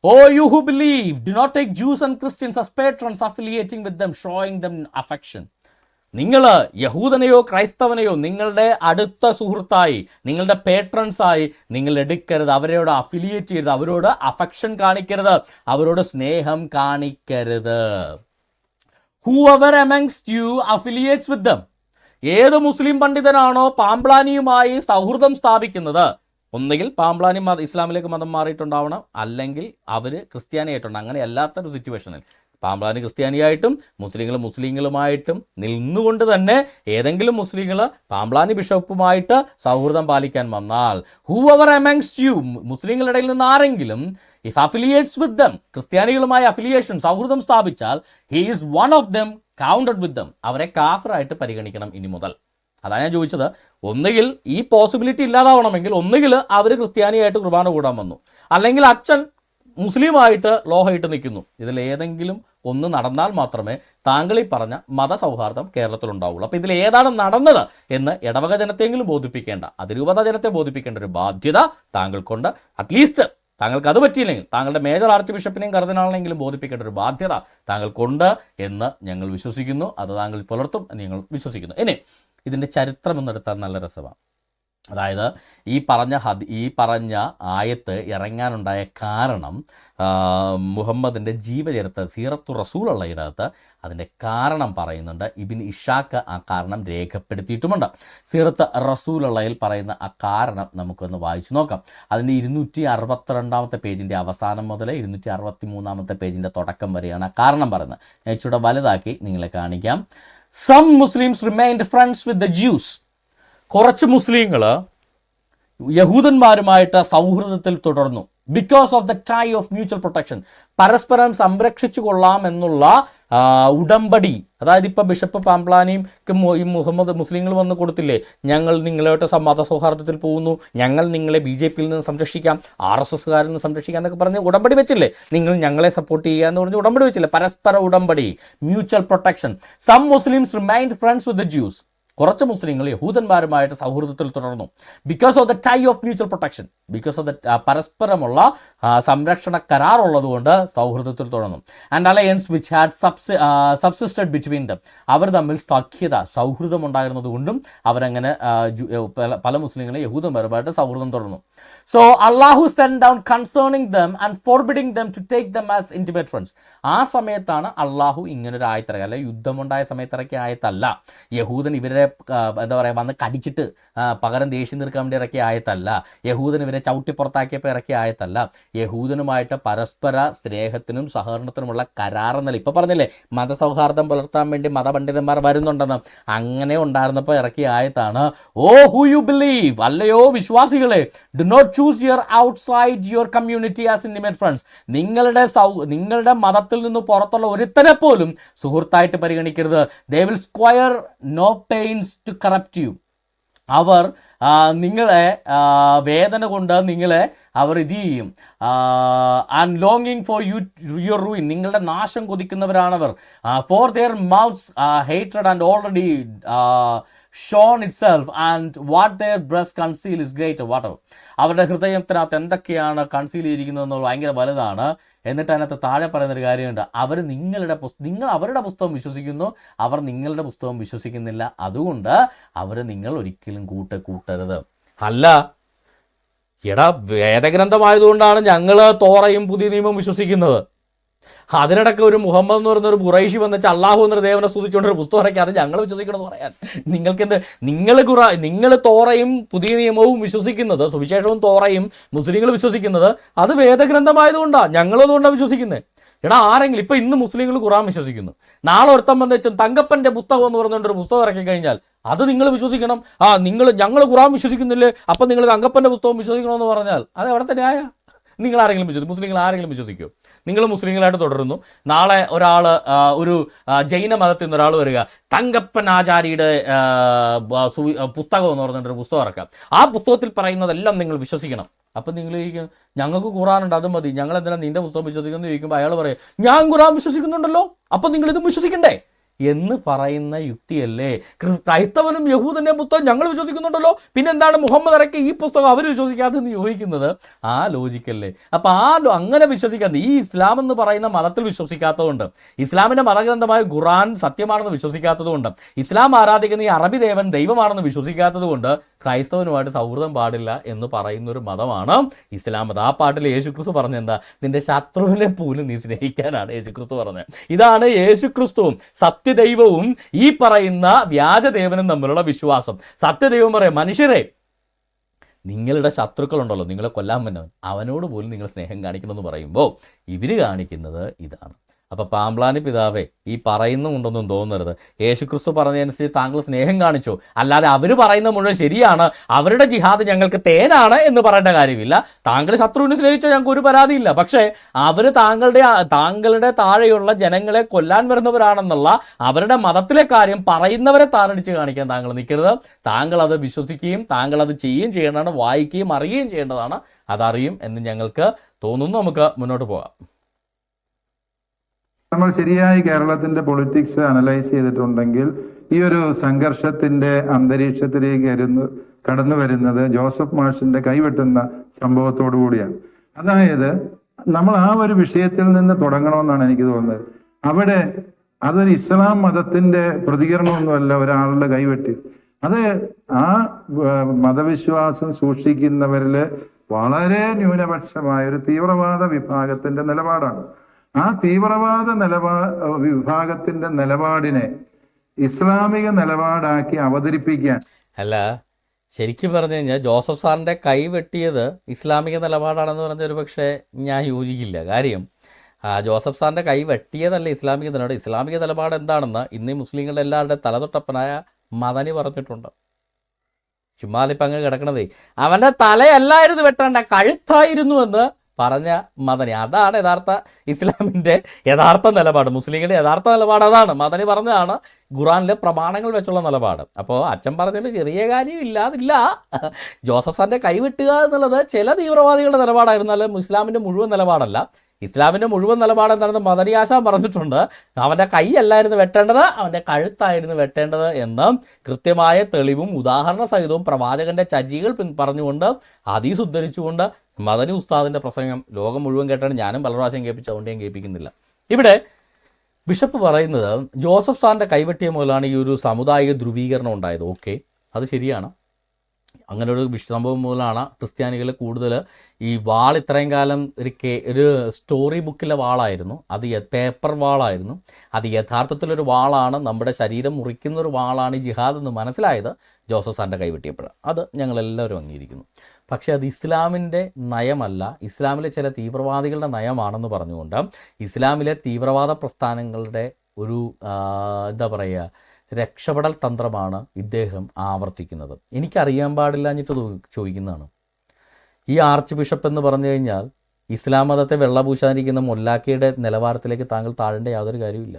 Oh, you who believe, do not take Jews and Christians as patrons, affiliating with them, showing them affection. നിങ്ങൾ യഹൂദനെയോ ക്രൈസ്തവനെയോ നിങ്ങളുടെ അടുത്ത സുഹൃത്തായി, നിങ്ങളുടെ പേട്രൺസായി നിങ്ങൾ എടുക്കരുത്, അവരോട് അഫിലിയേറ്റ് ചെയ്യരുത്, അവരോട് അഫെക്ഷൻ കാണിക്കരുത്, അവരോട് സ്നേഹം കാണിക്കരുത്. Whoever amongst you affiliates with them, ഏത് മുസ്ലിം പണ്ഡിതനാണോ പാംപ്ലാനിയുമായി സൗഹൃദം സ്ഥാപിക്കുന്നത്, ഒന്നുകിൽ പാമ്പ്ലാനി ഇസ്ലാമിലേക്ക് മതം മാറിയിട്ടുണ്ടാവണം, അല്ലെങ്കിൽ അവർ ക്രിസ്ത്യാനിയായിട്ടുണ്ട്. അങ്ങനെ അല്ലാത്തൊരു സിറ്റുവേഷനിൽ പാമ്പ്ലാനി ക്രിസ്ത്യാനിയായിട്ടും മുസ്ലിങ്ങളുമായിട്ടും നിന്നുകൊണ്ട് തന്നെ ഏതെങ്കിലും മുസ്ലിങ്ങൾ പാമ്പ്ലാനി ബിഷപ്പുമായിട്ട് സൗഹൃദം പാലിക്കാൻ വന്നാൽ, ഹൂവർ എമംഗ്സ്റ്റ് യു, മുസ്ലിങ്ങളുടെ ഇടയിൽ നിന്ന് ആരെങ്കിലും ഇഫ് അഫിലിയേറ്റ്സ് വിത്ത് ദം, ക്രിസ്ത്യാനികളുമായി അഫിലിയേഷൻ സൗഹൃദം സ്ഥാപിച്ചാൽ, he is one of them counted with them, അവരെ കാഫിറായിട്ട് പരിഗണിക്കണം ഇനി മുതൽ. അതാണ് ഞാൻ ചോദിച്ചത്. ഒന്നുകിൽ ഈ പോസിബിലിറ്റി ഇല്ലാതാവണമെങ്കിൽ ഒന്നുകിൽ അവർ ക്രിസ്ത്യാനിയായിട്ട് കുർബാന കൂടാൻ വന്നു, അല്ലെങ്കിൽ അച്ഛൻ മുസ്ലിമായിട്ട് ലോഹയിട്ട് നിൽക്കുന്നു. ഇതിലേതെങ്കിലും ഒന്ന് നടന്നാൽ മാത്രമേ താങ്കൾ ഈ പറഞ്ഞ മതസൗഹാർദ്ദം കേരളത്തിലുണ്ടാവുള്ളൂ. അപ്പോൾ ഇതിൽ ഏതാണ് നടന്നത് എന്ന് ഇടവക ജനത്തെങ്കിലും ബോധിപ്പിക്കേണ്ട, അതിരൂപത ജനത്തെ ബോധിപ്പിക്കേണ്ട ഒരു ബാധ്യത താങ്കൾക്കുണ്ട്. അറ്റ്ലീസ്റ്റ് താങ്കൾക്ക് അത് പറ്റിയില്ലെങ്കിൽ താങ്കളുടെ മേജർ ആർച്ച് ബിഷപ്പിനെയും കർദിനാളിനെങ്കിലും ബോധിപ്പിക്കേണ്ട ഒരു ബാധ്യത താങ്കൾക്കുണ്ട് എന്ന് ഞങ്ങൾ വിശ്വസിക്കുന്നു. അത് താങ്കൾ പുലർത്തും എന്ന് ഞങ്ങൾ വിശ്വസിക്കുന്നു. ഇനി ഇതിൻ്റെ ചരിത്രം എന്നെടുത്താൽ നല്ല രസമാണ്. അതായത് ഈ പറഞ്ഞ ആയത്ത് ഇറങ്ങാനുണ്ടായ കാരണം മുഹമ്മദിൻ്റെ ജീവചരിത്ര സീറത്തു റസൂലുള്ള ഇടത്ത് അതിൻ്റെ കാരണം പറയുന്നുണ്ട്. ഇബ്നു ഇഷാഖ് ആ കാരണം രേഖപ്പെടുത്തിയിട്ടുമുണ്ട്. സീറത്ത് റസൂലുള്ളയിൽ പറയുന്ന ആ കാരണം നമുക്കൊന്ന് വായിച്ചു നോക്കാം. അതിൻ്റെ 262 പേജിൻ്റെ അവസാനം മുതൽ 263 പേജിൻ്റെ തുടക്കം വരെയാണ് ആ കാരണം പറയുന്നത്. ഞാൻ ഇച്ചിരി വലുതാക്കി നിങ്ങളെ കാണിക്കാം. Some Muslims remained friends with the Jews. കുറച്ച് മുസ്ലിങ്ങൾ യഹൂദന്മാരുമായിട്ട് സൗഹൃദത്തിൽ തുടർന്നു. Because of the tie of mutual protection, പരസ്പരം സംരക്ഷിച്ചു കൊള്ളാം എന്നുള്ള ഉടമ്പടി. അതായത് ഇപ്പോൾ ബിഷപ്പ് പാമ്പ്ലാനിയും ഈ മുസ്ലിങ്ങൾ വന്ന് കൊടുത്തില്ലേ, ഞങ്ങൾ നിങ്ങളായിട്ട് മതസൗഹാർദ്ദത്തിൽ പോകുന്നു, ഞങ്ങൾ നിങ്ങളെ BJP നിന്ന് സംരക്ഷിക്കാം, RSSകാരിൽ നിന്ന് സംരക്ഷിക്കാം എന്നൊക്കെ പറഞ്ഞ് ഉടമ്പടി വെച്ചില്ലേ, നിങ്ങൾ ഞങ്ങളെ സപ്പോർട്ട് ചെയ്യുക എന്ന് പറഞ്ഞ് ഉടമ്പടി വെച്ചില്ലേ, പരസ്പര ഉടമ്പടി, mutual protection. Some Muslims remained friends with the Jews. കുറച്ച് മുസ്ലിങ്ങൾ യഹൂദന്മാരുമായിട്ട് സൗഹൃദത്തിൽ തുടർന്നു. Because of the tie of mutual protection, because of the പരസ്പരമുള്ള സംരക്ഷണ കരാറുള്ളതുകൊണ്ട് സൗഹൃദത്തിൽ തുടർന്നു. And alliance which had subsisted between them, അവർ തമ്മിൽ സൗഹൃദം ഉണ്ടായിരുന്നതുകൊണ്ടും അവരങ്ങനെ പല മുസ്ലിങ്ങളെ യഹൂദന്മാരുമായിട്ട് സൗഹൃദം തുടർന്നു. സോ അള്ളാഹു send down concerning them and forbidding them to take them as intimate friends. ആ സമയത്താണ് അള്ളാഹു ഇങ്ങനൊരു ആയത്തിറക്കുക. അല്ലെ യുദ്ധമുണ്ടായ സമയത്തിറക്കിയ ആയത്തല്ല. യഹൂദൻ ഇവരെ എന്താ പറയുക വന്ന് കടിച്ചിട്ട് പകരം ദേഷ്യം തീർക്കാൻ വേണ്ടി ഇറക്കിയ ആയത്തല്ല. യഹൂദൻ ഇവരെ ചവിട്ടി പുറത്താക്കിയപ്പോൾ ഇറക്കിയ ആയത്തല്ല. യഹൂദനുമായിട്ട് പരസ്പര സ്നേഹത്തിനും സഹകരണത്തിനുമുള്ള കരാറെന്നല്ല. ഇപ്പോൾ പറഞ്ഞില്ലേ മതസൗഹാർദ്ദം പുലർത്താൻ വേണ്ടി മതപണ്ഡിതന്മാർ വരുന്നുണ്ടെന്ന്, അങ്ങനെ ഉണ്ടായിരുന്നപ്പോൾ ഇറക്കിയ ആയത്താണ് ഓ ഹു യു ബിലീവ്, അല്ലയോ വിശ്വാസികളെ, do not choose your outside your community as intimate friends. നിങ്ങളുടെ മതത്തിൽ നിന്ന് പുറത്തുള്ള ഒരുത്തനെ പോലും സുഹൃത്തായിട്ട് പരിഗണിക്കരുത്. They will spare no pains to corrupt you. അവർ നിങ്ങളെ വേദന കൊണ്ട് നിങ്ങളെ അവർ ഇത് ചെയ്യും. ആൻഡ് ലോങ്ങിങ് ഫോർ യുവർ റൂയിൻ, നിങ്ങളുടെ നാശം കൊതിക്കുന്നവരാണവർ. ഫോർ ദെയർ മൗത്ത്സ് ഹേറ്റഡ് and already shown itself and what their breast conceal is greater whatever. അവരുടെ ഹൃദയത്തിനകത്ത് എന്തൊക്കെയാണ് കൺസീൽ ചെയ്തിരിക്കുന്നതെന്നുള്ള ഭയങ്കര വലുതാണ്. എന്നിട്ട് അതിനകത്ത് താഴെ പറയുന്നൊരു കാര്യമുണ്ട്, നിങ്ങൾ അവരുടെ പുസ്തകം വിശ്വസിക്കുന്നു, അവർ നിങ്ങളുടെ പുസ്തകം വിശ്വസിക്കുന്നില്ല, അതുകൊണ്ട് അവർ നിങ്ങൾ ഒരിക്കലും കൂട്ടരുത്. അല്ല എടാ, വേദഗ്രന്ഥമായതുകൊണ്ടാണ് ഞങ്ങൾ തോറയും പുതിയ നിയമം വിശ്വസിക്കുന്നത്. അതിനിടയ്ക്ക് ഒരു മുഹമ്മദ് എന്ന് പറയുന്ന ഒരു ഖുറൈശി വന്നിട്ട് അള്ളാഹു എന്നൊരു ദേവനെ സ്തുതിച്ചുകൊണ്ട് ഒരു പുസ്തകം ഇറക്കി, അത് ഞങ്ങൾ വിശ്വസിക്കണമെന്ന് പറയാൻ നിങ്ങൾക്കെന്ത്? നിങ്ങൾ തോറയും പുതിയ നിയമവും വിശ്വസിക്കുന്നത്, സുവിശേഷവും തോറയും മുസ്ലിങ്ങൾ വിശ്വസിക്കുന്നത് അത് വേദഗ്രന്ഥമായതുകൊണ്ടാണ്, ഞങ്ങളതുകൊണ്ടാണ് വിശ്വസിക്കുന്നത്. എടാ, ആരെങ്കിലും ഇപ്പം ഇന്ന് മുസ്ലിങ്ങൾ ഖുറാൻ വിശ്വസിക്കുന്നു, നാളെ ഒരുത്തം വന്ന് തങ്കപ്പൻ്റെ പുസ്തകം എന്ന് പറഞ്ഞുകൊണ്ട് ഒരു പുസ്തകം ഇറക്കി കഴിഞ്ഞാൽ അത് നിങ്ങൾ വിശ്വസിക്കണം. ഞങ്ങൾ ഖുറാൻ വിശ്വസിക്കുന്നില്ലേ, അപ്പം നിങ്ങൾ തങ്കപ്പൻ്റെ പുസ്തകം വിശ്വസിക്കണമെന്ന് പറഞ്ഞാൽ അത് എവിടെ തന്നെ ആയ? നിങ്ങൾ ആരെങ്കിലും വിശ്വസിക്കും? മുസ്ലിങ്ങൾ ആരെങ്കിലും വിശ്വസിക്കുമോ? നിങ്ങൾ മുസ്ലിങ്ങളായിട്ട് തുടരുന്നു, നാളെ ഒരു ജൈന മതത്തിൽ നിന്ന് ഒരാൾ വരിക, തങ്കപ്പൻ ആചാര്യയുടെ പുസ്തകം എന്ന് പറഞ്ഞിട്ടൊരു പുസ്തകം ഇറക്കാം, ആ പുസ്തകത്തിൽ പറയുന്നതെല്ലാം നിങ്ങൾ വിശ്വസിക്കണം. അപ്പം നിങ്ങൾ ചോദിക്കും ഞങ്ങൾക്ക് ഖുറാനുണ്ട് അത് മതി, ഞങ്ങൾ എന്തിനാണ് നിൻ്റെ പുസ്തകം വിശ്വസിക്കുന്നത് ചോദിക്കുമ്പോൾ അയാൾ പറയും ഞാൻ ഖുറാൻ വിശ്വസിക്കുന്നുണ്ടല്ലോ, അപ്പം നിങ്ങളിതും വിശ്വസിക്കണ്ടേ എന്ന് പറയുന്ന യുക്തിയല്ലേ? ക്രൈസ്തവനും യഹൂദൻ്റെ പുസ്തകം ഞങ്ങൾ വിശ്വസിക്കുന്നുണ്ടല്ലോ, പിന്നെ എന്താണ് മുഹമ്മദ് ഇറക്കി ഈ പുസ്തകം അവർ വിശ്വസിക്കാതെന്ന് ചോദിക്കുന്നത്? ആ ലോജിക്കല്ലേ? അപ്പം അങ്ങനെ വിശ്വസിക്കാത്ത ഈ ഇസ്ലാം എന്ന് പറയുന്ന മതത്തിൽ വിശ്വസിക്കാത്തതുകൊണ്ട്, ഇസ്ലാമിൻ്റെ മതഗ്രന്ഥമായ ഖുറാൻ സത്യമാണെന്ന് വിശ്വസിക്കാത്തതുകൊണ്ട്, ഇസ്ലാം ആരാധിക്കുന്ന ഈ അറബി ദേവൻ ദൈവമാണെന്ന് വിശ്വസിക്കാത്തതുകൊണ്ട് ക്രൈസ്തവനുമായിട്ട് സൗഹൃദം പാടില്ല എന്ന് പറയുന്നൊരു മതമാണ് ഇസ്ലാം മതം. ആ പാട്ടിൽ യേശുക്രിസ്തു പറഞ്ഞെന്താ? നിന്റെ ശത്രുവിനെ പോലും നീ സ്നേഹിക്കാനാണ് യേശുക്രിസ്തു പറഞ്ഞത്. ഇതാണ് യേശുക്രിസ്തുവും സത്യദൈവവും ഈ പറയുന്ന വ്യാജദേവനും തമ്മിലുള്ള വിശ്വാസം. സത്യദൈവം പറയാം, മനുഷ്യരെ നിങ്ങളുടെ ശത്രുക്കളുണ്ടല്ലോ, നിങ്ങളെ കൊല്ലാൻ വന്നവൻ, അവനോട് പോലും നിങ്ങൾ സ്നേഹം കാണിക്കണമെന്ന് പറയുമ്പോൾ ഇവർ കാണിക്കുന്നത് ഇതാണ്. അപ്പോൾ പാമ്പ്ലാനി പിതാവേ, ഈ പറയുന്നുണ്ടെന്നും തോന്നരുത്. യേശുക്രിസ്തു പറഞ്ഞതനുസരിച്ച് താങ്കൾ സ്നേഹം കാണിച്ചോ, അല്ലാതെ അവർ പറയുന്ന മുഴുവൻ ശരിയാണ്, അവരുടെ ജിഹാദ് ഞങ്ങൾക്ക് തേനാണ് എന്ന് പറയേണ്ട കാര്യമില്ല. താങ്കൾ ശത്രുവിനെ സ്നേഹിച്ചോ ഞങ്ങൾക്ക് ഒരു പരാതിയില്ല. പക്ഷേ അവർ താങ്കളുടെ താഴെയുള്ള ജനങ്ങളെ കൊല്ലാൻ വരുന്നവരാണെന്നുള്ള അവരുടെ മതത്തിലെ കാര്യം പറയുന്നവരെ താറടിച്ച് കാണിക്കാൻ താങ്കൾ നിൽക്കരുത്. താങ്കൾ അത് വിശ്വസിക്കുകയും താങ്കൾ അത് ചെയ്യുകയും ചെയ്യേണ്ടതാണ്, വായിക്കുകയും അറിയുകയും ചെയ്യേണ്ടതാണ്. അതറിയും എന്ന് ഞങ്ങൾക്ക് തോന്നുന്നു. നമുക്ക് മുന്നോട്ട് പോകാം. നമ്മൾ ശരിയായി കേരളത്തിന്റെ പൊളിറ്റിക്സ് അനലൈസ് ചെയ്തിട്ടുണ്ടെങ്കിൽ ഈ ഒരു സംഘർഷത്തിന്റെ അന്തരീക്ഷത്തിലേക്ക് കടന്നു വരുന്നത് ജോസഫ് മാഷിന്റെ കൈവെട്ടുന്ന സംഭവത്തോടു കൂടിയാണ്. അതായത് നമ്മൾ ആ ഒരു വിഷയത്തിൽ നിന്ന് തുടങ്ങണമെന്നാണ് എനിക്ക് തോന്നുന്നത്. അവിടെ അതൊരു ഇസ്ലാം മതത്തിന്റെ പ്രതികരണമൊന്നുമല്ല ഒരാളുടെ കൈവെട്ടി. അത് ആ മതവിശ്വാസം സൂക്ഷിക്കുന്നവരില് വളരെ ന്യൂനപക്ഷമായ ഒരു തീവ്രവാദ വിഭാഗത്തിന്റെ നിലപാടാണ്. ആ തീവ്രവാദ വിഭാഗത്തിന്റെ നിലപാടിനെ ഇസ്ലാമിക നിലപാടാക്കി അവതരിപ്പിക്കാൻ അല്ല, ശരിക്കും പറഞ്ഞു കഴിഞ്ഞാൽ ജോസഫ് സാറിൻ്റെ കൈ വെട്ടിയത് ഇസ്ലാമിക നിലപാടാണെന്ന് പറഞ്ഞ ഒരു പക്ഷേ ഞാൻ യോജിക്കില്ല. കാര്യം ജോസഫ് സാറിൻ്റെ കൈ വെട്ടിയതല്ല ഇസ്ലാമിക നിലപാട്. ഇസ്ലാമിക നിലപാട് എന്താണെന്ന് ഇന്ന് മുസ്ലിങ്ങളുടെ എല്ലാവരുടെ തലതൊട്ടപ്പനായ മദനി പറഞ്ഞിട്ടുണ്ട്. ചുമ്മാതിപ്പം അങ്ങ് കിടക്കണതേ, അവൻ്റെ തലയല്ലായിരുന്നു വെട്ടേണ്ട, കഴുത്തായിരുന്നു എന്ന് പറഞ്ഞ മദനി. അതാണ് യഥാർത്ഥ ഇസ്ലാമിൻ്റെ യഥാർത്ഥ നിലപാട്, മുസ്ലിങ്ങളുടെ യഥാർത്ഥ നിലപാട് അതാണ്. മദനി പറഞ്ഞതാണ് ഖുറാനിലെ പ്രമാണങ്ങൾ വെച്ചുള്ള നിലപാട്. അപ്പോൾ അച്ഛൻ പറഞ്ഞതിൽ ചെറിയ കാര്യം ഇല്ലാതില്ല. ജോസഫ് സാറിൻ്റെ കൈവിട്ടുക എന്നുള്ളത് ചില തീവ്രവാദികളുടെ നിലപാടായിരുന്നു, അല്ല ഇസ്ലാമിൻ്റെ മുഴുവൻ നിലപാടല്ല. ഇസ്ലാമിൻ്റെ മുഴുവൻ നിലപാട് എന്താണെന്ന് മദനി ആശാൻ പറഞ്ഞിട്ടുണ്ട്. അവൻ്റെ കൈയല്ലായിരുന്നു വെട്ടേണ്ടത്, അവൻ്റെ കഴുത്തായിരുന്നു വെട്ടേണ്ടത് എന്ന് കൃത്യമായ തെളിവും ഉദാഹരണ സഹിതവും പ്രവാചകന്റെ ചര്യകൾ പറഞ്ഞുകൊണ്ട് ഹദീസ് ഉദ്ധരിച്ചുകൊണ്ട് മദനി ഉസ്താദിൻ്റെ പ്രസംഗം ലോകം മുഴുവൻ കേട്ടാണ്. ഞാനും പല പ്രാവശ്യം കേൾപ്പിച്ചു, അതുകൊണ്ട് ഞാൻ കേൾപ്പിക്കുന്നില്ല. ഇവിടെ ബിഷപ്പ് പറയുന്നത് ജോസഫ് സാറിൻ്റെ കൈവെട്ടിയ മുതലാണ് ഈ ഒരു സാമുദായിക ധ്രുവീകരണം ഉണ്ടായത്. ഓക്കെ, അത് ശരിയാണ്. അങ്ങനെ ഒരു സംഭവം മൂലമാണ് ക്രിസ്ത്യാനികൾ കൂടുതൽ ഈ വാൾ ഇത്രയും കാലം ഒരു സ്റ്റോറി ബുക്കിലെ വാളായിരുന്നു, അത് പേപ്പർ വാളായിരുന്നു. അത് യഥാർത്ഥത്തിലൊരു വാളാണ്, നമ്മുടെ ശരീരം മുറിക്കുന്ന ഒരു വാളാണ് ഈ ജിഹാദ് എന്ന് മനസ്സിലായത് ജോസഫ് സാറിൻ്റെ കൈവെട്ടിയപ്പോഴാണ്. അത് ഞങ്ങളെല്ലാവരും അംഗീകരിക്കുന്നു. പക്ഷേ അത് ഇസ്ലാമിൻ്റെ നയമല്ല, ഇസ്ലാമിലെ ചില തീവ്രവാദികളുടെ നയമാണെന്ന് പറഞ്ഞുകൊണ്ട് ഇസ്ലാമിലെ തീവ്രവാദ പ്രസ്ഥാനങ്ങളുടെ ഒരു എന്താ പറയുക രക്ഷപ്പെടൽ തന്ത്രമാണ് ഇദ്ദേഹം ആവർത്തിക്കുന്നത്. എനിക്കറിയാൻ പാടില്ലാഞ്ഞിട്ട് ചോദിക്കുന്നതാണ്. ഈ ആർച്ച് ബിഷപ്പ് എന്ന് പറഞ്ഞു കഴിഞ്ഞാൽ ഇസ്ലാം മതത്തെ വെള്ളപൂശാനിരിക്കുന്ന മൊല്ലാക്കയുടെ നിലവാരത്തിലേക്ക് താങ്കൾ താഴേണ്ട യാതൊരു കാര്യമില്ല.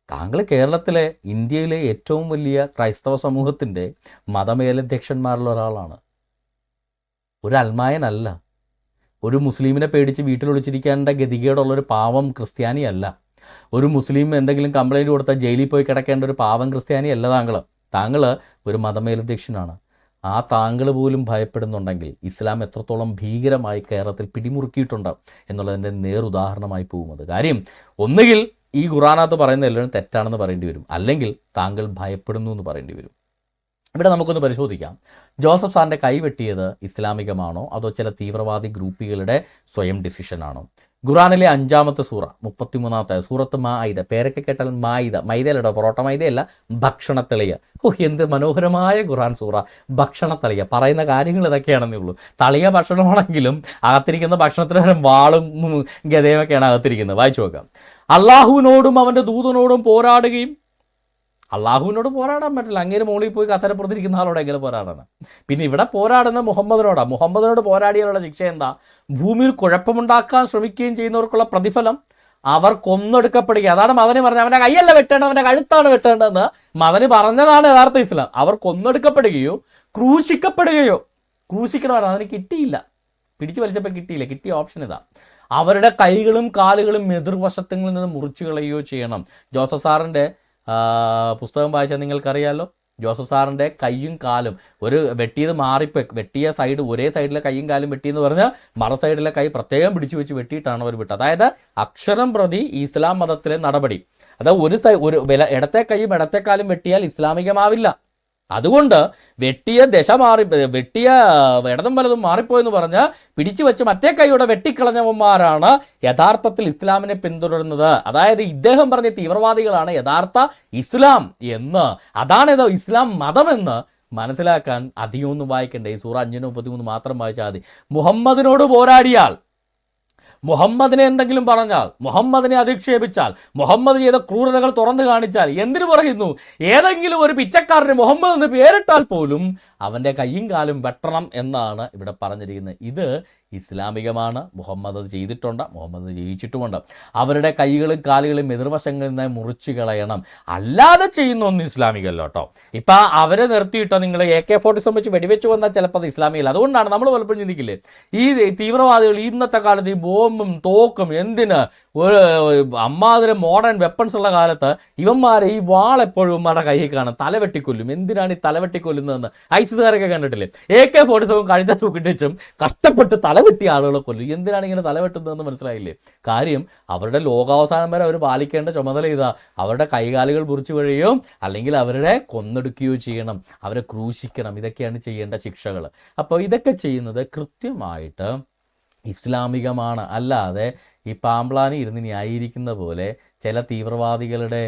താങ്കൾ കേരളത്തിലെ ഇന്ത്യയിലെ ഏറ്റവും വലിയ ക്രൈസ്തവ സമൂഹത്തിൻ്റെ മതമേലധ്യക്ഷന്മാരിൽ ഒരാളാണ്. ഒരു അൽമായനല്ല, ഒരു മുസ്ലിമിനെ പേടിച്ച് വീട്ടിലൊളിച്ചിരിക്കേണ്ട ഗതികേടുള്ളൊരു പാവം ക്രിസ്ത്യാനിയല്ല, ഒരു മുസ്ലിം എന്തെങ്കിലും കംപ്ലൈൻറ്റ് കൊടുത്താൽ ജയിലിൽ പോയി കിടക്കേണ്ട ഒരു പാവം ക്രിസ്ത്യാനിയല്ല താങ്കൾ ഒരു മതമേലധ്യക്ഷനാണ്. ആ താങ്കൾ പോലും ഭയപ്പെടുന്നുണ്ടെങ്കിൽ ഇസ്ലാം എത്രത്തോളം ഭീകരമായി കേരളത്തിൽ പിടിമുറുക്കിയിട്ടുണ്ട് എന്നുള്ളതിൻ്റെ നേരുദാഹരണമായി പോകുന്നത്. കാര്യം ഒന്നുകിൽ ഈ ഖുറാനകത്ത് പറയുന്ന എല്ലാവരും തെറ്റാണെന്ന് പറയേണ്ടി വരും, അല്ലെങ്കിൽ താങ്കൾ ഭയപ്പെടുന്നു എന്ന് പറയേണ്ടി വരും. ഇവിടെ നമുക്കൊന്ന് പരിശോധിക്കാം. ജോസഫ് സാറിൻ്റെ കൈവെട്ടിയത് ഇസ്ലാമികമാണോ അതോ ചില തീവ്രവാദി ഗ്രൂപ്പുകളുടെ സ്വയം ഡിസിഷനാണോ? ഖുറാനിലെ 5-ാമത്തെ സൂറ 33-ാമത്തെ സൂറത്ത് മായിദ, പേരൊക്കെ കേട്ടാൽ മൈദയല്ലടോ, പൊറോട്ട മൈദയല്ല, ഭക്ഷണത്തളിയ. എന്ത് മനോഹരമായ ഖുറാൻ സൂറ, ഭക്ഷണത്തളിയ. പറയുന്ന കാര്യങ്ങൾ ഇതൊക്കെയാണെന്നേ ഉള്ളൂ. തളിയ ഭക്ഷണമാണെങ്കിലും അകത്തിരിക്കുന്ന ഭക്ഷണത്തിന് വാളും ഗതയുമൊക്കെയാണ് അകത്തിരിക്കുന്നത്. വായിച്ചു നോക്കാം. അള്ളാഹുവിനോടും അവൻ്റെ ദൂതനോടും പോരാടുകയും, അള്ളാഹുവിനോട് പോരാടാൻ പറ്റില്ല, അങ്ങേര് മുകളിൽ പോയി കസരപ്പുറത്തിരിക്കുന്ന ആളോട് എങ്ങനെ പോരാടാണ്? പിന്നെ ഇവിടെ പോരാടുന്ന മുഹമ്മദിനോട് പോരാടിയാലുള്ള ശിക്ഷ എന്താ? ഭൂമിയിൽ കുഴപ്പമുണ്ടാക്കാൻ ശ്രമിക്കുകയും ചെയ്യുന്നവർക്കുള്ള പ്രതിഫലം അവർ കൊന്നെടുക്കപ്പെടുക. അതാണ് മദനി പറഞ്ഞത്. അവൻ്റെ കൈയല്ല വെട്ടേണ്ടത്, അവൻ്റെ കഴുത്താണ് വെട്ടേണ്ടതെന്ന് മദനി പറഞ്ഞതാണ് യഥാർത്ഥ ഇസ്ലാം. അവർ കൊന്നെടുക്കപ്പെടുകയോ ക്രൂശിക്കണമായിരുന്നു, അതിന് കിട്ടിയില്ല, പിടിച്ചു വലിച്ചപ്പോൾ കിട്ടിയില്ല. കിട്ടിയ ഓപ്ഷൻ ഇതാ, അവരുടെ കൈകളും കാലുകളും എതിർവശത്തുകളിൽ നിന്ന് മുറിച്ചു കളയുകയോ ചെയ്യണം. ജോസഫ് സാറിൻ്റെ പുസ്തകം വായിച്ചാൽ നിങ്ങൾക്കറിയാമല്ലോ, ജോസഫ് സാറിൻ്റെ കൈയും കാലും ഒരു വെട്ടിയത് വെട്ടിയ സൈഡ്, ഒരേ സൈഡിലെ കൈയും കാലും വെട്ടിയെന്ന് പറഞ്ഞാൽ മറ സൈഡിലെ കൈ പ്രത്യേകം പിടിച്ചു വെച്ച് വെട്ടിയിട്ടാണ് അവർ വിട്ടത്. അതായത് അക്ഷരം പ്രതി ഇസ്ലാം മതത്തിലെ നടപടി, അതായത് ഒരു ഇടത്തെ കൈയും ഇടത്തെ കാലും വെട്ടിയാൽ ഇസ്ലാമികമാവില്ല. അതുകൊണ്ട് വെട്ടിയ ഇടതും വലതും മാറിപ്പോയെന്ന് പറഞ്ഞ് പിടിച്ചു വെച്ച് മറ്റേ കൈയോടെ വെട്ടിക്കളഞ്ഞവന്മാരാണ് യഥാർത്ഥത്തിൽ ഇസ്ലാമിനെ പിന്തുടരുന്നത്. അതായത് ഇദ്ദേഹം പറഞ്ഞ തീവ്രവാദികളാണ് യഥാർത്ഥ ഇസ്ലാം എന്ന്, അതാണിത് ഇസ്ലാം മതമെന്ന് മനസ്സിലാക്കാൻ അധികമൊന്നും വായിക്കണ്ടേ, ഈ സൂറ 5:33 മാത്രം വായിച്ചാൽ മതി. മുഹമ്മദിനോട് പോരാടിയാൽ, മുഹമ്മദിനെ എന്തെങ്കിലും പറഞ്ഞാൽ, മുഹമ്മദിനെ അധിക്ഷേപിച്ചാൽ, മുഹമ്മദ് ചെയ്ത ക്രൂരതകൾ തുറന്നു കാണിച്ചാൽ, എന്തിനു പറയുന്നു, ഏതെങ്കിലും ഒരു പിച്ചക്കാരന് മുഹമ്മദ് എന്ന് പേരിട്ടാൽ പോലും അവൻ്റെ കയ്യും കാലും വെട്ടണം എന്നാണ് ഇവിടെ പറഞ്ഞിരിക്കുന്നത്. ഇത് ഇസ്ലാമികമാണ്. മുഹമ്മദ് അത് ചെയ്തിട്ടുണ്ട്, മുഹമ്മദ് ജയിച്ചിട്ടുമുണ്ട്. അവരുടെ കൈകളും കാലുകളും എതിർവശങ്ങളിൽ നിന്ന് മുറിച്ച് കളയണം. അല്ലാതെ ചെയ്യുന്നൊന്നും ഇസ്ലാമികമല്ല കേട്ടോ. ഇപ്പം അവരെ നിർത്തിയിട്ടോ നിങ്ങൾ AK-47 വെച്ച് വെടിവെച്ച് വന്നാൽ ചിലപ്പോൾ അത് ഇസ്ലാമികല്ല. അതുകൊണ്ടാണ് നമ്മൾ പലപ്പോഴും ചിന്തിക്കില്ലേ, ഈ തീവ്രവാദികൾ ഇന്നത്തെ കാലത്ത് ഈ ബോംബും തോക്കും എന്തിന് ഒരു അമ്മാതിരി മോഡേൺ വെപ്പൺസ് ഉള്ള കാലത്ത് ഇവന്മാരെ ഈ വാളെപ്പോഴും ഇവന്മാരുടെ കയ്യിൽ കാണും, തലവെട്ടിക്കൊല്ലും. എന്തിനാണ് ഈ തലവെട്ടിക്കൊല്ലുന്നതെന്ന് ഐസിസുകാരൊക്കെ കണ്ടിട്ടില്ലേ? AK-47 കഴുത്ത തൂക്കിട്ടും കഷ്ടപ്പെട്ട് തലവെട്ടിയ ആളുകളെ കൊല്ലും. എന്തിനാണ് ഇങ്ങനെ തലവെട്ടുന്നതെന്ന് മനസ്സിലായില്ലേ? കാര്യം അവരുടെ ലോകാവസാനം വരെ അവർ പാലിക്കേണ്ട ചുമതല ഇതാ, അവരുടെ കൈകാലുകൾ മുറിച്ചു കഴിയുകയോ അല്ലെങ്കിൽ അവരുടെ കൊന്നെടുക്കുകയോ ചെയ്യണം, അവരെ ക്രൂശിക്കണം. ഇതൊക്കെയാണ് ചെയ്യേണ്ട ശിക്ഷകൾ. അപ്പോൾ ഇതൊക്കെ ചെയ്യുന്നത് കൃത്യമായിട്ട് ഇസ്ലാമികമാണ്. അല്ലാതെ ഈ പാമ്പ്ലാനി ഇരുന്ന് ന്യായീകരിക്കുന്ന പോലെ ചില തീവ്രവാദികളുടെ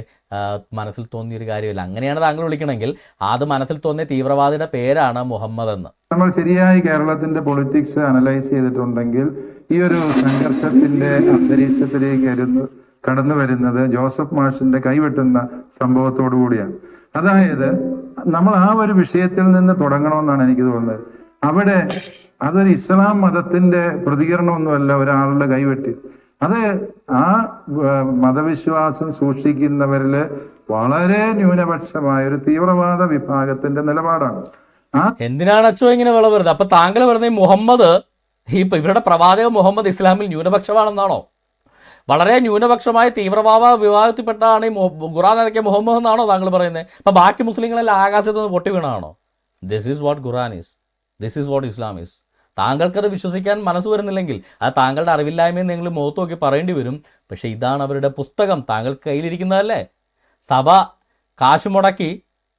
മനസ്സിൽ തോന്നിയൊരു കാര്യമില്ല. അങ്ങനെയാണ് താങ്കൾ വിളിക്കണമെങ്കിൽ അത് മനസ്സിൽ തോന്നിയ തീവ്രവാദിയുടെ പേരാണ് മുഹമ്മദ് എന്ന്. നമ്മൾ ശരിയായി കേരളത്തിന്റെ പൊളിറ്റിക്സ് അനലൈസ് ചെയ്തിട്ടുണ്ടെങ്കിൽ ഈ ഒരു സംഘർഷത്തിന്റെ അന്തരീക്ഷത്തിലേക്ക് കടന്നു വരുന്നത് ജോസഫ് മാഷിന്റെ കൈവെട്ടുന്ന സംഭവത്തോടു കൂടിയാണ്. അതായത് നമ്മൾ ആ ഒരു വിഷയത്തിൽ നിന്ന് തുടങ്ങണമെന്നാണ് എനിക്ക് തോന്നുന്നത്. അവിടെ അതൊരു ഇസ്ലാം മതത്തിന്റെ പ്രതികരണമൊന്നുമല്ല ഒരാളുടെ കൈവെട്ടി. അത് ആ മതവിശ്വാസം സൂക്ഷിക്കുന്നവരില് വളരെ ന്യൂനപക്ഷമായ ഒരു തീവ്രവാദ വിഭാഗത്തിന്റെ നിലപാടാണ്. എന്തിനാണ് അച്ചോ ഇങ്ങനെ വിളവരുത്? അപ്പൊ താങ്കൾ പറഞ്ഞ മുഹമ്മദ്, ഇവരുടെ പ്രവാചകൻ മുഹമ്മദ് ഇസ്ലാമിൽ ന്യൂനപക്ഷമാണെന്നാണോ? വളരെ ന്യൂനപക്ഷമായ തീവ്രവാദ വിഭാഗത്തിൽപ്പെട്ടാണ് ഈ ഖുർആൻ ഇറക്കിയ മുഹമ്മദ് എന്നാണോ താങ്കൾ പറയുന്നത്? അപ്പൊ ബാക്കി മുസ്ലിങ്ങളെല്ലാം ആകാശത്ത് നിന്ന് പൊട്ടി വീണാണോ? This is what Quran is, this is what Islam is. താങ്കൾക്കത് വിശ്വസിക്കാൻ മനസ്സ് വരുന്നില്ലെങ്കിൽ അത് താങ്കളുടെ അറിവില്ലായ്മയും നിങ്ങൾ മുഖത്ത് നോക്കി പറയേണ്ടി വരും. പക്ഷേ ഇതാണ് അവരുടെ പുസ്തകം, താങ്കൾക്ക് കയ്യിലിരിക്കുന്നതല്ലേ. സഭ കാശ് മുടക്കി,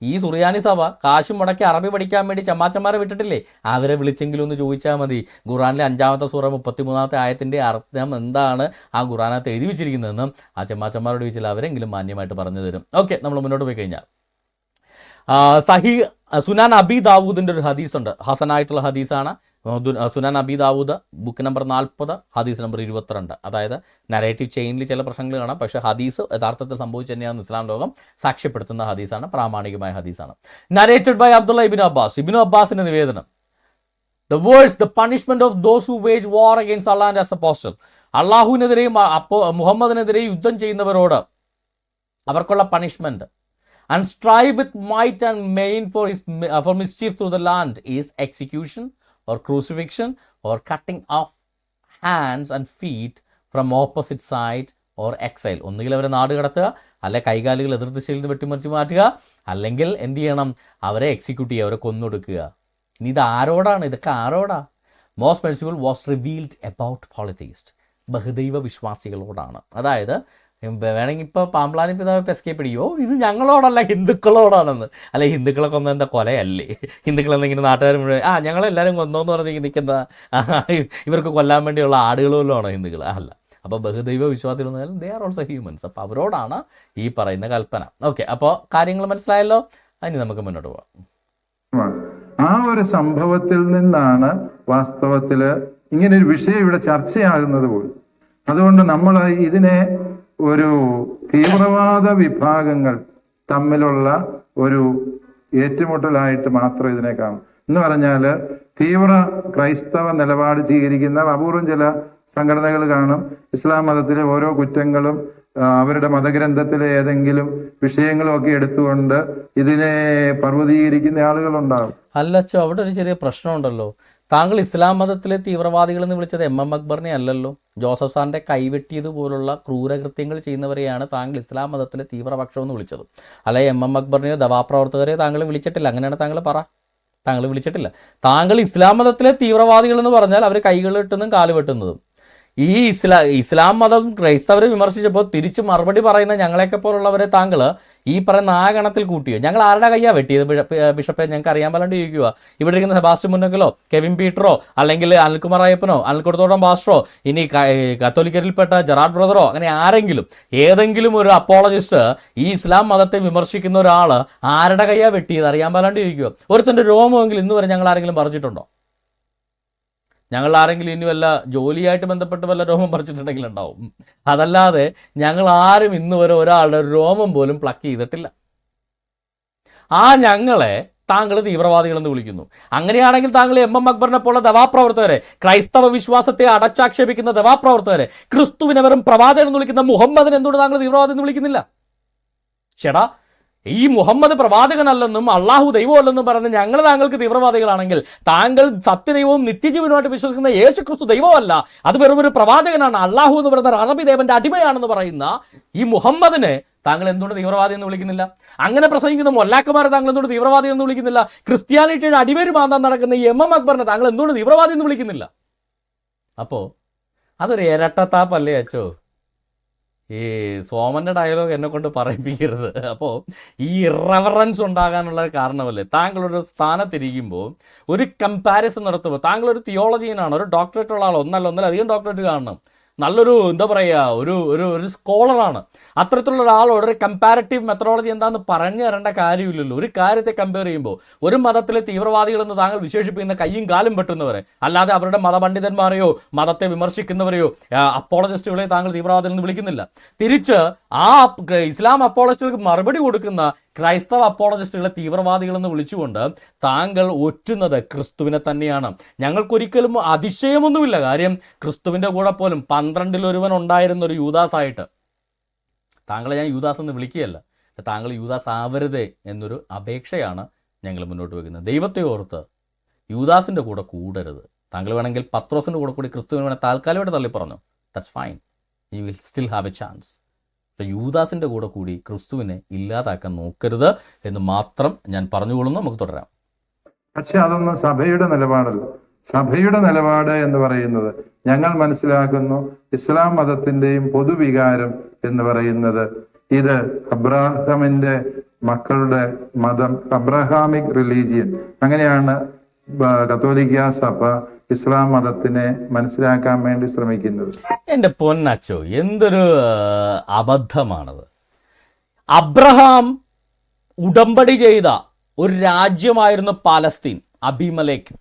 ഈ സുറിയാനി സഭ കാശ് മുടക്കി അറബി പഠിക്കാൻ വേണ്ടി ചമ്മാച്ചന്മാരെ വിട്ടിട്ടില്ലേ? അവരെ വിളിച്ചെങ്കിലും ഒന്ന് ചോദിച്ചാൽ മതി. ഖുറാനിലെ 5-ാമത്തെ സൂറ 33-ാമത്തെ ആയത്തിൻ്റെ അർത്ഥം എന്താണ് ആ ഖുറാനകത്ത് എഴുതി വെച്ചിരിക്കുന്നതെന്നും ആ ചമ്മാച്ചന്മാരോട് ചോദിച്ചാൽ അവരെങ്കിലും മാന്യമായിട്ട് പറഞ്ഞു തരും. ഓക്കെ, നമ്മൾ മുന്നോട്ട് പോയി കഴിഞ്ഞാൽ സുനാൻ അബി ദാവൂദിൻ്റെ ഒരു ഹദീസുണ്ട്, ഹസനായിട്ടുള്ള ഹദീസാണ്. സുനാൻ അബി ദാവൂദ് ബുക്ക് നമ്പർ 40 ഹദീസ് നമ്പർ 22. അതായത് നരേറ്റീവ് ചെയിനിൽ ചില പ്രശ്നങ്ങൾ കാണാം, പക്ഷേ ഹദീസ് യഥാർത്ഥത്തിൽ സംഭവിച്ചു തന്നെയാണ് ഇസ്ലാം ലോകം സാക്ഷ്യപ്പെടുത്തുന്ന ഹദീസാണ്, പ്രാമാണികമായ ഹദീസാണ്. Narrated by Abdulla Ibn Abbas. Ibn അബ്ബാസിന്റെ നിവേദനം, The worst, the punishment of those who wage war against Allah and His apostle. അള്ളാഹുവിനെതിരെയും മുഹമ്മദിനെതിരെയും യുദ്ധം ചെയ്യുന്നവരോട് അവർക്കുള്ള punishment and strive with might and main for mischief through the land is execution or crucifixion or cutting off hands and feet from opposite side or exile. ഒന്നുകിൽ അവരെ നാട് കടത്തുക, അല്ലെ കൈകാലുകൾ എതിർദിശയിൽ നിന്ന് വെട്ടിമറിച്ച് മാറ്റുക, അല്ലെങ്കിൽ എന്ത് ചെയ്യണം, അവരെ എക്സിക്യൂട്ട് ചെയ്യുക, അവരെ കൊന്നൊടുക്കുക. ഇനി ഇത് ആരോടാണ്? ഇതൊക്കെ ആരോടാ? Most merciful was revealed about polytheist, ബഹുദൈവ വിശ്വാസികളോടാണ്. അതായത് വേണമെങ്കിൽ ഇപ്പോൾ പാമ്പ്ലാനി പിതാവ് എസ്കേപ്പ് അടിക്കുമോ, ഇത് ഞങ്ങളോടല്ല ഹിന്ദുക്കളോടാണെന്ന്. അല്ല, ഹിന്ദുക്കളെ കൊന്ന എന്താ കൊലയല്ലേ? ഹിന്ദുക്കളെന്തെങ്കിലും നാട്ടുകാർ മുഴുവൻ ഞങ്ങളെല്ലാവരും കൊന്നോന്ന് പറഞ്ഞ് നിൽക്കുന്ന ഇവർക്ക് കൊല്ലാൻ വേണ്ടിയുള്ള ആടുകളോലാണോ ഹിന്ദുക്കൾ? അല്ല. അപ്പോൾ ബഹുദൈവ വിശ്വാസികൾ എന്ന് പറഞ്ഞാൽ ദേ ആർ ഓൾസോ ഹ്യൂമൻസ്. അപ്പോൾ അവരോടാണ് ഈ പറയുന്ന കൽപ്പന. ഓക്കെ, അപ്പോൾ കാര്യങ്ങൾ മനസ്സിലായല്ലോ. ഇനി നമുക്ക് മുന്നോട്ട് പോകാം. ആ ഒരു സംഭവത്തിൽ നിന്നാണ് വാസ്തവത്തിൽ ഇങ്ങനൊരു വിഷയം ഇവിടെ ചർച്ചയാകുന്നത് പോലും. അതുകൊണ്ട് നമ്മൾ ഇതിനെ ഒരു തീവ്രവാദ വിഭാഗങ്ങൾ തമ്മിലുള്ള ഒരു ഏറ്റുമുട്ടലായിട്ട് മാത്രം ഇതിനെ കാണും. എന്ന് പറഞ്ഞാൽ തീവ്ര ക്രൈസ്തവ നിലപാട് സ്വീകരിക്കുന്ന അപൂർവം ചില സംഘടനകൾ കാണും. ഇസ്ലാം മതത്തിലെ ഓരോ കുറ്റങ്ങളും അവരുടെ മതഗ്രന്ഥത്തിലെ ഏതെങ്കിലും വിഷയങ്ങളും ഒക്കെ എടുത്തുകൊണ്ട് ഇതിനെ പർവ്വതീകരിക്കുന്ന ആളുകളുണ്ടാകും. അല്ലച്ചോ, അവിടെ ഒരു ചെറിയ പ്രശ്നമുണ്ടല്ലോ. താങ്കൾ ഇസ്ലാം മതത്തിലെ തീവ്രവാദികളെന്ന് വിളിച്ചത് MM അക്ബറിനെ അല്ലല്ലോ. ജോസഫ് സാറിൻ്റെ കൈവെട്ടിയതുപോലുള്ള ക്രൂരകൃത്യങ്ങൾ ചെയ്യുന്നവരെയാണ് താങ്കൾ ഇസ്ലാം മതത്തിലെ തീവ്രപക്ഷം എന്ന് വിളിച്ചത്. അല്ലെ MM അക്ബറിനെയോ ദവാപ്രവർത്തകരെയോ താങ്കൾ വിളിച്ചിട്ടില്ല. അങ്ങനെയാണ് താങ്കൾ താങ്കൾ വിളിച്ചിട്ടില്ല. താങ്കൾ ഇസ്ലാം മതത്തിലെ തീവ്രവാദികൾ എന്ന് പറഞ്ഞാൽ അവർ കൈകൾ വെട്ടുന്നതും കാല് വെട്ടുന്നതും. ഈ ഇസ്ലാം മതം ക്രൈസ്തവരെ വിമർശിച്ചപ്പോൾ തിരിച്ചു മറുപടി പറയുന്ന ഞങ്ങളെയൊക്കെ പോലുള്ളവരെ താങ്കൾ ഈ പറയുന്ന ആ ഗണത്തിൽ കൂട്ടിയോ? ഞങ്ങൾ ആരുടെ കയ്യാ വെട്ടിയത് ബിഷപ്പെ? ഞങ്ങൾക്ക് അറിയാൻ പാലാണ്ട് ചോദിക്കുക. ഇവിടെ ഇരിക്കുന്ന സെബാസ്റ്റ്യൻ മുന്നക്കലോ, കെവിൻ പീറ്ററോ, അല്ലെങ്കിൽ അനിൽകുമാർ അയ്യപ്പനോ, അനിൽക്കുടത്തോടം പാസ്റ്ററോ, ഇനി കത്തോലിക്കരിൽപ്പെട്ട ജെറാഡ് ബ്രദറോ, അങ്ങനെ ആരെങ്കിലും ഏതെങ്കിലും ഒരു അപ്പോളജിസ്റ്റ് ഈ ഇസ്ലാം മതത്തെ വിമർശിക്കുന്ന ഒരാൾ ആരുടെ കയ്യാ വെട്ടിയത് അറിയാൻ പാലാണ്ട് ചോദിക്കുക. ഒരുത്തൻ്റെ രോമമെങ്കിലും ഇന്ന് വരെ ഞങ്ങൾ ആരെങ്കിലും പറിച്ചിട്ടുണ്ടോ? ഞങ്ങൾ ആരെങ്കിലും ഇനി വല്ല ജോലിയായിട്ട് ബന്ധപ്പെട്ട് വല്ല രോമം പറിച്ചിട്ടുണ്ടെങ്കിൽ ഉണ്ടാവും. അതല്ലാതെ ഞങ്ങൾ ആരും ഇന്ന് വരെ ഒരാളുടെ രോമം പോലും പ്ലക്ക് ചെയ്തിട്ടില്ല. ആ ഞങ്ങളെ താങ്കൾ തീവ്രവാദികളെന്ന് വിളിക്കുന്നു. അങ്ങനെയാണെങ്കിൽ താങ്കൾ എം അക്ബറിനെ പോലെ ദവാപ്രവർത്തകരെ, ക്രൈസ്തവ വിശ്വാസത്തെ അടച്ചാക്ഷേപിക്കുന്ന ദവാപ്രവർത്തകരെ, ക്രിസ്തുവിനെ വെറും പ്രവാചകൻ എന്ന് വിളിക്കുന്ന മുഹമ്മദിനെ എന്തുകൊണ്ട് താങ്കൾ തീവ്രവാദി എന്ന് വിളിക്കുന്നില്ല? ചേടാ, ഈ മുഹമ്മദ് പ്രവാചകനല്ലെന്നും അള്ളാഹു ദൈവമല്ലെന്നും പറഞ്ഞ് ഞങ്ങൾ താങ്കൾക്ക് തീവ്രവാദികളാണെങ്കിൽ, താങ്കൾ സത്യദൈവവും നിത്യജീവനുമായിട്ട് വിശ്വസിക്കുന്ന യേശു ക്രിസ്തു ദൈവമല്ല, അത് വെറും ഒരു പ്രവാചകനാണ്, അള്ളാഹു എന്ന് പറയുന്ന അറബി ദേവന്റെ അടിമയാണെന്ന് പറയുന്ന ഈ മുഹമ്മദിനെ താങ്കൾ എന്തുകൊണ്ട് തീവ്രവാദി എന്ന് വിളിക്കുന്നില്ല? അങ്ങനെ പ്രസംഗിക്കുന്ന മൊല്ലാക്കന്മാരെ താങ്കൾ എന്തുകൊണ്ട് തീവ്രവാദി എന്ന് വിളിക്കുന്നില്ല? ക്രിസ്ത്യാനിറ്റിയുടെ അടിവേര് മാന്താൻ നടക്കുന്ന ഈ എം അക്ബറിനെ താങ്കൾ എന്തുകൊണ്ട് തീവ്രവാദി എന്ന് വിളിക്കുന്നില്ല? അപ്പോൾ അതൊരു ഇരട്ടത്താപ്പല്ലേ അച്ചോ? ഈ സോമൻ്റെ ഡയലോഗ് എന്നെ കൊണ്ട് പറയിപ്പിക്കരുത്. അപ്പോൾ ഈ ഇറവറൻസ് ഉണ്ടാകാനുള്ള കാരണമല്ലേ? താങ്കളൊരു സ്ഥാനത്തിരിക്കുമ്പോൾ ഒരു കമ്പാരിസൺ നടത്തുമ്പോൾ, താങ്കളൊരു തിയോളജിയനാണ്, ഒരു ഡോക്ടറേറ്റ് ഉള്ള ആൾ, ഒന്നധികം ഡോക്ടറേറ്റ് കാണണം, നല്ലൊരു എന്താ പറയുക, ഒരു സ്കോളറാണ്. അത്തരത്തിലുള്ള ഒരാളോട് ഒരു കമ്പാരിറ്റീവ് മെത്തഡോളജി എന്താണെന്ന് പറഞ്ഞു തരേണ്ട കാര്യമില്ലല്ലോ. ഒരു കാര്യത്തെ കമ്പയർ ചെയ്യുമ്പോൾ ഒരു മതത്തിലെ തീവ്രവാദികളെന്ന് താങ്കൾ വിശേഷിപ്പിക്കുന്ന കയ്യും കാലും വെട്ടുന്നവരെ, അല്ലാതെ അവരുടെ മതപണ്ഡിതന്മാരെയോ മതത്തെ വിമർശിക്കുന്നവരെയോ അപ്പോളജിസ്റ്റുകളെ താങ്കൾ തീവ്രവാദികളെന്ന് വിളിക്കുന്നില്ല. തിരിച്ച് ആ ഇസ്ലാം അപ്പോളജിസ്റ്റുകൾക്ക് മറുപടി കൊടുക്കുന്ന ക്രൈസ്തവ അപ്പോളജിസ്റ്റുകളെ തീവ്രവാദികളെന്ന് വിളിച്ചുകൊണ്ട് താങ്കൾ ഒറ്റുന്നത് ക്രിസ്തുവിനെ തന്നെയാണ്. ഞങ്ങൾക്കൊരിക്കലും അതിശയമൊന്നുമില്ല. കാര്യം ക്രിസ്തുവിൻ്റെ കൂടെ പോലും 12-ൽ ഒരുവൻ ഉണ്ടായിരുന്ന ഒരു യൂദാസായിട്ട് താങ്കളെ ഞാൻ യൂദാസ് എന്ന് വിളിക്കുകയല്ല, താങ്കൾ യൂദാസ് ആവരുതേ എന്നൊരു അപേക്ഷയാണ് ഞങ്ങൾ മുന്നോട്ട് വയ്ക്കുന്നത്. ദൈവത്തെ ഓർത്ത് യൂദാസിൻ്റെ കൂടെ കൂടരുത്. താങ്കൾ വേണമെങ്കിൽ പത്രോസിൻ്റെ കൂടെ കൂടി ക്രിസ്തുവിനെ വേണേൽ താൽക്കാലികമായിട്ട് തള്ളി പറഞ്ഞു, that's fine, you will still have a chance. യൂദാസിൻ്റെ കൂടെ കൂടി ക്രിസ്തുവിനെ ഇല്ലാതാക്കാൻ നോക്കരുത് എന്ന് മാത്രം ഞാൻ പറഞ്ഞുകൊള്ളുന്നു. നമുക്ക് തുടരാം. പക്ഷെ അതൊന്നും സഭയുടെ നിലപാടല്ല. സഭയുടെ നിലപാട് എന്ന് പറയുന്നത് ഞങ്ങൾ മനസ്സിലാക്കുന്നു, ഇസ്ലാം മതത്തിന്റെയും പൊതുവികാരം എന്ന് പറയുന്നത് ഇത് അബ്രാഹമിന്റെ മക്കളുടെ മതം, അബ്രഹാമിക് റിലീജിയൻ, അങ്ങനെയാണ് കത്തോലിക്ക സഭ ഇസ്ലാം മതത്തിനെ മനസ്സിലാക്കാൻ വേണ്ടി ശ്രമിക്കുന്നത്. എൻ്റെ പൊന്നച്ചോ, എന്തൊരു അബദ്ധമാണത്. അബ്രഹാം ഉടമ്പടി ചെയ്ത ഒരു രാജ്യമായിരുന്നു പാലസ്തീൻ, അബീമലേക്ക്.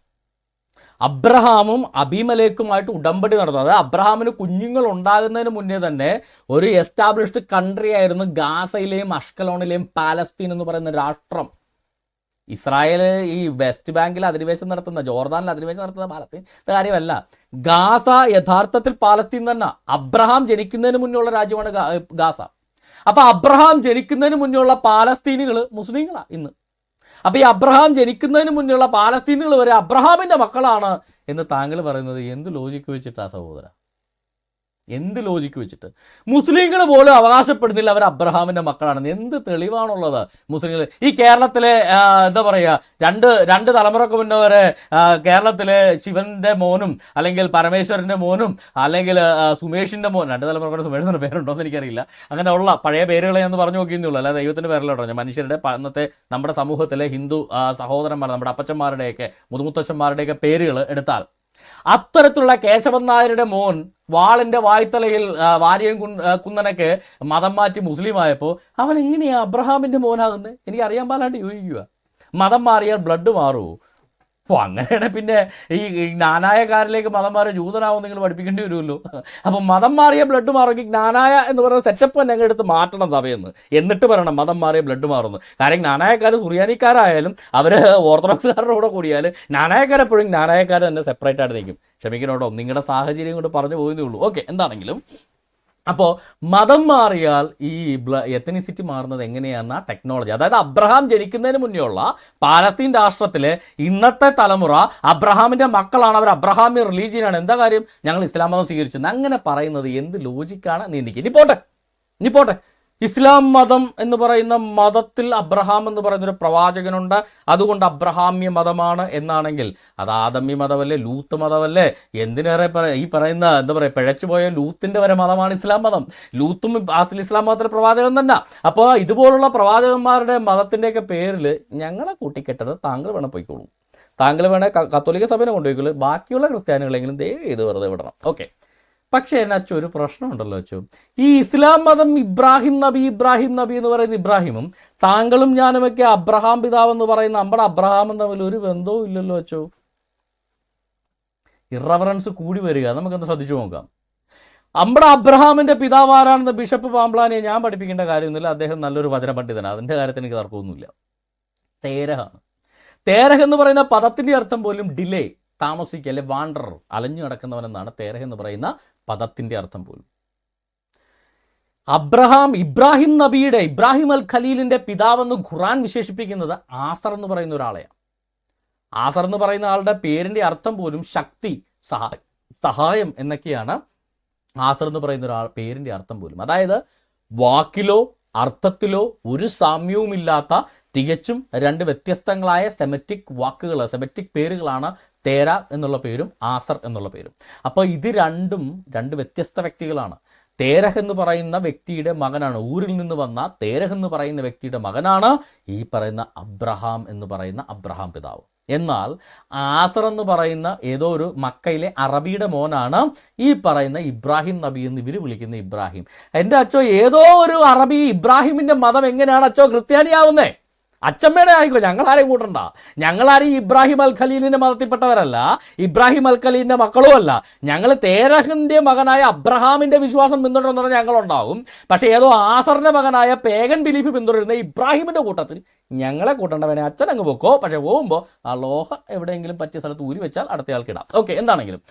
അബ്രഹാമും അബീമലേക്കുമായിട്ട് ഉടമ്പടി നടന്നു. അതായത് അബ്രഹാമിന് കുഞ്ഞുങ്ങൾ ഉണ്ടാകുന്നതിന് മുന്നേ തന്നെ ഒരു എസ്റ്റാബ്ലിഷ്ഡ് കൺട്രി ആയിരുന്നു ഗാസയിലെയും അഷ്കലോണിലെയും പാലസ്തീൻ എന്ന് പറയുന്ന രാഷ്ട്രം. ഇസ്രായേൽ ഈ വെസ്റ്റ് ബാങ്കിൽ അധിനിവേശം നടത്തുന്ന, ജോർദാനിൽ അധിനിവേശം നടത്തുന്ന പാലസ്തീൻ്റെ കാര്യമല്ല. ഗാസ യഥാർത്ഥത്തിൽ പാലസ്തീൻ തന്നെ. അബ്രഹാം ജനിക്കുന്നതിന് മുന്നുള്ള രാജ്യമാണ് ഗാസ. അപ്പൊ അബ്രഹാം ജനിക്കുന്നതിന് മുന്നുള്ള പാലസ്തീനുകൾ മുസ്ലിങ്ങളാണ് ഇന്ന്. അപ്പൊ ഈ അബ്രഹാം ജനിക്കുന്നതിന് മുന്നുള്ള പാലസ്തീനുകൾ വരെ അബ്രഹാമിന്റെ മക്കളാണ് എന്ന് താങ്കൾ പറയുന്നത് എന്ത് ലോജിക്ക് വെച്ചിട്ടാ സഹോദര? എന്ത് ലോജിക്ക് വെച്ചിട്ട്? മുസ്ലിങ്ങൾ പോലും അവകാശപ്പെടുന്നില്ല അവർ അബ്രഹാമിൻ്റെ മക്കളാണെന്ന്. എന്ത് തെളിവാണുള്ളത് മുസ്ലിങ്ങൾ? ഈ കേരളത്തിലെ എന്താ പറയുക, രണ്ട് തലമുറക്ക് മുന്നേ വരെ കേരളത്തിലെ ശിവന്റെ മോനും അല്ലെങ്കിൽ പരമേശ്വരൻ്റെ മോനും അല്ലെങ്കിൽ സുമേഷിൻ്റെ മോൻ, 2 തലമുറയുടെ സുമേഷിൻ്റെ പേരുണ്ടോയെന്ന് എനിക്കറിയില്ല, അങ്ങനെ ഉള്ള പഴയ പേരുകളെ ഒന്ന് പറഞ്ഞു നോക്കിയെന്നുള്ളൂ, അല്ലാതെ ദൈവത്തിൻ്റെ പേരിലോട്ടോ. ഞാൻ മനുഷ്യരുടെ അന്നത്തെ നമ്മുടെ സമൂഹത്തിലെ ഹിന്ദു സഹോദരന്മാർ, നമ്മുടെ അപ്പച്ചന്മാരുടെയൊക്കെ മുതുമുത്തശ്ശന്മാരുടെയൊക്കെ പേരുകൾ എടുത്താൽ, അത്തരത്തിലുള്ള കേശവൻ നായരുടെ മോൻ വാളിന്റെ വായ്ത്തലയിൽ വാര്യൻ കുന്നനൊക്കെ മതം മാറ്റി മുസ്ലിം ആയപ്പോൾ അവൻ എങ്ങനെയാ അബ്രഹാമിന്റെ മോനാകുന്നത്? എനിക്ക് അറിയാൻ പാലാണ്ട് ചോദിക്കുക. മതം മാറിയാൽ ബ്ലഡ് മാറുമോ? അപ്പോൾ അങ്ങനെയാണ് പിന്നെ ഈ ജ്ഞാനായക്കാരിലേക്ക് മതം മാറിയ ജൂതനാവും നിങ്ങൾ പഠിപ്പിക്കേണ്ടി വരുമല്ലോ. അപ്പം മതം മാറിയ ബ്ലഡ് മാറുമെങ്കിൽ ജ്ഞാനായ എന്ന് പറയുന്ന സെറ്റപ്പ് തന്നെ ഞങ്ങൾ എടുത്ത് മാറ്റണം സഭയെന്ന്, എന്നിട്ട് പറയണം മതം മാറിയ ബ്ലഡ് മാറുന്നു. കാരണം ജ്ഞാനായക്കാർ സുറിയാനിക്കാരായാലും അവർ ഓർത്തഡോക്സുകാരുടെ കൂടെ കൂടിയാൽ ജ്ഞാനായക്കാരെപ്പോഴും ജ്ഞാനായക്കാർ തന്നെ സെപ്പറേറ്റ് ആയിട്ട് നിൽക്കും. ക്ഷമിക്കണോട്ടോ, നിങ്ങളുടെ സാഹചര്യം കൊണ്ട് പറഞ്ഞു പോകുന്നേ ഉള്ളൂ. ഓക്കെ, എന്താണെങ്കിലും അപ്പോൾ മതം മാറിയാൽ ഈ എത്തനിസിറ്റി മാറുന്നത് എങ്ങനെയാണ്? ടെക്നോളജി. അതായത് അബ്രഹാം ജനിക്കുന്നതിന് മുന്നേയുള്ള പാലസ്തീൻ രാഷ്ട്രത്തിലെ ഇന്നത്തെ തലമുറ അബ്രഹാമിൻ്റെ മക്കളാണ്, അവർ അബ്രഹാമി റിലീജിയനാണ്. എന്താ കാര്യം? ഞങ്ങൾ ഇസ്ലാം മതം സ്വീകരിച്ചത്. അങ്ങനെ പറയുന്നത് എന്ത് ലോജിക്കാണ്? നീ പോട്ടെ ഇസ്ലാം മതം എന്ന് പറയുന്ന മതത്തിൽ അബ്രഹാം എന്ന് പറയുന്നൊരു പ്രവാചകനുണ്ട്, അതുകൊണ്ട് അബ്രഹാമ്യ മതമാണ് എന്നാണെങ്കിൽ അത് ആദമ്യ മതമല്ലേ, ലൂത്ത് മതമല്ലേ? എന്തിനേറെ ഈ പറയുന്ന എന്താ പറയുക, പിഴച്ചുപോയ ലൂത്തിൻ്റെ വരെ മതമാണ് ഇസ്ലാം മതം. ലൂത്തും ഇസ്ലാം മതത്തിലെ പ്രവാചകൻ തന്നെ. അപ്പോൾ ഇതുപോലുള്ള പ്രവാചകന്മാരുടെ മതത്തിൻ്റെയൊക്കെ പേരിൽ ഞങ്ങളെ കൂട്ടിക്കെട്ടത് താങ്കൾ വേണം പോയിക്കോളൂ. താങ്കൾ വേണേൽ കത്തോലിക്ക സഭയെ കൊണ്ടുപോയിക്കോളൂ, ബാക്കിയുള്ള ക്രിസ്ത്യാനികളെങ്കിലും ദയവ് ചെയ്ത് വെറുതെ വിടണം. ഓക്കെ. പക്ഷേ എന്നാ അച്ചോ ഒരു പ്രശ്നമുണ്ടല്ലോ അച്ചോ. ഈ ഇസ്ലാം മതം ഇബ്രാഹിം നബി എന്ന് പറയുന്ന ഇബ്രാഹിമും താങ്കളും ഞാനുമൊക്കെ അബ്രഹാം പിതാവ് എന്ന് പറയുന്ന നമ്മുടെ അബ്രഹാമും തമ്മിൽ ഒരു ബന്ധവും ഇല്ലല്ലോ അച്ചോ. ഇറവറൻസ് കൂടി വരിക. നമുക്കെന്ത് ശ്രദ്ധിച്ചു നോക്കാം. നമ്മുടെ അബ്രഹാമിൻ്റെ പിതാവ് ആരാണെന്ന് ബിഷപ്പ് പാംപ്ലാനിയെ ഞാൻ പഠിപ്പിക്കേണ്ട കാര്യമൊന്നുമില്ല. അദ്ദേഹം നല്ലൊരു വചന പണ്ഡിതനാണ്, അതിൻ്റെ കാര്യത്തിൽ എനിക്ക് തർക്കമൊന്നുമില്ല. തേരഹാണ്. തേരഹ് എന്ന് പറയുന്ന പദത്തിൻ്റെ അർത്ഥം പോലും ഡിലേ, താമസിക്കുക, അല്ലെ വാണ്ടർ, അലഞ്ഞു നടക്കുന്നവനെന്നാണ് തേരഹ് എന്ന് പറയുന്ന പദത്തിൻ്റെ അർത്ഥം പോലും. ഇബ്രാഹിം അൽ ഖലീലിൻ്റെ പിതാവെന്ന് ഖുർആൻ വിശേഷിപ്പിക്കുന്നത് ആസർ എന്ന് പറയുന്ന ഒരാളെയാണ്. ആസർ എന്ന് പറയുന്ന ആളുടെ പേരിൻ്റെ അർത്ഥം പോലും ശക്തി, സഹായം എന്നൊക്കെയാണ് ആസർ എന്ന് പറയുന്ന ഒരാൾ പേരിൻ്റെ അർത്ഥം പോലും. അതായത് വാക്കിലോ അർത്ഥത്തിലോ ഒരു സാമ്യവുമില്ലാത്ത തികച്ചും രണ്ട് വ്യത്യസ്തങ്ങളായ സെമറ്റിക് വാക്കുകൾ, സെമറ്റിക് പേരുകളാണ് തേര എന്നുള്ള പേരും ആസർ എന്നുള്ള പേരും. അപ്പോൾ ഇത് രണ്ട് വ്യത്യസ്ത വ്യക്തികളാണ്. തേരഹ് എന്ന് പറയുന്ന വ്യക്തിയുടെ മകനാണ്, ഊരിൽ നിന്ന് വന്ന തേരഹ് എന്ന് പറയുന്ന വ്യക്തിയുടെ മകനാണ് ഈ പറയുന്ന അബ്രഹാം എന്ന് പറയുന്ന അബ്രഹാം പിതാവ്. എന്നാൽ ആസർ എന്ന് പറയുന്ന ഏതോ ഒരു മക്കയിലെ അറബിയുടെ മോനാണ് ഈ പറയുന്ന ഇബ്രാഹിം നബി എന്ന് ഇവർ വിളിക്കുന്ന ഇബ്രാഹിം. എൻ്റെ അച്ചോ, ഏതോ ഒരു അറബി ഇബ്രാഹിമിൻ്റെ മതം എങ്ങനെയാണ് അച്ചോ ക്രിസ്ത്യാനിയാവുന്നേ? അച്ചമ്മയുടെ ആയിക്കോ, ഞങ്ങളാരെയും കൂട്ടണ്ട. ഞങ്ങളാരും ഇബ്രാഹിം അൽ ഖലീലിൻ്റെ മതത്തിൽപ്പെട്ടവരല്ല, ഇബ്രാഹിം അൽ ഖലീലിൻ്റെ മക്കളും അല്ല. ഞങ്ങൾ തേരഹിൻ്റെ മകനായ അബ്രഹാമിൻ്റെ വിശ്വാസം പിന്തുടരുന്ന ഞങ്ങളുണ്ടാവും. പക്ഷേ ഏതോ ആസറിൻ്റെ മകനായ പേഗൻ ബിലീഫ് പിന്തുടരുന്ന ഇബ്രാഹിമിൻ്റെ കൂട്ടത്തിൽ ഞങ്ങളെ കൂട്ടേണ്ടവനെ അച്ഛൻ അങ്ങ് പൊക്കോ. പക്ഷേ പോകുമ്പോൾ ആ ലോഹ എവിടെയെങ്കിലും പറ്റിയ സ്ഥലത്ത് ഊരി വെച്ചാൽ അടുത്തയാൾക്കിടാം. ഓക്കെ. എന്താണെങ്കിലും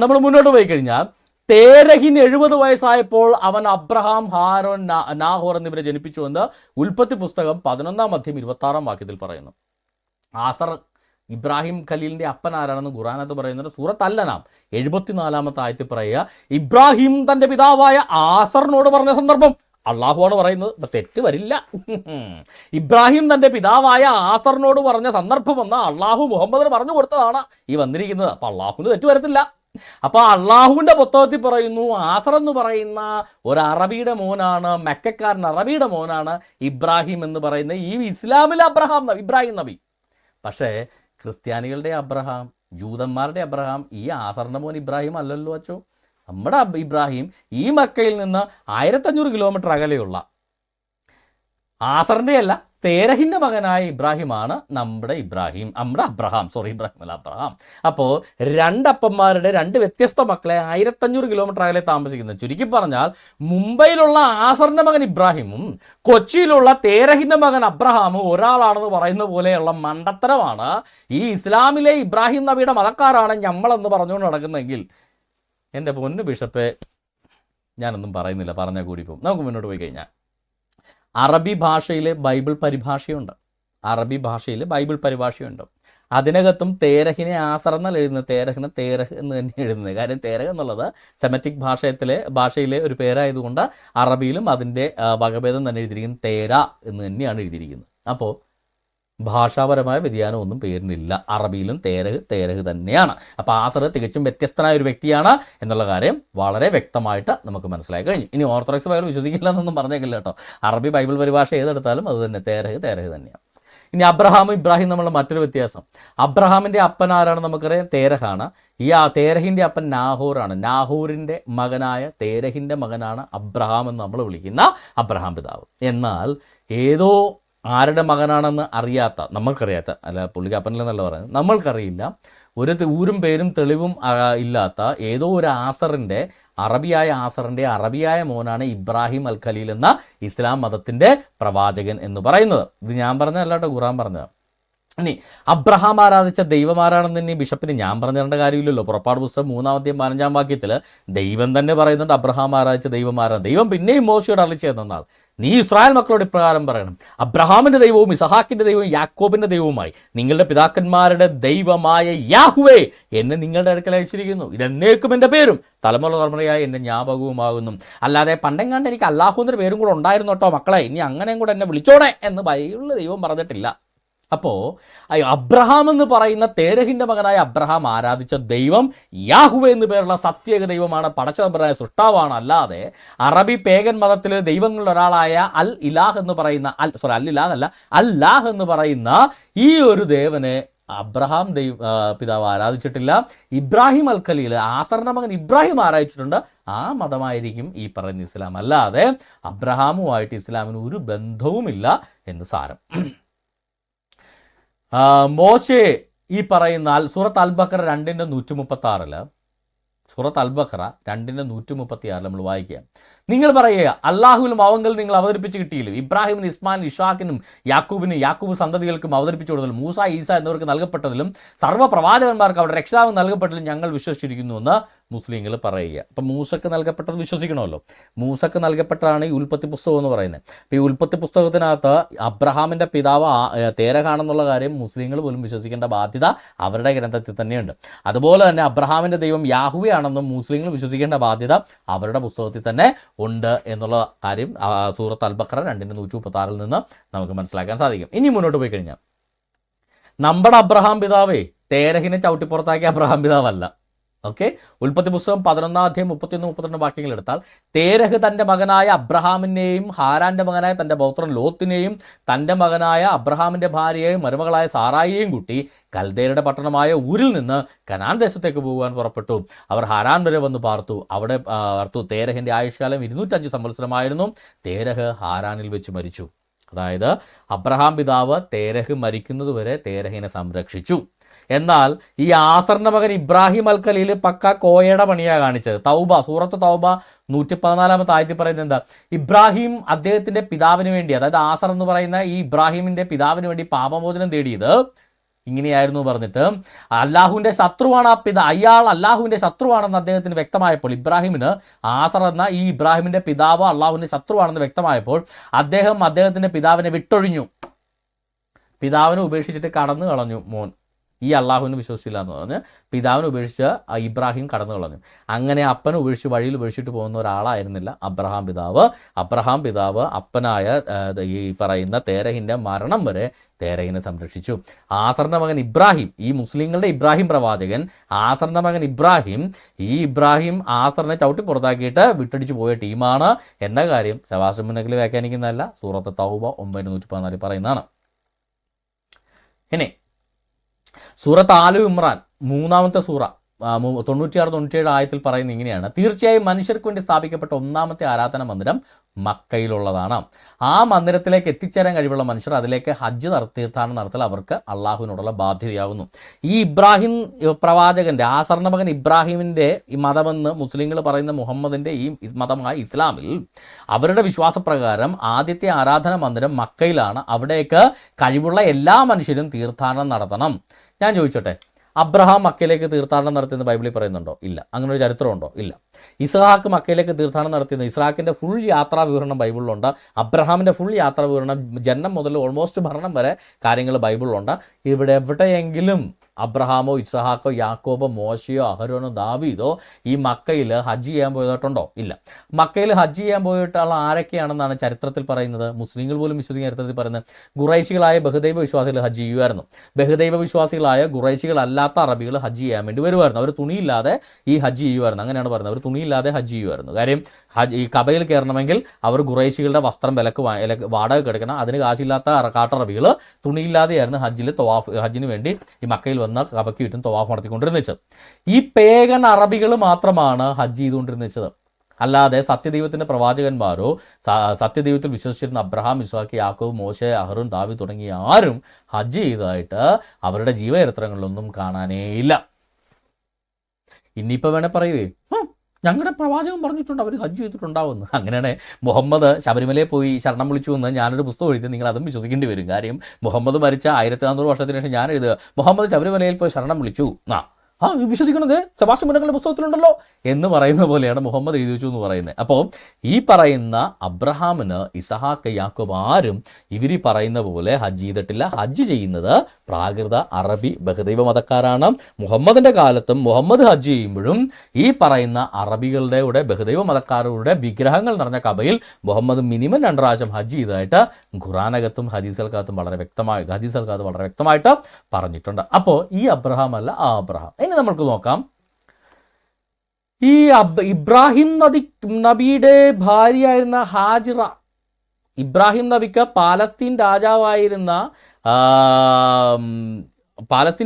നമ്മൾ മുന്നോട്ട് പോയി കഴിഞ്ഞാൽ തേരഹിന് 70 വയസ്സായപ്പോൾ അവൻ അബ്രഹാം, ഹാരോൻ, നാഹോർ എന്നിവരെ ജനിപ്പിച്ചുവെന്ന് ഉൽപ്പത്തി പുസ്തകം 11-ാം അധ്യായം 26-ാം വാക്യത്തിൽ പറയുന്നു. ആസർ ഇബ്രാഹിം ഖലീലിൻ്റെ അപ്പൻ ആരാണെന്ന് ഖുർആനത്ത് പറയുന്നത് സൂറത്ത് അൽ-അൻആം 74-ാമത്തെ ആയത്തിൽ പറയുക, ഇബ്രാഹിം തൻ്റെ പിതാവായ ആസറിനോട് പറഞ്ഞ സന്ദർഭം അള്ളാഹുവാണ് പറയുന്നത്. ഇപ്പം തെറ്റ് വരില്ല. ഇബ്രാഹിം തൻ്റെ പിതാവായ ആസറിനോട് പറഞ്ഞ സന്ദർഭമെന്ന് അള്ളാഹു മുഹമ്മദിന് പറഞ്ഞു കൊടുത്തതാണ് ഈ വന്നിരിക്കുന്നത്. അപ്പം അള്ളാഹുവിന് തെറ്റ് വരത്തില്ല. അപ്പോൾ അള്ളാഹുവിൻ്റെ പുസ്തകത്തിൽ പറയുന്നു ആസർ എന്ന് പറയുന്ന ഒരു അറബിയുടെ മോനാണ്, മക്കക്കാരൻ അറബിയുടെ മോനാണ് ഇബ്രാഹിം എന്ന് പറയുന്ന ഈ ഇസ്ലാമിലെ ഇബ്രാഹിം നബി. പക്ഷേ ക്രിസ്ത്യാനികളുടെ അബ്രഹാം, ജൂതന്മാരുടെ അബ്രഹാം ഈ ആസറിൻ്റെ മോൻ ഇബ്രാഹിം അല്ലല്ലോ അച്ചോ. നമ്മുടെ ഇബ്രാഹിം ഈ മക്കയിൽ നിന്ന് 1500 കിലോമീറ്റർ അകലെയുള്ള ആസറിൻ്റെ അല്ല തേരഹിൻ്റെ മകനായ ഇബ്രാഹിമാണ് നമ്മുടെ അബ്രഹാം. അപ്പോൾ രണ്ടപ്പന്മാരുടെ രണ്ട് വ്യത്യസ്ത മക്കളെ 1500 കിലോമീറ്റർ അകലെ താമസിക്കുന്നത്. ചുരുക്കി പറഞ്ഞാൽ മുംബൈയിലുള്ള ആസറിൻ്റെ മകൻ ഇബ്രാഹിമും കൊച്ചിയിലുള്ള തേരഹിൻ്റെ മകൻ അബ്രഹാമും ഒരാളാണെന്ന് പറയുന്ന പോലെയുള്ള മണ്ടത്തരമാണ് ഈ ഇസ്ലാമിലെ ഇബ്രാഹിം നബിയുടെ മതക്കാരാണ് നമ്മളെന്ന് പറഞ്ഞുകൊണ്ട് നടക്കുന്നതെങ്കിൽ എൻ്റെ പൊന്നു ബിഷപ്പെ, ഞാനൊന്നും പറയുന്നില്ല, പറഞ്ഞാൽ കൂടി പോകും. നമുക്ക് മുന്നോട്ട് പോയി കഴിഞ്ഞാൽ അറബി ഭാഷയിലെ ബൈബിൾ പരിഭാഷയുണ്ട്. അതിനകത്തും തേരഹിനെ ആസർ എന്നല്ല എഴുതുന്നത്, തേരഹിനെ തേരഹ് എന്ന് തന്നെ എഴുതുന്നത്. കാര്യം തേരഹ് എന്നുള്ളത് സെമറ്റിക് ഭാഷയിലെ ഒരു പേരായതുകൊണ്ട് അറബിയിലും അതിൻ്റെ വകഭേദം തന്നെ എഴുതിയിരിക്കുന്നത് തേര എന്ന് തന്നെയാണ് എഴുതിയിരിക്കുന്നത്. അപ്പോൾ ഭാഷാപരമായ വ്യതിയാനമൊന്നും പേരിനില്ല. അറബിയിലും തേരഹ് തന്നെയാണ്. അപ്പോൾ ആസർ തികച്ചും വ്യത്യസ്തനായ ഒരു വ്യക്തിയാണ് എന്നുള്ള കാര്യം വളരെ വ്യക്തമായിട്ട് നമുക്ക് മനസ്സിലായി കഴിഞ്ഞു. ഇനി ഓർത്തഡോക്സ് ബൈബിൾ വിശ്വസിക്കില്ല എന്നൊന്നും പറഞ്ഞേക്കില്ല കേട്ടോ. അറബി ബൈബിൾ പരിഭാഷ ഏതെടുത്താലും അത് തന്നെ തേരഹ് തന്നെയാണ്. ഇനി അബ്രഹാമും ഇബ്രാഹിം തമ്മിലുള്ള മറ്റൊരു വ്യത്യാസം, അബ്രഹാമിൻ്റെ അപ്പൻ ആരാണ് നമുക്കറിയാം, തേരഹാണ്. ഈ തേരഹിൻ്റെ അപ്പൻ നാഹോറാണ്. നാഹോറിൻ്റെ മകനായ തേരഹിൻ്റെ മകനാണ് അബ്രഹാം എന്ന് നമ്മൾ വിളിക്കുന്ന അബ്രഹാം പിതാവ്. എന്നാൽ ഏതോ ആരുടെ മകനാണെന്ന് നമ്മൾക്കറിയാത്ത, അല്ല പുള്ളിക്ക് അപ്പനിലെന്നല്ല പറയുന്നത്, നമ്മൾക്കറിയില്ല, ഒരു ഊരും പേരും തെളിവും ഇല്ലാത്ത ഏതോ ഒരു അറബിയായ മോനാണ് ഇബ്രാഹിം അൽ ഖലീൽ എന്ന ഇസ്ലാം മതത്തിൻ്റെ പ്രവാചകൻ എന്ന് പറയുന്നത്. ഇത് ഞാൻ പറഞ്ഞതല്ല കേട്ടോ, ഖുർആൻ പറഞ്ഞത്. ഇനി അബ്രഹാം ആരാധിച്ച ദൈവം ആരാണെന്ന് ഇനി ബിഷപ്പിന് ഞാൻ പറഞ്ഞു തരേണ്ട കാര്യമില്ലല്ലോ. പുറപ്പാട് പുസ്തകം 3-15 വാക്യത്തിൽ ദൈവം തന്നെ പറയുന്നുണ്ട് അബ്രഹാം ആരാധിച്ച ദൈവം ആരാണ്. ദൈവം പിന്നെയും മോശയോട് അരുളിച്ചെന്നാൽ നീ ഇസ്രായേൽ മക്കളോട് ഇപ്രകാരം പറയണം, അബ്രഹാമിന്റെ ദൈവവും ഇസഹാക്കിന്റെ ദൈവവും യാക്കോബിന്റെ ദൈവവുമായി നിങ്ങളുടെ പിതാക്കന്മാരുടെ ദൈവമായ യാഹുവേ എന്നെ നിങ്ങളുടെ അടുക്കൽ അയച്ചിരിക്കുന്നു. ഇതെന്നേക്കും എൻ്റെ പേരും തലമുറ തലമുറയായി എൻ്റെ ജ്ഞാപകവുമാകുന്നു. അല്ലാതെ പണ്ടെങ്ങാണ്ട് എനിക്ക് അല്ലാഹു എന്നൊരു പേരും കൂടെ ഉണ്ടായിരുന്നു കേട്ടോ മക്കളെ, ഇനി അങ്ങനെയും കൂടെ എന്നെ വിളിച്ചോണേ എന്ന് ബൈബിളിൽ ദൈവം പറഞ്ഞിട്ടില്ല. അപ്പോൾ അബ്രഹാം എന്ന് പറയുന്ന തേരഹിൻ്റെ മകനായ അബ്രഹാം ആരാധിച്ച ദൈവം യാഹുവേ എന്ന് പേരുള്ള സത്യേക ദൈവമാണ്, പടച്ചതമ്പരായ സൃഷ്ടാവാണ്. അല്ലാതെ അറബി പേഗൻ മതത്തിൽ ദൈവങ്ങളിൽ ഒരാളായ അൽ ഇലാഹ് എന്ന് പറയുന്ന അല്ലാഹ് എന്ന് പറയുന്ന ഈ ഒരു ദേവനെ അബ്രഹാം പിതാവ് ആരാധിച്ചിട്ടില്ല. ഇബ്രാഹിം അൽ ഖലീൽ ആസറിന്റെ മകൻ ഇബ്രാഹിം ആരാധിച്ചിട്ടുണ്ട്. ആ മതമായിരിക്കും ഈ പറയുന്ന ഇസ്ലാം. അല്ലാതെ അബ്രഹാമുമായിട്ട് ഇസ്ലാമിന് ഒരു ബന്ധവുമില്ല എന്ന് സാരം. മോശെ ഈ പറയുന്ന സൂറത്ത് അൽ ബഖറ 2:136 സൂറത്ത് അൽ ബഖറ 2:136 നമ്മൾ വായിക്കുക. നിങ്ങൾ പറയുക, അള്ളാഹുവിലും അവങ്കൽ നിങ്ങൾ അവതരിപ്പിച്ച് കിട്ടിയില്ല. ഇബ്രാഹിമിനും ഇസ്മായിലിനും ഇഷാക്കിനും യാക്കൂബ് സന്തതികൾക്കും അവതരിപ്പിച്ചു കൊടുത്തതിലും മൂസ ഈസ എന്നിവർക്ക് നൽകപ്പെട്ടതിലും സർവ്വപ്രവാചകന്മാർക്ക് അവരുടെ രക്ഷാവ് നൽകപ്പെട്ടതിലും ഞങ്ങൾ വിശ്വസിച്ചിരിക്കുന്നു എന്ന് മുസ്ലിങ്ങൾ പറയുക. അപ്പം മൂസക്ക് നൽകപ്പെട്ടത് വിശ്വസിക്കണമല്ലോ. മൂസക്ക് നൽകപ്പെട്ടതാണ് ഈ ഉൽപ്പത്തി പുസ്തകം എന്ന് പറയുന്നത്. അപ്പോൾ ഈ ഉൽപ്പത്തി പുസ്തകത്തിനകത്ത് അബ്രഹാമിൻ്റെ പിതാവ് തേരഹാണെന്നുള്ള കാര്യം മുസ്ലിങ്ങൾ പോലും വിശ്വസിക്കേണ്ട ബാധ്യത അവരുടെ ഗ്രന്ഥത്തിൽ തന്നെയുണ്ട്. അതുപോലെ തന്നെ അബ്രഹാമിൻ്റെ ദൈവം യാഹുവേ ആണെന്നും മുസ്ലിങ്ങൾ വിശ്വസിക്കേണ്ട ബാധ്യത അവരുടെ പുസ്തകത്തിൽ തന്നെ ഉണ്ട് എന്നുള്ള കാര്യം സൂറത്ത് അൽ ബഖറ 2:136 നിന്ന് നമുക്ക് മനസ്സിലാക്കാൻ സാധിക്കും. ഇനി മുന്നോട്ട് പോയി കഴിഞ്ഞാൽ നമ്മുടെ അബ്രഹാം പിതാവേ തേരഹിനെ ചവിട്ടിപ്പുറത്താക്കിയ അബ്രഹാം പിതാവല്ല. ഓക്കെ, ഉൽപ്പത്തി പുസ്തകം 11-31-32 വാക്യങ്ങൾ എടുത്താൽ തേരഹ് തൻ്റെ മകനായ അബ്രഹാമിനെയും ഹാരാൻ്റെ മകനായ തൻ്റെ പൗത്രൻ ലോത്തിനെയും തൻ്റെ മകനായ അബ്രഹാമിൻ്റെ ഭാര്യയെയും മരുമകളായ സാറായിയെയും കൂട്ടി കൽദേരുടെ പട്ടണമായ ഊരിൽ നിന്ന് കനാൻ ദേശത്തേക്ക് പോകുവാൻ പുറപ്പെട്ടു. അവർ ഹാരാൻ വരെ വന്ന് പാർത്തു. തേരഹിൻ്റെ ആയുഷ്കാലം 205 സംവത്സരമായിരുന്നു. തേരഹ് ഹാരാനിൽ വെച്ച് മരിച്ചു. അതായത് അബ്രഹാം പിതാവ് തേരഹ് മരിക്കുന്നതുവരെ തേരഹിനെ സംരക്ഷിച്ചു. എന്നാൽ ഈ ആസറിൻ്റെ മകൻ ഇബ്രാഹിം അൽ ഖലീൽ പക്ക കോയയുടെ പണിയാണ് കാണിച്ചത്. സൂറത്ത് തൗബ 114 ആയത്തിൽ പറയുന്നത് എന്താ? ഇബ്രാഹിം അദ്ദേഹത്തിൻ്റെ പിതാവിന് വേണ്ടി, അതായത് ആസർ എന്ന് പറയുന്ന ഈ ഇബ്രാഹിമിൻ്റെ പിതാവിന് വേണ്ടി പാപമോചനം തേടിയത് ഇങ്ങനെയായിരുന്നു പറഞ്ഞിട്ട് അല്ലാഹുവിൻ്റെ ശത്രുവാണ് അയാൾ അല്ലാഹുവിൻ്റെ ശത്രുവാണെന്ന് അദ്ദേഹത്തിന് വ്യക്തമായപ്പോൾ, ഇബ്രാഹിമിന് ആസർ എന്ന ഈ ഇബ്രാഹിമിൻ്റെ പിതാവ് അല്ലാഹുവിൻ്റെ ശത്രുവാണെന്ന് വ്യക്തമായപ്പോൾ അദ്ദേഹത്തിൻ്റെ പിതാവിനെ വിട്ടൊഴിഞ്ഞു. പിതാവിനെ ഉപേക്ഷിച്ചിട്ട് കടന്നു കളഞ്ഞു മോൻ. ഈ അള്ളാഹുവിന് വിശ്വസിച്ചില്ല എന്ന് പറഞ്ഞ് പിതാവിനെ ഉപേക്ഷിച്ച് ഇബ്രാഹിം കടന്നു കളഞ്ഞു. അങ്ങനെ അപ്പനെ ഉപേക്ഷിച്ച് വഴിയിൽ ഉപേക്ഷിച്ചിട്ട് പോകുന്ന ഒരാളായിരുന്നില്ല അബ്രഹാം പിതാവ്. അബ്രഹാം പിതാവ് അപ്പനായ ഈ പറയുന്ന തേരഹിൻ്റെ മരണം വരെ തേരഹിനെ സംരക്ഷിച്ചു. ആസറിൻ്റെ മകൻ ഇബ്രാഹിം, ഈ മുസ്ലിങ്ങളുടെ ഇബ്രാഹിം പ്രവാചകൻ ആസറിൻ്റെ മകൻ ഇബ്രാഹിം, ഈ ഇബ്രാഹിം ആസറിനെ ചവിട്ടി പുറത്താക്കിയിട്ട് വിട്ടടിച്ച് പോയ ടീമാണ് എന്ന കാര്യം സെബാസ്റ്റ്യൻ മുന്നക്കിൽ വ്യാഖ്യാനിക്കുന്നതല്ല, സൂറത്ത് തൗബ 9:114 പറയുന്നതാണ്. ഇനി സൂറത്ത് ആലു ഇമ്രാൻ 3-ാമത്തെ സൂറ 96-97 ആയത്തിൽ പറയുന്നത് ഇങ്ങനെയാണ്: തീർച്ചയായും മനുഷ്യർക്ക് വേണ്ടി സ്ഥാപിക്കപ്പെട്ട ഒന്നാമത്തെ ആരാധന മന്ദിരം മക്കയിലുള്ളതാണ്. ആ മന്ദിരത്തിലേക്ക് എത്തിച്ചേരാൻ കഴിവുള്ള മനുഷ്യർ അതിലേക്ക് ഹജ്ജ് തീർത്ഥാടനം നടത്തൽ അവർക്ക് അള്ളാഹുവിനോടുള്ള ബാധ്യതയാകുന്നു. ഈ ഇബ്രാഹിം പ്രവാചകൻ്റെ ആസറിൻ്റെ മകൻ ഇബ്രാഹിമിൻ്റെ ഈ മതമെന്ന് മുസ്ലിങ്ങൾ പറയുന്ന മുഹമ്മദിൻ്റെ ഈ മതമായ ഇസ്ലാമിൽ അവരുടെ വിശ്വാസപ്രകാരം ആദ്യത്തെ ആരാധന മന്ദിരം മക്കയിലാണ്. അവിടേക്ക് കഴിവുള്ള എല്ലാ മനുഷ്യരും തീർത്ഥാടനം നടത്തണം. ഞാൻ ചോദിച്ചോട്ടെ, അബ്രഹാം മക്കയിലേക്ക് തീർത്ഥാടനം നടത്തിയെന്ന് ബൈബിളിൽ പറയുന്നുണ്ടോ? ഇല്ല. അങ്ങനെ ഒരു ചരിത്രമുണ്ടോ? ഇല്ല. ഇസ്ഹാക്ക് മക്കയിലേക്ക് തീർത്ഥാടനം നടത്തിയെന്ന്, ഇസ്ഹാക്കിൻ്റെ ഫുൾ യാത്രാ വിവരണം ബൈബിളിലുണ്ട്. അബ്രഹാമിൻ്റെ ഫുൾ യാത്രാ വിവരണം, ജനനം മുതൽ ഓൾമോസ്റ്റ് മരണം വരെ കാര്യങ്ങൾ ബൈബിളിലുണ്ട്. ഇവിടെ എവിടെയെങ്കിലും അബ്രഹാമോ ഇസ്ഹാക്കോ യാക്കോബോ മോശയോ അഹരോനോ ദാവീദോ ഈ മക്കയിൽ ഹജ്ജ് ചെയ്യാൻ പോയതായിട്ടുണ്ടോ? ഇല്ല. മക്കയിൽ ഹജ്ജ് ചെയ്യാൻ പോയിട്ടുള്ള ആരൊക്കെയാണെന്നാണ് ചരിത്രത്തിൽ പറയുന്നത്? മുസ്ലിങ്ങൾ പോലും വിശ്വസിക്കുന്ന ചരിത്രത്തിൽ പറയുന്നത് ഗുറൈശികളായ ബഹുദൈവ വിശ്വാസികൾ ഹജ്ജ് ചെയ്യുമായിരുന്നു. ബഹുദൈവ വിശ്വാസികളായ ഗുറൈശികളല്ലാത്ത അറബികൾ ഹജ്ജ് ചെയ്യാൻ വേണ്ടി വരുമായിരുന്നു. അവർ തുണിയില്ലാതെ ഈ ഹജ്ജ് ചെയ്യുമായിരുന്നു. അങ്ങനെയാണ് പറയുന്നത്, അവർ തുണിയില്ലാതെ ഹജ്ജ് ചെയ്യുമായിരുന്നു. കാര്യം ഈ കബയിൽ കയറണമെങ്കിൽ അവർ ഗുറൈശികളുടെ വസ്ത്രം വാടക എടുക്കണം. അതിന് കാശില്ലാത്ത കാട്ടറബികൾ തുണിയില്ലാതെയായിരുന്നു ഹജ്ജിന് വേണ്ടി ഈ മക്കയിൽ വന്ന കബയ്ക്ക് ചുറ്റും തവാഫ് നടത്തിക്കൊണ്ടിരുന്നത്. ഈ പേഗൻ അറബികൾ മാത്രമാണ് ഹജ്ജ് ചെയ്തുകൊണ്ടിരുന്നത്. അല്ലാതെ സത്യദൈവത്തിൻ്റെ പ്രവാചകന്മാരോ സത്യദൈവത്തിൽ വിശ്വസിച്ചിരുന്ന അബ്രഹാം, ഇസ്ഹാക്ക്, യാക്കോബ്, മോശെ, അഹ്റോൻ, ദാവീദ് തുടങ്ങിയ ആരും ഹജ്ജ് ചെയ്തതായിട്ട് അവരുടെ ജീവചരിത്രങ്ങളിലൊന്നും കാണാനേ ഇല്ല. ഇനിയിപ്പോൾ വേണേൽ പറയുവേ, ഞങ്ങളുടെ പ്രവാചകൻ പറഞ്ഞിട്ടുണ്ട് അവർ ഹജ്ജ് ചെയ്തിട്ടുണ്ടാവുമെന്ന്. അങ്ങനെയാണ് മുഹമ്മദ് ശബരിമലയിൽ പോയി ശരണം വിളിച്ചു എന്ന് ഞാനൊരു പുസ്തകം എഴുതി, നിങ്ങൾ അതും വിശ്വസിക്കേണ്ടി വരും. കാര്യം മുഹമ്മദ് മരിച്ച 1400 വർഷത്തിന് ശേഷം ഞാൻ എഴുതുക മുഹമ്മദ് ശബരിമലയിൽ പോയി ശരണം വിളിച്ചു, വിശ്വസിക്കണത് സെബാസ്റ്റ്യൻ പുന്നക്കലിന്റെ പുസ്തകത്തിലുണ്ടല്ലോ എന്ന് പറയുന്ന പോലെയാണ് മുഹമ്മദ് എഴുതി വെച്ചു എന്ന് പറയുന്നത്. അപ്പോൾ ഈ പറയുന്ന അബ്രഹാമിന് ഇസഹാക്ക് യാക്കോബ് ആരും ഇവർ പറയുന്ന പോലെ ഹജ്ജ് ചെയ്തിട്ടില്ല. ഹജ്ജ് ചെയ്യുന്നത് പ്രാകൃത അറബി ബഹുദൈവ മതക്കാരാണ്. മുഹമ്മദിൻ്റെ കാലത്തും മുഹമ്മദ് ഹജ്ജ് ചെയ്യുമ്പോഴും ഈ പറയുന്ന അറബികളുടെ കൂടെ ബഹുദൈവ മതക്കാരുടെ വിഗ്രഹങ്ങൾ നിറഞ്ഞ കബയിൽ മുഹമ്മദ് മിനിമം 2 പ്രാവശ്യം ഹജ്ജ് ചെയ്തതായിട്ട് ഖുറാനകത്തും ഹദീസുകൾക്കകത്തും വളരെ വ്യക്തമായിട്ട് പറഞ്ഞിട്ടുണ്ട്. അപ്പോൾ ഈ അബ്രഹാം അല്ല ആ അബ്രഹാം. ഇനി നമുക്ക് നോക്കാം, ഈ ഇബ്രാഹിം നബിയുടെ ഭാര്യയായിരുന്ന ഹാജിറ, ഇബ്രാഹിം നബിക്ക് പാലസ്തീൻ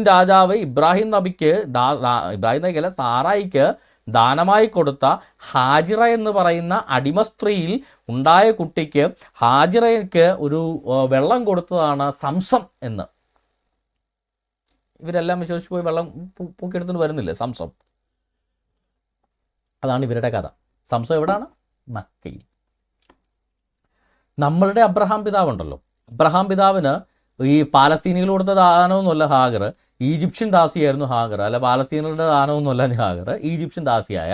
രാജാവ് ഇബ്രാഹിം നബിക്കല്ല സാറായിക്ക് ദാനമായി കൊടുത്ത ഹാജിറ എന്ന് പറയുന്ന അടിമ സ്ത്രീയിൽ ഉണ്ടായ കുട്ടിക്ക് ഹാജിറയ്ക്ക് ഒരു വെള്ളം കൊടുത്തതാണ് സംസം എന്ന്. ഇവരെല്ലാം വിശ്വസിച്ച് പോയി വെള്ളം പൊക്കിയെടുത്തിട്ട് വരുന്നില്ലേ സംസം. അതാണ് ഇവരുടെ കഥ. സംസം എവിടാണ്? മക്കയിൽ. നമ്മളുടെ അബ്രഹാം പിതാവുണ്ടല്ലോ, അബ്രഹാം പിതാവിന് ഈ പാലസ്തീനികൾ കൊടുത്ത ദാനമൊന്നുമല്ല ഹാഗർ, ഈജിപ്ഷ്യൻ ദാസിയായിരുന്നു ഹാഗർ. അല്ല പാലസ്തീനുകളുടെ ദാനമൊന്നുമല്ല ഹാഗർ, ഈജിപ്ഷ്യൻ ദാസിയായ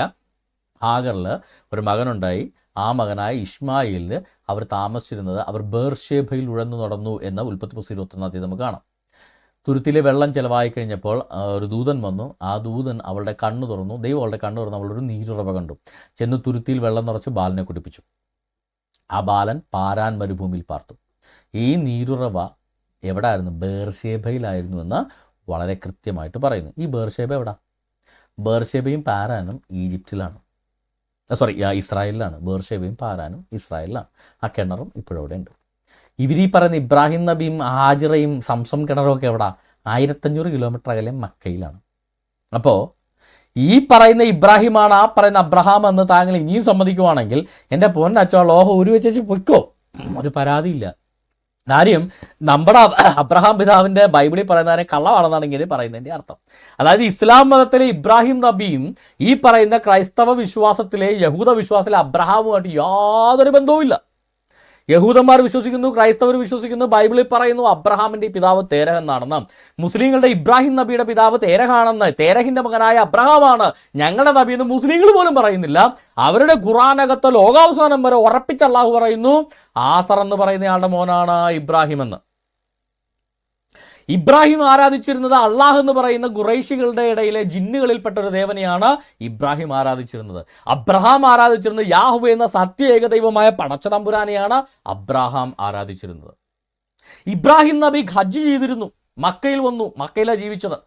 ഹാഗറിൽ ഒരു മകനുണ്ടായി. ആ മകനായ ഇസ്മായിലിന് അവർ താമസിച്ചിരുന്നത്, അവർ ബേർഷേബയിൽ ഉഴന്നു നടന്നു എന്ന ഉൽപ്പത്തി പുസ്തകം 21 നമുക്ക് കാണാം. തുരുത്തിലെ വെള്ളം ചിലവായി കഴിഞ്ഞപ്പോൾ ഒരു ദൂതൻ വന്നു. ആ ദൂതൻ അവളുടെ കണ്ണ് തുറന്നു. ദൈവം അവളുടെ കണ്ണ് തുറന്ന് അവളൊരു നീരുറവ കണ്ടു. ചെന്ന് തുരുത്തിയിൽ വെള്ളം നിറച്ച് ബാലനെ കുടിപ്പിച്ചു. ആ ബാലൻ പാരാൻ മരുഭൂമിയിൽ പാർത്തു. ഈ നീരുറവ എവിടെയായിരുന്നു? ബേർഷേബയിലായിരുന്നു എന്ന് വളരെ കൃത്യമായിട്ട് പറയുന്നു. ഈ ബേർഷേബ എവിടാ? ബേർഷേബയും പാരാനും ഈജിപ്തിലാണ്, ഇസ്രായേലിലാണ്. ബേർഷേബയും പാരാനും ഇസ്രായേലിലാണ്. ആ കിണറും ഇപ്പോഴവിടെ ഉണ്ട്. ഇവരീ പറയുന്ന ഇബ്രാഹിം നബിയും ഹാജിറയും സംസം കിണറും ഒക്കെ എവിടാ? 1500 കിലോമീറ്റർ അകലെ മക്കയിലാണ്. അപ്പോൾ ഈ പറയുന്ന ഇബ്രാഹിമാണ് ആ പറയുന്ന അബ്രഹാം എന്ന് താങ്കൾ ഇനിയും സമ്മതിക്കുവാണെങ്കിൽ എൻ്റെ പൊന്നച്ചോ ലോഹം ഒരു വെച്ചു പൊയ്ക്കോ, ഒരു പരാതിയില്ല. കാര്യം നമ്മുടെ അബ്രഹാം പിതാവിൻ്റെ ബൈബിളിൽ പറയുന്നതിനെ കള്ളമാണെന്നാണ് ഇങ്ങനെ പറയുന്നതിൻ്റെ അർത്ഥം. അതായത് ഇസ്ലാം മതത്തിലെ ഇബ്രാഹിം നബിയും ഈ പറയുന്ന ക്രൈസ്തവ വിശ്വാസത്തിലെ യഹൂദ വിശ്വാസത്തിലെ അബ്രഹാമുമായിട്ട് യാതൊരു ബന്ധവുമില്ല. യഹൂദന്മാർ വിശ്വസിക്കുന്നു, ക്രൈസ്തവർ വിശ്വസിക്കുന്നു, ബൈബിളിൽ പറയുന്നു അബ്രഹാമിൻ്റെ പിതാവ് തേരഹ് എന്നാണെന്ന്. മുസ്ലിങ്ങളുടെ ഇബ്രാഹിം നബിയുടെ പിതാവ് തേരഹാണെന്ന്, തേരഹിൻ്റെ മകനായ അബ്രഹാമാണ് ഞങ്ങളുടെ നബിയെന്ന് മുസ്ലിങ്ങൾ പോലും പറയുന്നില്ല. അവരുടെ ഖുറാനകത്ത് ലോകാവസാനം വരെ ഉറപ്പിച്ച അല്ലാഹു പറയുന്നു ആസർ എന്ന് പറയുന്നയാളുടെ മോനാണ് ഇബ്രാഹിം എന്ന്. ഇബ്രാഹിം ആരാധിച്ചിരുന്നത് അള്ളാഹ് എന്ന് പറയുന്ന ഖുറൈശികളുടെ ഇടയിലെ ജിന്നുകളിൽപ്പെട്ട ഒരു ദേവനെയാണ് ഇബ്രാഹിം ആരാധിച്ചിരുന്നത്. അബ്രഹാം ആരാധിച്ചിരുന്നത് യാഹ്വേ എന്ന സത്യ ഏകദൈവമായ പടച്ചതമ്പുരാനെയാണ് അബ്രഹാം ആരാധിച്ചിരുന്നത്. ഇബ്രാഹിം നബി ഹജ്ജ് ചെയ്തിരുന്നു, മക്കയിൽ വന്നു, മക്കയിലാണ് ജീവിച്ചത്.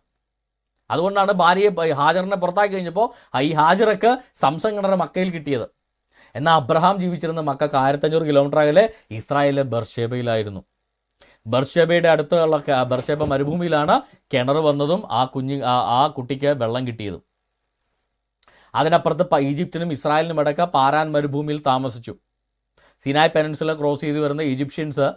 അതുകൊണ്ടാണ് ഭാര്യയെ ഹാജറിനെ പുറത്താക്കി കഴിഞ്ഞപ്പോൾ ഈ ഹാജറക്ക് സംസം കിണർ മക്കയിൽ കിട്ടിയത്. എന്നാൽ അബ്രഹാം ജീവിച്ചിരുന്ന മക്കൾക്ക് 1500 കിലോമീറ്റർ അകലെ ഇസ്രായേലിലെ ബർഷേബയിലായിരുന്നു. ബർഷേബയുടെ അടുത്തുള്ള ബർഷേബ മരുഭൂമിയിലാണ് കിണർ വന്നതും ആ കുട്ടിക്ക് വെള്ളം കിട്ടിയതും. അതിനപ്പുറത്ത് ഈജിപ്തിനും ഇസ്രായേലിനും ഇടയ്ക്ക് പാരാൻ മരുഭൂമിയിൽ താമസിച്ചു. സിനായ് പെനിൻസുല ക്രോസ് ചെയ്ത് വരുന്ന ഈജിപ്ഷ്യൻസ്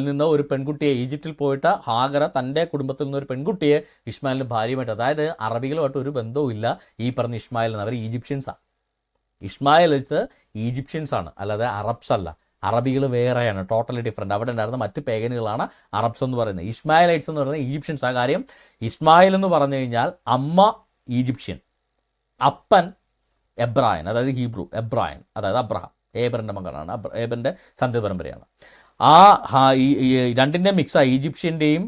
നിന്ന് ഒരു പെൺകുട്ടിയെ, ഈജിപ്തിൽ പോയിട്ട് ഹാഗറ തൻ്റെ കുടുംബത്തിൽ നിന്ന് ഒരു പെൺകുട്ടിയെ ഇസ്മായിലിൻ്റെ ഭാര്യയുമായിട്ട്, അതായത് അറബികളുമായിട്ട് ഒരു ബന്ധവും ഇല്ല ഈ പറഞ്ഞ ഇസ്മായിൽ. അവർ ഈജിപ്ഷ്യൻസാണ്. ഇസ്മായിൽ വെച്ച് ഈജിപ്ഷ്യൻസാണ്, അല്ലാതെ അറബ്സ് അല്ല. അറബികൾ വേറെയാണ്, ടോട്ടലി ഡിഫറെൻറ്റ്. അവിടെ ഉണ്ടായിരുന്ന മറ്റ് പേഗനുകളാണ് അറബ്സ് എന്ന് പറയുന്നത്. ഇസ്മായിലൈറ്റ്സ് എന്ന് പറയുന്നത് ഈജിപ്ഷ്യൻസ്. ആ കാര്യം ഇസ്മായിൽ എന്ന് പറഞ്ഞു കഴിഞ്ഞാൽ അമ്മ ഈജിപ്ഷ്യൻ, അപ്പൻ എബ്രായൻ, അതായത് ഹീബ്രു, എബ്രായൻ അതായത് അബ്രഹാം, ഏബറിൻ്റെ മകനാണ്, ഏബറിൻ്റെ സന്ധ്യ പരമ്പരയാണ്. ഈ രണ്ടിൻ്റെ മിക്സായ ഈജിപ്ഷ്യൻ്റെയും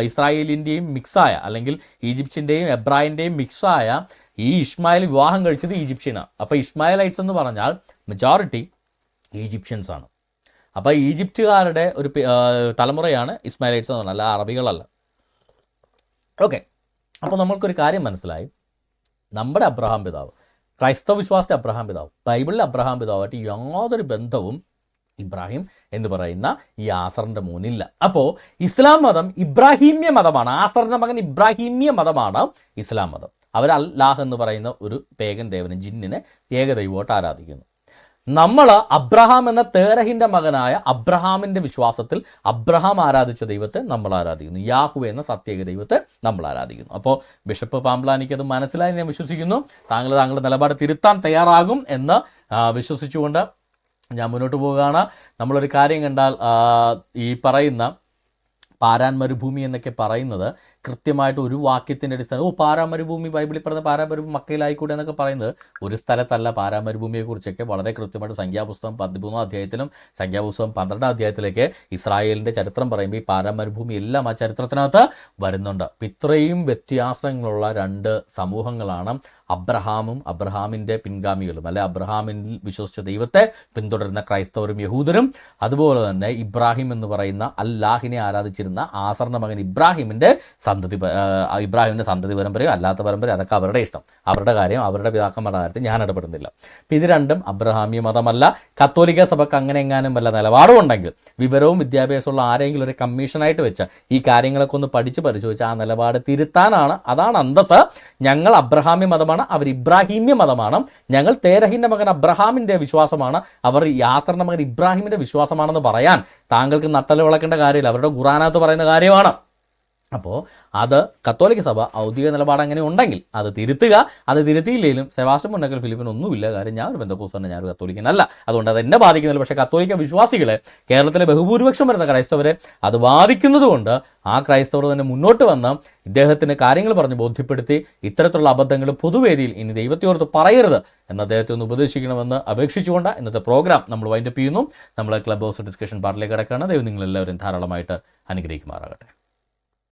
ഇസ്രായേലിൻ്റെയും മിക്സായ, അല്ലെങ്കിൽ ഈജിപ്ഷ്യൻ്റെയും എബ്രായൻ്റെയും മിക്സായ ഈ ഇസ്മായിൽ വിവാഹം കഴിച്ചത് ഈജിപ്ഷ്യനാണ്. അപ്പോൾ ഇസ്മായിലൈറ്റ്സ് എന്ന് പറഞ്ഞാൽ മെജോറിറ്റി ഈജിപ്ഷ്യൻസ് ആണ്. അപ്പോൾ ഈജിപ്തുകാരുടെ ഒരു തലമുറയാണ് ഇസ്മായിലൈറ്റ്സ് എന്ന് പറഞ്ഞാൽ, അല്ല അറബികളല്ല. ഓക്കെ, അപ്പോൾ നമ്മൾക്കൊരു കാര്യം മനസ്സിലായി. നമ്മുടെ അബ്രഹാം പിതാവ്, ക്രൈസ്തവ വിശ്വാസത്തെ അബ്രഹാം പിതാവ്, ബൈബിളിലെ അബ്രഹാം പിതാവായിട്ട് യാതൊരു ബന്ധവും ഇബ്രാഹിം എന്ന് പറയുന്ന ഈ ആസറിൻ്റെ മോനില്ല. അപ്പോൾ ഇസ്ലാം മതം ഇബ്രാഹിമ്യ മതമാണ്. ആസറിൻ്റെ മകൻ ഇബ്രാഹിമ്യ മതമാണ് ഇസ്ലാം മതം. അവർ അല്ലാഹ് എന്ന് പറയുന്ന ഒരു പേഗൻ ദേവനെ, ജിന്നിനെ ഏകദൈവമായിട്ട് ആരാധിക്കുന്നു. നമ്മൾ അബ്രഹാം എന്ന തേരഹിൻ്റെ മകനായ അബ്രഹാമിൻ്റെ വിശ്വാസത്തിൽ അബ്രഹാം ആരാധിച്ച ദൈവത്തെ നമ്മൾ ആരാധിക്കുന്നു. യാഹുവേ എന്ന സത്യേക ദൈവത്തെ നമ്മൾ ആരാധിക്കുന്നു. അപ്പോൾ ബിഷപ്പ് പാംപ്ലാനിക്ക് അത് മനസ്സിലായി ഞാൻ വിശ്വസിക്കുന്നു. താങ്കളുടെ നിലപാട് തിരുത്താൻ തയ്യാറാകും എന്ന് വിശ്വസിച്ചുകൊണ്ട് ഞാൻ മുന്നോട്ട് പോവുകയാണ്. നമ്മളൊരു കാര്യം കണ്ടാൽ ഈ പറയുന്ന പാരാൻ മരുഭൂമി എന്നൊക്കെ പറയുന്നത് കൃത്യമായിട്ട് ഒരു വാക്യത്തിൻ്റെ അടിസ്ഥാനം പാരാൻ മരുഭൂമി ബൈബിളിൽ പറഞ്ഞ പാരാൻ മരുഭൂമി മക്കയിലായിക്കൂടെ എന്നൊക്കെ പറയുന്നത് ഒരു സ്ഥലത്തല്ല. പാരാൻ മരുഭൂമിയെക്കുറിച്ചൊക്കെ വളരെ കൃത്യമായിട്ട് സംഖ്യാപുസ്തകം 13 അധ്യായത്തിലും സംഖ്യാപുസ്തകം 12 അധ്യായത്തിലേക്ക് ഇസ്രായേലിൻ്റെ ചരിത്രം പറയുമ്പോൾ ഈ പാരാൻ മരുഭൂമി എല്ലാം ആ ചരിത്രത്തിനകത്ത് വരുന്നുണ്ട്. അപ്പം ഇത്രയും വ്യത്യാസങ്ങളുള്ള രണ്ട് സമൂഹങ്ങളാണ് അബ്രഹാമും അബ്രഹാമിൻ്റെ പിൻഗാമികളും, അല്ലെ അബ്രഹാമിൽ വിശ്വസിച്ച ദൈവത്തെ പിന്തുടരുന്ന ക്രൈസ്തവരും യഹൂദരും, അതുപോലെ തന്നെ ഇബ്രാഹിം എന്ന് പറയുന്ന അല്ലാഹിനെ ആരാധിച്ചിരുന്ന ആസറിൻ്റെ മകൻ ഇബ്രാഹിമിൻ്റെ സന്തതി പരമ്പരയോ അല്ലാത്ത പരമ്പരയോ അതൊക്കെ അവരുടെ ഇഷ്ടം, അവരുടെ കാര്യം, അവരുടെ പിതാക്കന്മാരുടെ കാര്യത്തിൽ ഞാൻ ഇടപെടുന്നില്ല. അപ്പം ഇത് രണ്ടും അബ്രഹാമ്യ മതമല്ല. കത്തോലിക്ക സഭയ്ക്ക് അങ്ങനെ എങ്ങാനും വല്ല നിലപാടും ഉണ്ടെങ്കിൽ വിവരവും വിദ്യാഭ്യാസമുള്ള ആരെങ്കിലും ഒരു കമ്മീഷനായിട്ട് വെച്ച് ഈ കാര്യങ്ങളൊക്കെ ഒന്ന് പഠിച്ച് പരിശോധിച്ച് ആ നിലപാട് തിരുത്താനാണ്, അതാണ് അന്തസ്. ഞങ്ങൾ അബ്രഹാമ്യ മതമാണ്, അവർ ഇബ്രാഹിമ്യ മതമാണ്. ഞങ്ങൾ തേരഹിൻ്റെ മകൻ അബ്രഹാമിൻ്റെ വിശ്വാസമാണ്, അവർ യാസറിൻ്റെ മകൻ ഇബ്രാഹിമിൻ്റെ വിശ്വാസമാണെന്ന് പറയാൻ താങ്കൾക്ക് നട്ടല് വിളക്കേണ്ട കാര്യമില്ല, അവരുടെ ഖുറാനകത്ത് പറയുന്ന കാര്യമാണ്. അപ്പോൾ അത് കത്തോലിക്ക സഭ ഔദ്യോഗിക നിലപാട് അങ്ങനെ ഉണ്ടെങ്കിൽ അത് തിരുത്തുക. അത് തിരുത്തിയില്ലെങ്കിലും സെബാസ്റ്റ്യൻ മുന്നക്കൽ ഫിലിപ്പിനൊന്നുമില്ല. കാര്യം ഞാൻ ഒരു ബന്ധക്കോസാണ്, ഞാനൊരു കത്തോലിക്കനല്ല, അതുകൊണ്ട് അത് എന്നെ ബാധിക്കുന്നില്ല. പക്ഷേ കത്തോലിക്ക വിശ്വാസികളെ, കേരളത്തിലെ ബഹുഭൂരിപക്ഷം വരുന്ന ക്രൈസ്തവരെ അത് ബാധിക്കുന്നത് കൊണ്ട് ആ ക്രൈസ്തവർ തന്നെ മുന്നോട്ട് വന്ന് ഇദ്ദേഹത്തിന് കാര്യങ്ങൾ പറഞ്ഞ് ബോധ്യപ്പെടുത്തി ഇത്തരത്തിലുള്ള അബദ്ധങ്ങൾ പൊതുവേദിയിൽ ഇനി ദൈവത്തെയോർത്ത് പറയരുത് എന്ന് അദ്ദേഹത്തെ ഒന്ന് ഉപദേശിക്കണമെന്ന് അപേക്ഷിച്ചുകൊണ്ട് ഇന്നത്തെ പ്രോഗ്രാം നമ്മൾ വൈൻഡപ്പ് ചെയ്യുന്നു. നമ്മൾ ക്ലബ് ഹൗസ് ഡിസ്കഷൻ പാർട്ടിലേക്ക് കിടക്കുകയാണ്. ദൈവം നിങ്ങളെല്ലാവരും ധാരാളമായിട്ട് അനുഗ്രഹിക്കുമാറാകട്ടെ.